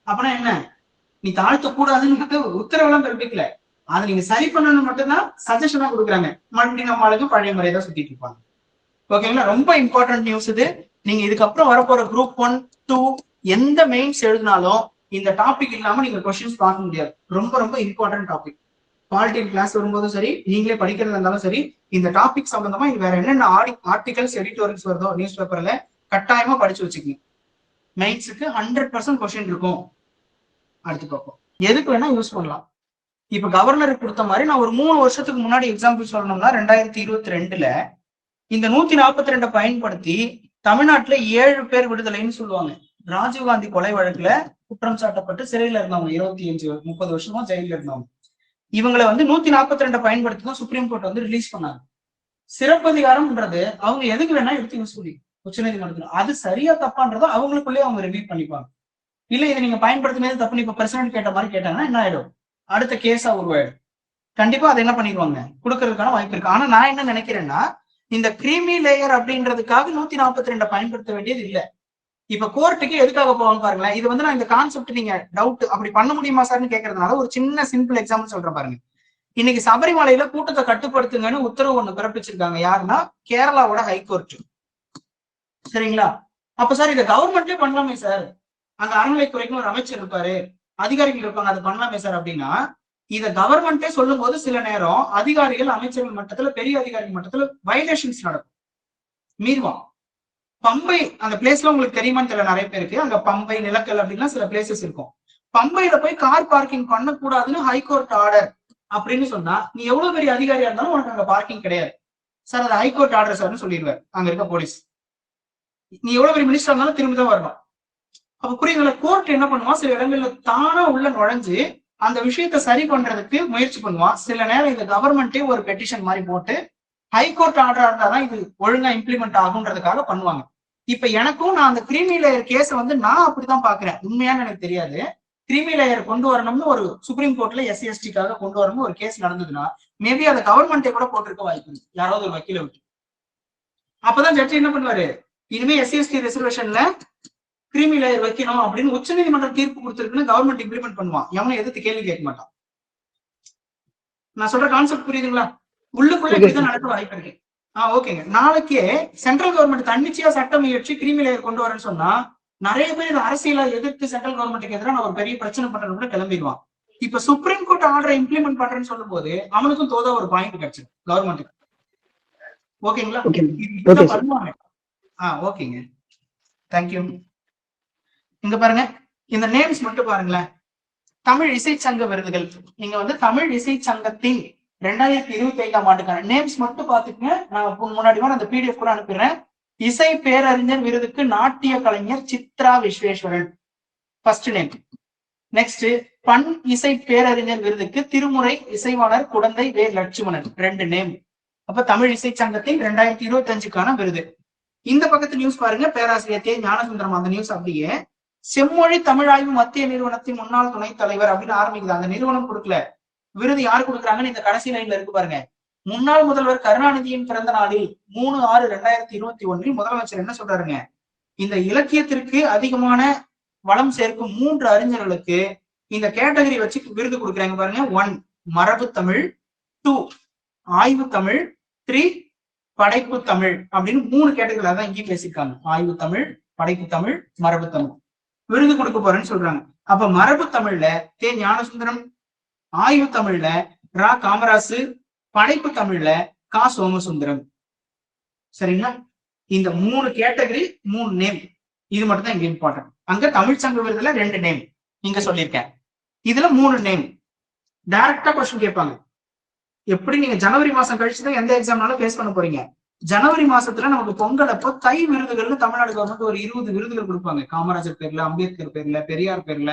அப்படின்னா என்ன, நீ தாழ்த்த கூடாதுன்னு உத்தரவெல்லாம் பிறப்பிக்கல, அதை நீங்க சரி பண்ணணும் மட்டும்தான் சஜஷனா கொடுக்குறாங்க. மறுபடியும் நம்ம ஆளுக்கு பழைய முறையை தான் சுத்திட்டு இருப்பாங்க. ஓகேங்களா? ரொம்ப இம்பார்ட்டன்ட் நியூஸ் இது. நீங்க இதுக்கப்புறம் வரப்போற குரூப் 1, 2 எந்த மெயின்ஸ் எழுதினாலும் இந்த டாபிக் இல்லாம நீங்க கொஸ்டின்ஸ் பார்க்க முடியாது. ரொம்ப ரொம்ப இம்பார்ட்டன்ட் டாபிக். பாலிட்டிக் கிளாஸ் வரும்போதும் சரி, நீங்களே படிக்கிறதா இருந்தாலும் சரி, இந்த டாபிக் சம்பந்தமா இது வேற என்னென்ன ஆர்டிகல்ஸ் எடிட்டோரியல்ஸ் வருதோ நியூஸ் பேப்பர்ல கட்டாயமா படிச்சு வச்சுக்கோங்க. மெயின்ஸுக்கு 100% கொஸ்டின் இருக்கும். அடுத்து பார்ப்போம், எதுக்கு வேணா யூஸ் பண்ணலாம். இப்ப கவர்னருக்கு கொடுத்த மாதிரி நான் ஒரு 3 வருஷத்துக்கு முன்னாடி எக்ஸாம்பிள் சொல்லணும்னா 2022ல இந்த 142 பயன்படுத்தி தமிழ்நாட்டுல 7 பேர் விடுதலைன்னு சொல்லுவாங்க. ராஜீவ்காந்தி கொலை வழக்குல குற்றம் சாட்டப்பட்டு சிறையில இருந்தவங்க, 25-30 வருஷமா ஜெயில இருந்தவங்க. இவங்களை வந்து 142 பயன்படுத்தி தான் சுப்ரீம் கோர்ட் வந்து ரிலீஸ் பண்ணாங்க. சிறப்பதிகாரம்ன்றது அவங்க எதுக்கு வேணா எடுத்து யூஸ் பண்ணி உச்ச நீதிமன்றத்துல அது சரியா தப்பான்றதோ அவங்களுக்குள்ளேயே அவங்க ரிவ்யூ பண்ணிப்பாங்க. இல்ல இதை நீங்க பயன்படுத்தினது தப்புன்னு இப்ப பிரசிடென்ட் கேட்ட மாதிரி கேட்டாங்கன்னா என்ன ஆயிடும், அடுத்த கேஸா உருவாயிடும். கண்டிப்பா அதை என்ன பண்ணிடுவாங்க, கொடுக்கறதுக்கான வாய்ப்பு இருக்கு. ஆனா நான் என்ன நினைக்கிறேன்னா, இந்த கிரீமி லேயர் அப்படின்றதுக்காக 142 பயன்படுத்த வேண்டியது இல்லை. இப்ப கோர்ட்டுக்கு எதுக்காக போவாங்க பாருங்களேன். இது வந்து நான் இந்த கான்செப்ட் நீங்க டவுட் அப்படி பண்ண முடியுமா சார்னு கேட்கறதுனால ஒரு சின்ன சிம்பிள் எக்ஸாம்பிள் சொல்றேன் பாருங்க. இன்னைக்கு சபரிமலையில கூட்டத்தை கட்டுப்படுத்துங்கன்னு உத்தரவு ஒண்ணு பிறப்பிச்சிருக்காங்க. யாருன்னா கேரளாவோட ஹைகோர்ட். சரிங்களா? அப்ப சார் இதை கவர்மெண்ட்லயே பண்ணலாமே சார், அங்க அறநிலைத்துறைக்குன்னு ஒரு அமைச்சர் இருப்பாரு, அதிகாரிகள் இருப்பாங்க, அது பண்ணலாமே சார் அப்படின்னா, இத கவர்மெண்டே சொல்லும் போது சில நேரம் அதிகாரிகள் அமைச்சர்கள் மட்டத்துல, பெரிய அதிகாரிகள் மட்டத்துல வயலேஷன்ஸ் நடக்கும், மீறுவான். பம்பை அந்த பிளேஸ்ல உங்களுக்கு தெரியுமான்னு தெரியல நிறைய பேருக்கு, அங்க பம்பை நிலக்கல் அப்படின்னா சில பிளேசஸ் இருக்கும். பம்பையில போய் கார் பார்க்கிங் பண்ணக்கூடாதுன்னு ஹைகோர்ட் ஆர்டர் அப்படின்னு சொன்னா நீ எவ்வளவு பெரிய அதிகாரியா இருந்தாலும் உனக்கு அங்க பார்க்கிங் கிடையாது சார், அது ஹைகோர்ட் ஆர்டர் சார்னு சொல்லிடுவார் அங்க இருக்க போலீஸ். நீ எவ்வளவு பெரிய மினிஸ்டர் இருந்தாலும் திரும்பி தான் வரணும். அப்ப புரியுதுல, கோர்ட் என்ன பண்ணுவான், சில இடங்கள்ல தானா உள்ள நுழைஞ்சு அந்த விஷயத்த சரி பண்றதுக்கு முயற்சி பண்ணுவான். சில நேரம் இந்த கவர்மெண்டே ஒரு பெட்டிஷன் மாதிரி போட்டு ஹைகோர்ட் ஆர்டரா இருந்தாதான் இது ஒழுங்கா இம்ப்ளிமெண்ட் ஆகுன்றதுக்காக பண்ணுவாங்க. இப்ப எனக்கும் நான் அந்த கிரீமி லேயர் கேஸை வந்து நான் அப்படிதான் பாக்குறேன். உண்மையானு எனக்கு தெரியாது. கிரீமி லேயர் கொண்டு வரணும்னு ஒரு சுப்ரீம் கோர்ட்ல SC/STக்காக கொண்டு வரணும்னு ஒரு கேஸ் நடந்ததுன்னா மேபி அதை கவர்மெண்டே கூட போட்டிருக்க வாய்ப்பு இருக்கு, யாராவது ஒரு வக்கீல விட்டு. அப்பதான் ஜட்ஜ் என்ன பண்ணுவாரு, இனிமே SC/ST ரிசர்வேஷன்ல கிரீமி லேயர் வைக்கணும் அப்படின்னு உச்ச நீதிமன்றம் தீர்ப்பு கொடுத்திருக்குன்னு கவர்மெண்ட் இம்ப்ளிமெண்ட் பண்ணுவான். எவனும் எதிர்த்து கேள்வி கேட்க மாட்டான். நான் சொல்ற கான்செப்ட் புரியுதுங்களா? உள்ளுக்குள்ள இப்படிதான் நடக்க வாய்ப்பு இருக்கு. ஓகேங்க. நாளைக்கே சென்ட்ரல் கவர்மெண்ட் தன்னிச்சையா சட்டம் இயற்றி கிரீமி லேயர் கொண்டு வரேன்னு சொன்னா நிறைய பேர் இந்த அரசியலை எதிர்த்து சென்ட்ரல் கவர்மெண்ட்டுக்கு எதிராக ஒரு பெரிய பிரச்சனை பண்றது கூட கிளம்பிடுவான். இப்ப சுப்ரீம் கோர்ட் ஆர்டரை இம்ப்ளிமெண்ட் பண்றேன்னு சொல்லும் போது அவனுக்கும் தோதா ஒரு பாயிண்ட் கிடைச்சிடும் கவர்மெண்ட்டுக்கு. ஓகேங்களா? பண்ணுவாங்க. ஓகேங்க, தேங்க்யூ. இங்க பாருங்க, இந்த நேம்ஸ் மட்டும் பாருங்களேன். தமிழ் இசை சங்க விருதுகள், நீங்க வந்து தமிழ் இசை சங்கத்தின் 2025ஆம் ஆண்டுக்கான நேம்ஸ் மட்டும் பாத்துக்கங்க. நான் முன்னாடி அந்த PDF கூட அனுப்பிடுறேன். இசை பேரறிஞர் விருதுக்கு நாட்டிய கலைஞர் Chitra Visweswaran first name. Next பண் இசை பேரறிஞர் விருதுக்கு திருமுறை இசைவாளர் குடந்தை வே லட்சுமணன் 2 நேம். அப்ப தமிழ் இசை சங்கத்தின் 2025க்கான விருது. இந்த பக்கத்து நியூஸ் பாருங்க, பேராசிரியர் தே ஞானசுந்தரம் அந்த நியூஸ் அப்படியே செம்மொழி தமிழாய்வு மத்திய நிறுவனத்தின் முன்னாள் துணைத் தலைவர் அப்படின்னு ஆரம்பிக்குது. அந்த நிறுவனம் கொடுக்கல, விருது யாரு கொடுக்குறாங்கன்னு இந்த கடைசி லைன்ல இருக்கு பாருங்க. முன்னாள் முதல்வர் கருணாநிதியின் பிறந்த நாளில் 3/6/2021 முதலமைச்சர் என்ன சொல்றாருங்க, இந்த இலக்கியத்திற்கு அதிகமான வளம் சேர்க்கும் 3 அறிஞர்களுக்கு இந்த கேட்டகரி வச்சு விருது கொடுக்குறாங்க பாருங்க. 1 மரபு தமிழ், 2 ஆய்வு தமிழ், 3 படைப்பு தமிழ் அப்படின்னு 3 கேட்டகரியில தான் இங்கே பேசியிருக்காங்க. ஆய்வு தமிழ், படைப்பு தமிழ், மரபு தமிழ் விருது கொடுக்க போறேன்னு சொல்றாங்க. அப்ப மரபு தமிழ்ல தே ஞானசுந்தரம், ஆய்வு தமிழ்ல ரா காமராசு, படைப்பு தமிழ்ல கா சோமசுந்தரம். சரிங்களா? இந்த 3 கேட்டகரி 3 நேம். இது மட்டும் தான் இங்க இம்பார்ட்டன்ட். அங்க தமிழ் சங்க விருதுல 2 நேம் இங்க சொல்லியிருக்கேன், இதுல 3 நேம். டைரக்டா கொஸ்டின் கேட்பாங்க. எப்படி நீங்க ஜனவரி மாசம் கழிச்சுதான் எந்த எக்ஸாம்னாலும் ஃபேஸ் பண்ண போறீங்க. ஜனவரி மாசத்துல நமக்கு பொங்கல் அப்போ தை விருதுகள்னு தமிழ்நாடு கவர்மெண்ட் ஒரு 20 விருதுகள் கொடுப்பாங்க. காமராஜர் பேர்ல, அம்பேத்கர் பேர்ல, பெரியார் பேர்ல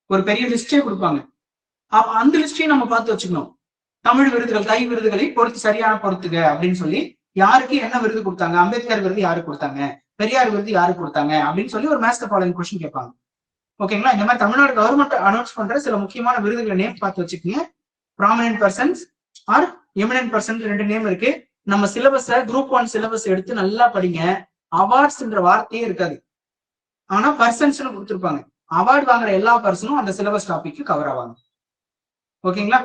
ஒரு பெரிய லிஸ்டே கொடுப்பாங்க. அந்த லிஸ்டையும் நம்ம பார்த்து வச்சுக்கணும். தமிழ் விருதுகள், தை விருதுகளை பொறுத்து சரியான பொறுத்துக அப்படின்னு சொல்லி யாருக்கு என்ன விருது கொடுத்தாங்க, அம்பேத்கர் விருது யாருக்கு கொடுத்தாங்க, பெரியார் விருது யாருக்கு கொடுத்தாங்க அப்படின்னு சொல்லி ஒரு மேட்ச் தி ஃபாலோயிங் கொஸ்டின் கேட்பாங்க. ஓகேங்களா? இந்த மாதிரி தமிழ்நாடு கவர்மெண்ட் அனௌன்ஸ் பண்ற சில முக்கியமான விருதுகளை நேம் பார்த்து வச்சுக்கோங்க. Prominent persons R eminent person 2 name இருக்கு. நம்ம சிலபஸ குரூப் 1 சிலபஸ் எடுத்து நல்லா படிங்க. அவார்ட்ஸ்ன்ற வார்த்தையே இருக்காது, ஆனா பர்சன்ஸ்னு கொடுத்துருப்பாங்க. அவார்டு வாங்குற எல்லா பர்சனும் அந்த சிலபஸ் டாபிக் கவர் ஆவாங்க. ஓகேங்களா?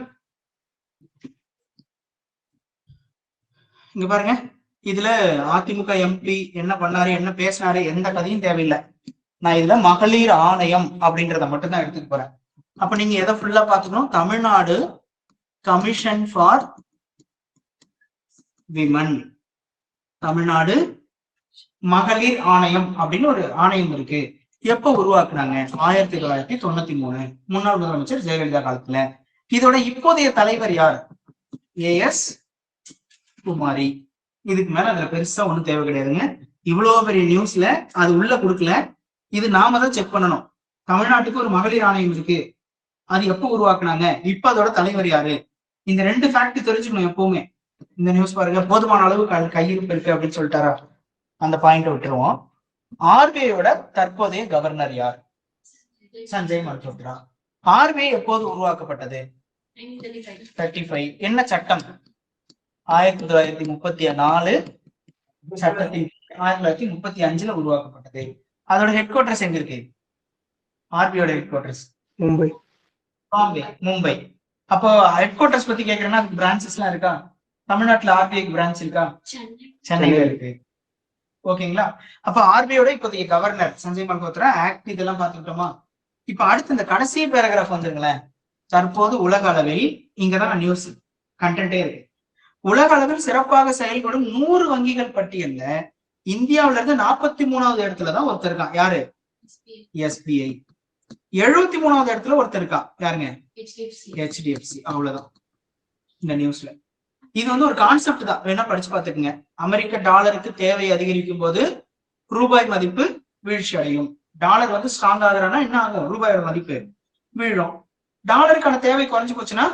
இங்க பாருங்க, இதுல அதிமுக எம்பி என்ன பண்ணாரு, என்ன பேசினாரு, எந்த கதையும் தேவையில்லை. நான் இதுல மகளிர் ஆணையம் அப்படின்றத மட்டும் தான் எடுத்துட்டு போறேன். அப்ப நீங்க எதை ஃபுல்லா பாத்துக்கணும், Tamil Nadu commission for women, Tamil Nadu மகளிர் ஆணையம் அப்படின்னு ஒரு ஆணையம் இருக்கு. எப்ப உருவாக்குனாங்க? 1993 முன்னாள் முதலமைச்சர் ஜெயலலிதா காலத்துல. இதோட இப்போதைய தலைவர் யார்? ஏஎஸ் குமாரி. இதுக்கு மேல அதுல பெருசா ஒண்ணும் தேவை கிடையாதுங்க. இவ்வளவு பெரிய நியூஸ்ல அது உள்ள கொடுக்கல, இது நாம தான் செக் பண்ணணும். தமிழ்நாட்டுக்கு ஒரு மகளிர் ஆணையம் இருக்கு, அது எப்ப உருவாக்குனாங்க, இப்ப அதோட தலைவர் யாரு, இந்த 2 ஃபேக்ட் தெரிஞ்சுக்கணும் எப்பவுமே. இந்த நியூஸ் பாருங்க, போதுமான அளவு கையிருப்பு இருக்கு அப்படின்னு சொல்லிட்டாரா, அந்த பாயிண்ட் விட்டுருவோம். ஆர்பிஐயோட தற்போதைய கவர்னர் யார்? சஞ்சய் மல்ஹோத்ரா. ஆர்பிஐ எப்போது உருவாக்கப்பட்டது? 35. என்ன சட்டம்? 1934 சட்டத்தின் 1935 உருவாக்கப்பட்டது. அதோட ஹெட் குவார்டர்ஸ் எங்க இருக்கு? ஆர்பிஐயோட ஹெட் குவார்டர்ஸ் மும்பை. மும்பை. அப்போ ஹெட் குவார்டர்ஸ் பத்தி கேக்குறேன்னா அதுக்கு பிரான்சஸ் எல்லாம் இருக்கா? தமிழ்நாட்டுல ஆர்பிஐக்கு பிரான்ச் இருக்கா? சென்னையில இருக்கு. ஓகேங்களா? அப்ப ஆர்பிஐயோட இப்போதைய கவர்னர் சஞ்சய் மல்ஹோத்ரா. ஆக்ட் இதெல்லாம் பாத்துக்கிட்டோமா? இப்ப அடுத்து இந்த கடைசி பேராகிராஃப் வந்துருங்களேன். தற்போது உலக அளவில், இங்கதான் நியூஸ் கண்டென்ட்டே இருக்கு. உலக அளவில் சிறப்பாக செயல்படும் 100 வங்கிகள் பட்டியல்ல இந்தியாவில இருந்து 43வது இடத்துலதான் ஒருத்தர் இருக்கான். யாரு? எஸ்பிஐ. 73வது இடத்துல ஒருத்தர் இருக்கா. யாருங்க? HDFC. அவ்வளவுதான் இந்த நியூஸ்ல. இது வந்து ஒரு கான்செப்ட் தான், வேணா படிச்சு பாத்துக்குங்க. அமெரிக்க டாலருக்கு தேவை அதிகரிக்கும் போது ரூபாய் மதிப்பு வீழ்ச்சி அடையும். டாலர் வந்து ஸ்ட்ராங் ஆகுறான்னா என்ன ஆகும்? ரூபாயோட மதிப்பு வீழும். டாலருக்கான தேவை குறைஞ்சு போச்சுன்னா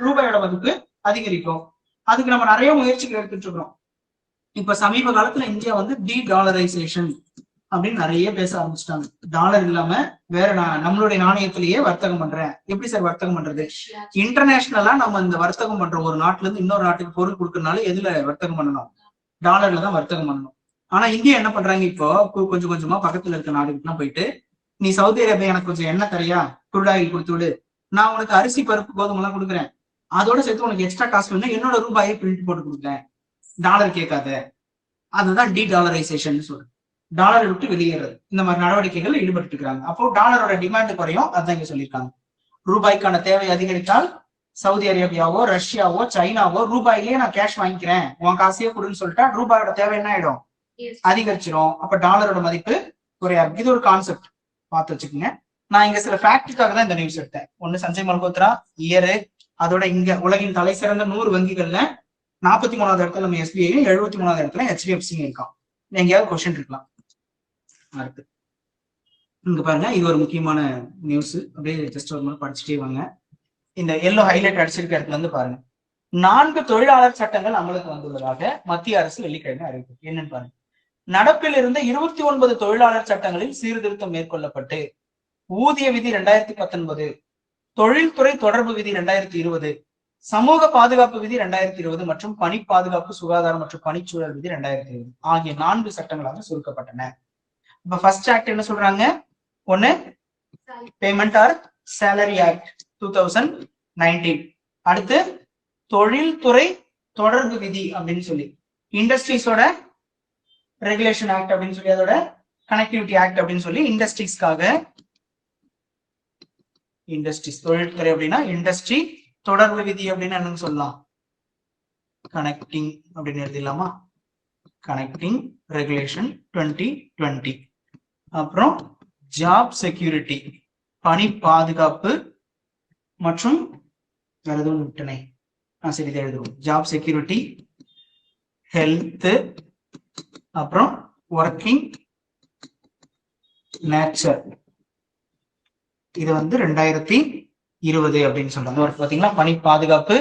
ரூபாயோட மதிப்பு அதிகரிக்கும். அதுக்கு நம்ம நிறைய முயற்சிகள் எடுத்துட்டு இருக்கோம். இப்ப சமீப காலத்துல இந்தியா வந்து டி டாலரைசேஷன் அப்படின்னு நிறைய பேச ஆரம்பிச்சிட்டாங்க. டாலர் இல்லாம வேற நம்மளுடைய நாணயத்திலேயே வர்த்தகம் பண்றேன். எப்படி சார் வர்த்தகம் பண்றது? இன்டர்நேஷனலா நம்ம இந்த வர்த்தகம் பண்றோம். ஒரு நாட்டுல இருந்து இன்னொரு நாட்டுக்கு பொருள் கொடுக்கறதுனால எதுல வர்த்தகம் பண்ணணும்? டாலர்ல தான் வர்த்தகம் பண்ணணும். ஆனா இந்தியா என்ன பண்றாங்க, இப்போ கொஞ்சம் கொஞ்சமா பக்கத்துல இருக்க நாடுகளுக்குலாம் போயிட்டு, நீ சவுதி அரேபியா எனக்கு கொஞ்சம் எண்ணெய் தரையா, குருடாகி கொடுத்து விடு, நான் உனக்கு அரிசி பருப்பு கோதுமை எல்லாம் கொடுக்குறேன், அதோட சேர்த்து உனக்கு எக்ஸ்ட்ரா காசு வேணும், என்னோட ரூபாயை பிரிண்ட் போட்டு கொடுக்குறேன், டாலர் கேட்காத. அதுதான் டி டாலரைசேஷன் சொல்றேன். டாலரை விட்டு வெளியேறது. இந்த மாதிரி நடவடிக்கைகள் ஈடுபட்டு இருக்காங்க. அப்போ டாலரோட டிமாண்ட் குறையும். அதான் இங்க சொல்லியிருக்காங்க. ரூபாய்க்கான தேவை அதிகரித்தால் சவுதி அரேபியாவோ, ரஷ்யாவோ, சைனாவோ ரூபாயிலேயே நான் கேஷ் வாங்கிக்கிறேன், உன் காசையே கொடுன்னு சொல்லிட்டா ரூபாயோட தேவை என்ன ஆயிடும்? அதிகரிச்சிடும். அப்ப டாலரோட மதிப்பு குறையாது. இது ஒரு கான்செப்ட், பார்த்து வச்சுக்கோங்க. நான் இங்க சில ஃபேக்டுக்காக தான் இந்த நியூஸ் எடுத்தேன். ஒண்ணு சஞ்சய் மல்ஹோத்ரா இயரு, அதோட இங்க உலகின் தலை சிறந்த 100 வங்கிகள்ல 43வது இடத்துல நம்ம எஸ்பிஐயும் 73வது இடத்துல ஹெச்டிஎஃப்சியும் இருக்கான். எங்கேயாவது கொஸ்டின் இருக்கலாம். அடுத்து இங்க பாருங்க, இது ஒரு முக்கியமான நியூஸ். அப்படியே ஜஸ்ட் ஒரு மாதிரி படிச்சுட்டே வாங்க. இந்த எல்லோ ஹைலைட் அடிச்சிருக்க இடத்துல இருந்து பாருங்க, 4 தொழிலாளர் சட்டங்கள் அமலுக்கு வந்துள்ளதாக மத்திய அரசு வெள்ளிக்கிழமை அறிவிப்பு. என்னன்னு பாருங்க, நடப்பில் இருந்த 29 தொழிலாளர் சட்டங்களில் சீர்திருத்தம் மேற்கொள்ளப்பட்டு ஊதிய விதி 2019, தொழில்துறை தொடர்பு விதி 2020, சமூக பாதுகாப்பு விதி 2020 மற்றும் பணி பாதுகாப்பு சுகாதாரம் மற்றும் பணிச்சூழல் விதி 2020 ஆகிய 4 சட்டங்களாக சுருக்கப்பட்டன. இப்ப ஃபர்ஸ்ட் ஆக்ட் என்ன சொல்றாங்க? ஒண்ணு பேமெண்ட் ஆர் சேலரி ஆக்ட் 2019, அடுத்து தொழில்துறை தொடர்பு விதி அப்படின்னு சொல்லி இண்டஸ்ட்ரீஸோட ரெகுலேஷன் ஆக்ட் அப்படின்னு சொல்லி, அதோட கனெக்டிவிட்டி ஆக்ட் அப்படின்னு சொல்லி இண்டஸ்ட்ரீஸ்க்காக, இண்டஸ்ட்ரீஸ் தொழில்துறை அப்படின்னா இண்டஸ்ட்ரி, தொடர்பு விதி அப்படின்னு என்னன்னு சொல்லலாம், கனெக்டிங் அப்படின்னு எழுதிடலாமா, கனெக்டிங் ரெகுலேஷன் 2020. அப்புறம் ஜாப் செக்யூரிட்டி பணி பாதுகாப்பு மற்றும் வேற எதுவும் விட்டனே, சரி இதை எழுதுவோம், ஜாப் செக்யூரிட்டி, ஹெல்த், அப்புறம் ஒர்க்கிங் நேச்சர். இது 2020 அப்படின்னு சொல்றாங்க. பாத்தீங்களா, பணி பாதுகாப்பு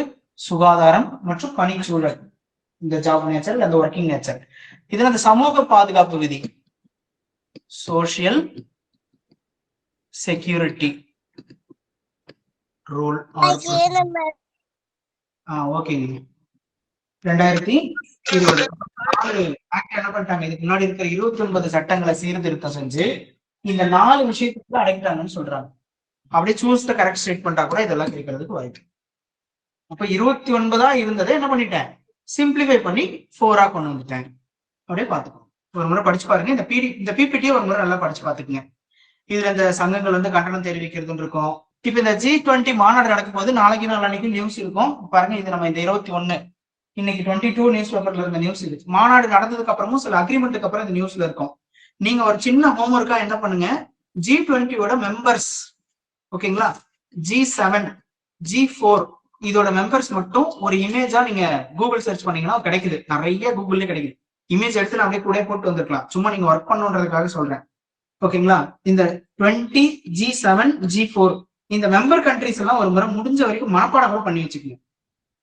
சுகாதாரம் மற்றும் பணிச்சூழல், இந்த ஜாப் நேச்சர், அந்த ஒர்க்கிங் நேச்சர். இதுல அந்த சமூக பாதுகாப்பு விதி சோசியல் செக்யூரிட்டி ரூல் ஓகேங்க 2020 என்ன பண்ணிட்டாங்க, இதுக்கு முன்னாடி இருக்கிற 29 சட்டங்களை சீர்திருத்தம் செஞ்சு இந்த 4 விஷயத்துக்கு அடைக்கிறாங்கன்னு சொல்றாங்க. அப்படியே சூஸ் த கரெக்ட் ஸ்டேட்மெண்டா கூட இதெல்லாம் கேட்கறதுக்கு வாய்ப்பு. அப்ப 29 இருந்ததை என்ன பண்ணிட்டேன், சிம்பிளிஃபை பண்ணி 4 கொண்டு வந்துட்டேன். அப்படியே பாத்துக்கோ, ஒரு முறை படிச்சு பாருங்க. இந்த பிபிடியை ஒரு முறை நல்லா படிச்சு பாத்துக்குங்க. இதுல இந்த சங்கங்கள் கண்டனம் தெரிவிக்கிறதுன்னு இருக்கும். இப்ப இந்த G20 மாநாடு நடக்கும் போது நாளைக்கு நாளைக்கு நியூஸ் இருக்கும் பாருங்க. இது நம்ம இந்த 21 இன்னைக்கு 22 நியூஸ் பேப்பர்ல இருந்த நியூஸ். இது மாநாடு நடந்ததுக்கு அப்புறமும் சில அக்ரிமெண்ட்டுக்கு அப்புறம் இந்த நியூஸ்ல இருக்கும். நீங்க ஒரு சின்ன ஹோம்ஒர்க்கா என்ன பண்ணுங்க, G20 மெம்பர்ஸ் ஓகேங்களா, G7 G4 இதோட மெம்பர்ஸ் மட்டும் ஒரு இமேஜா நீங்க கூகுள் சர்ச் பண்ணீங்கன்னா கிடைக்குது, நிறைய கூகுள்லயே கிடைக்குது. இமேஜ் எடுத்து நான் அப்படியே கூட போட்டு வந்துருக்கலாம், சும்மா நீங்க ஒர்க் பண்ணுன்றதுக்காக சொல்றேன் ஓகேங்களா. இந்த 20 G7 G4 இந்த மெம்பர் கண்ட்ரிஸ் எல்லாம் ஒரு முறை முடிஞ்ச வரைக்கும் மனப்பாடம் கூட பண்ணி வச்சுக்கோங்க,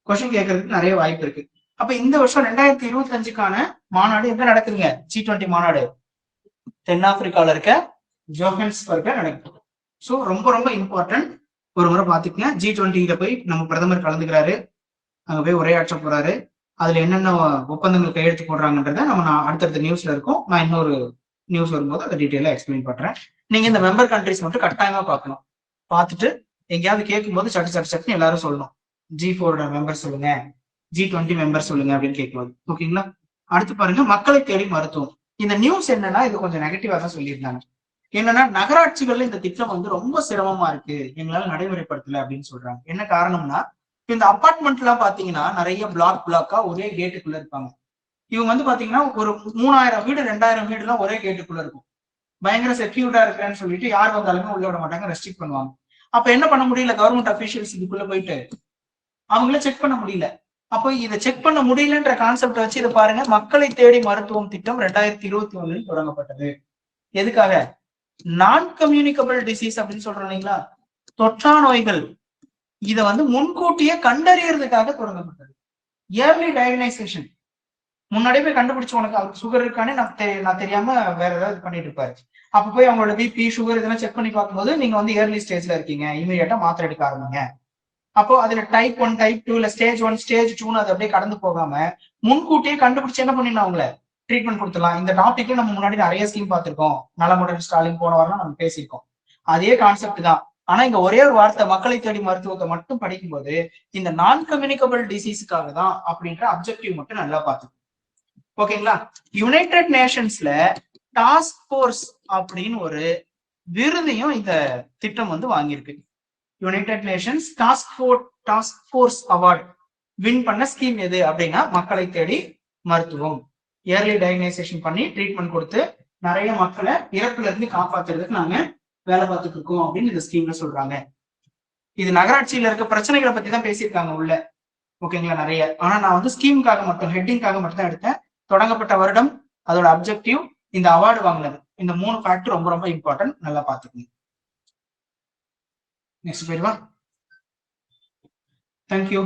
கொஸ்டின் கேட்கறதுக்கு நிறைய வாய்ப்பு இருக்கு. அப்ப இந்த வருஷம் 2025க்கான மாநாடு எங்க நடக்குதுங்க, G20 மாநாடு தென்னாப்பிரிக்கால இருக்க ஜோஹன்ஸ்பர்க்ல நடக்குது. சோ ரொம்ப ரொம்ப இம்பார்ட்டன்ட், ஒரு முறை பாத்துக்கங்க. G20 போய் நம்ம பிரதமர் கலந்துக்கிறாரு, அங்க போய் உரையாற்ற போறாரு. அதுல என்னென்ன ஒப்பந்தங்கள் கையெழுத்து போடுறாங்கன்றத நம்ம அடுத்தடுத்த நியூஸ்ல இருக்கும். நான் இன்னொரு நியூஸ் வரும்போது அதை டீட்டெயிலா எக்ஸ்பிளைன் பண்றேன். நீங்க இந்த மெம்பர் கண்ட்ரிஸ் மட்டும் கட்டாயமா பார்க்கணும். பார்த்துட்டு எங்கேயாவது கேட்கும் போது சட்டு எல்லாரும் சொல்லணும், G4 மெம்பர் சொல்லுங்க, G20 மெம்பர் சொல்லுங்க அப்படின்னு கேட்கும்போது. ஓகேங்களா. அடுத்து பாருங்க, மக்களை தேடி மருத்துவம். இந்த நியூஸ் என்னன்னா இது கொஞ்சம் நெகட்டிவா தான் சொல்லியிருந்தாங்க. என்னன்னா நகராட்சிகள்ல இந்த திட்டம் ரொம்ப சிரமமா இருக்கு, எங்களால நடைமுறைப்படுத்தல அப்படின்னு சொல்றாங்க. என்ன காரணம்னா, இந்த அபார்ட்மெண்ட் எல்லாம் பாத்தீங்கன்னா நிறைய பிளாக்கா ஒரே கேட்டுக்குள்ள இருப்பாங்க. இவங்க பாத்தீங்கன்னா ஒரு 3000 வீடு 2000 வீடு எல்லாம் ஒரே கேட்டுக்குள்ள இருக்கும். பயங்கர செக்யூர்டா இருக்கிறேன்னு சொல்லிட்டு யார் வந்தாலுமே உள்ள விட மாட்டாங்க, ரெஸ்ட்ரிக்ட் பண்ணுவாங்க. அப்ப என்ன பண்ண முடியல, கவர்மெண்ட் அபிஷியல்ஸ் இதுக்குள்ள போயிட்டு அவங்கள செக் பண்ண முடியல. அப்போ இதை செக் பண்ண முடியலன்ற கான்செப்ட் வச்சு இதை பாருங்க, மக்களை தேடி மருத்துவம் திட்டம் 2021 தொடங்கப்பட்டது. எதுக்காக, நான் கம்யூனிகபிள் டிசீஸ் அப்படின்னு சொல்றோம் இல்லைங்களா, தொற்றா நோய்கள், இதை முன்கூட்டியே கண்டறியறதுக்காக தொடங்கப்பட்டது. இயர்லி டயக்னைசேஷன், முன்னாடியே போய் கண்டுபிடிச்சு உனக்கு அவருக்கு சுகர் இருக்கானே நான் தெரியாம வேற ஏதாவது பண்ணிட்டு இருப்பாரு. அப்ப போய் அவங்களோட பிபி சுகர் இதெல்லாம் செக் பண்ணி பார்க்கும்போது நீங்க இயர்லி ஸ்டேஜ்ல இருக்கீங்க, இமீடியட்டா மாத்திரை எடுக்க ஆரம்பிங்க. அப்போ அதுல டைப் 1 டைப் 2 இல்ல ஸ்டேஜ் 1 ஸ்டேஜ் 2 அது அப்படியே கடந்து போகாம முன்கூட்டியே கண்டுபிடிச்சு என்ன பண்ணிடலாம், அவங்கள ட்ரீட்மெண்ட் கொடுத்துலாம். இந்த டாபிக்ல நம்ம முன்னாடி நிறைய ஸ்கீம் பார்த்திருக்கோம், நலமுடன் ஸ்டாலின் போன வாரம் நம்ம பேசியிருக்கோம். அதே கான்செப்ட் தான். ஆனா இங்க ஒரே ஒரு வார்த்தை, மக்களை தேடி மருத்துவத்தை மட்டும் படிக்கும்போது இந்த நான் கம்யூனிகபிள் டிசீஸுக்காக தான் அப்படின்ற அப்ஜெக்டிவ் மட்டும் நல்லா பார்த்து. ஓகேங்களா. யுனைடெட் நேஷன்ஸ்ல டாஸ்க் போர்ஸ் அப்படின்னு ஒரு விருதையும் இந்த திட்டம் வாங்கியிருக்கு. United Nations task force award win பண்ண ஸ்கீம் எது அப்படின்னா மக்களை தேடி மருத்துவம். இயர்லி டயக்னைசேஷன் பண்ணி ட்ரீட்மெண்ட் கொடுத்து நிறைய மக்களை இறப்புல இருந்து காப்பாத்துறதுக்கு நாங்க வேலை பார்த்துட்டு இருக்கோம் அப்படின்னு இந்த ஸ்கீம்ல சொல்றாங்க. இது நகராட்சியில இருக்க பிரச்சனைகளை பத்தி தான் பேசியிருக்காங்க உள்ள. ஓகேங்களா, நிறைய. ஆனா நான் வந்து ஸ்கீமுக்காக மட்டும், ஹெட்டிங்காக மட்டும் தான் எடுத்தேன். தொடங்கப்பட்ட வருடம், அதோட அப்ஜெக்டிவ், இந்த அவார்டு வாங்கினது, இந்த 3 ஃபேக்டர் ரொம்ப ரொம்ப இம்பார்ட்டன்ட். நல்லா பாத்துக்கோங்க. நெக்ஸ்ட் போயிடுவா. தேங்க்யூ.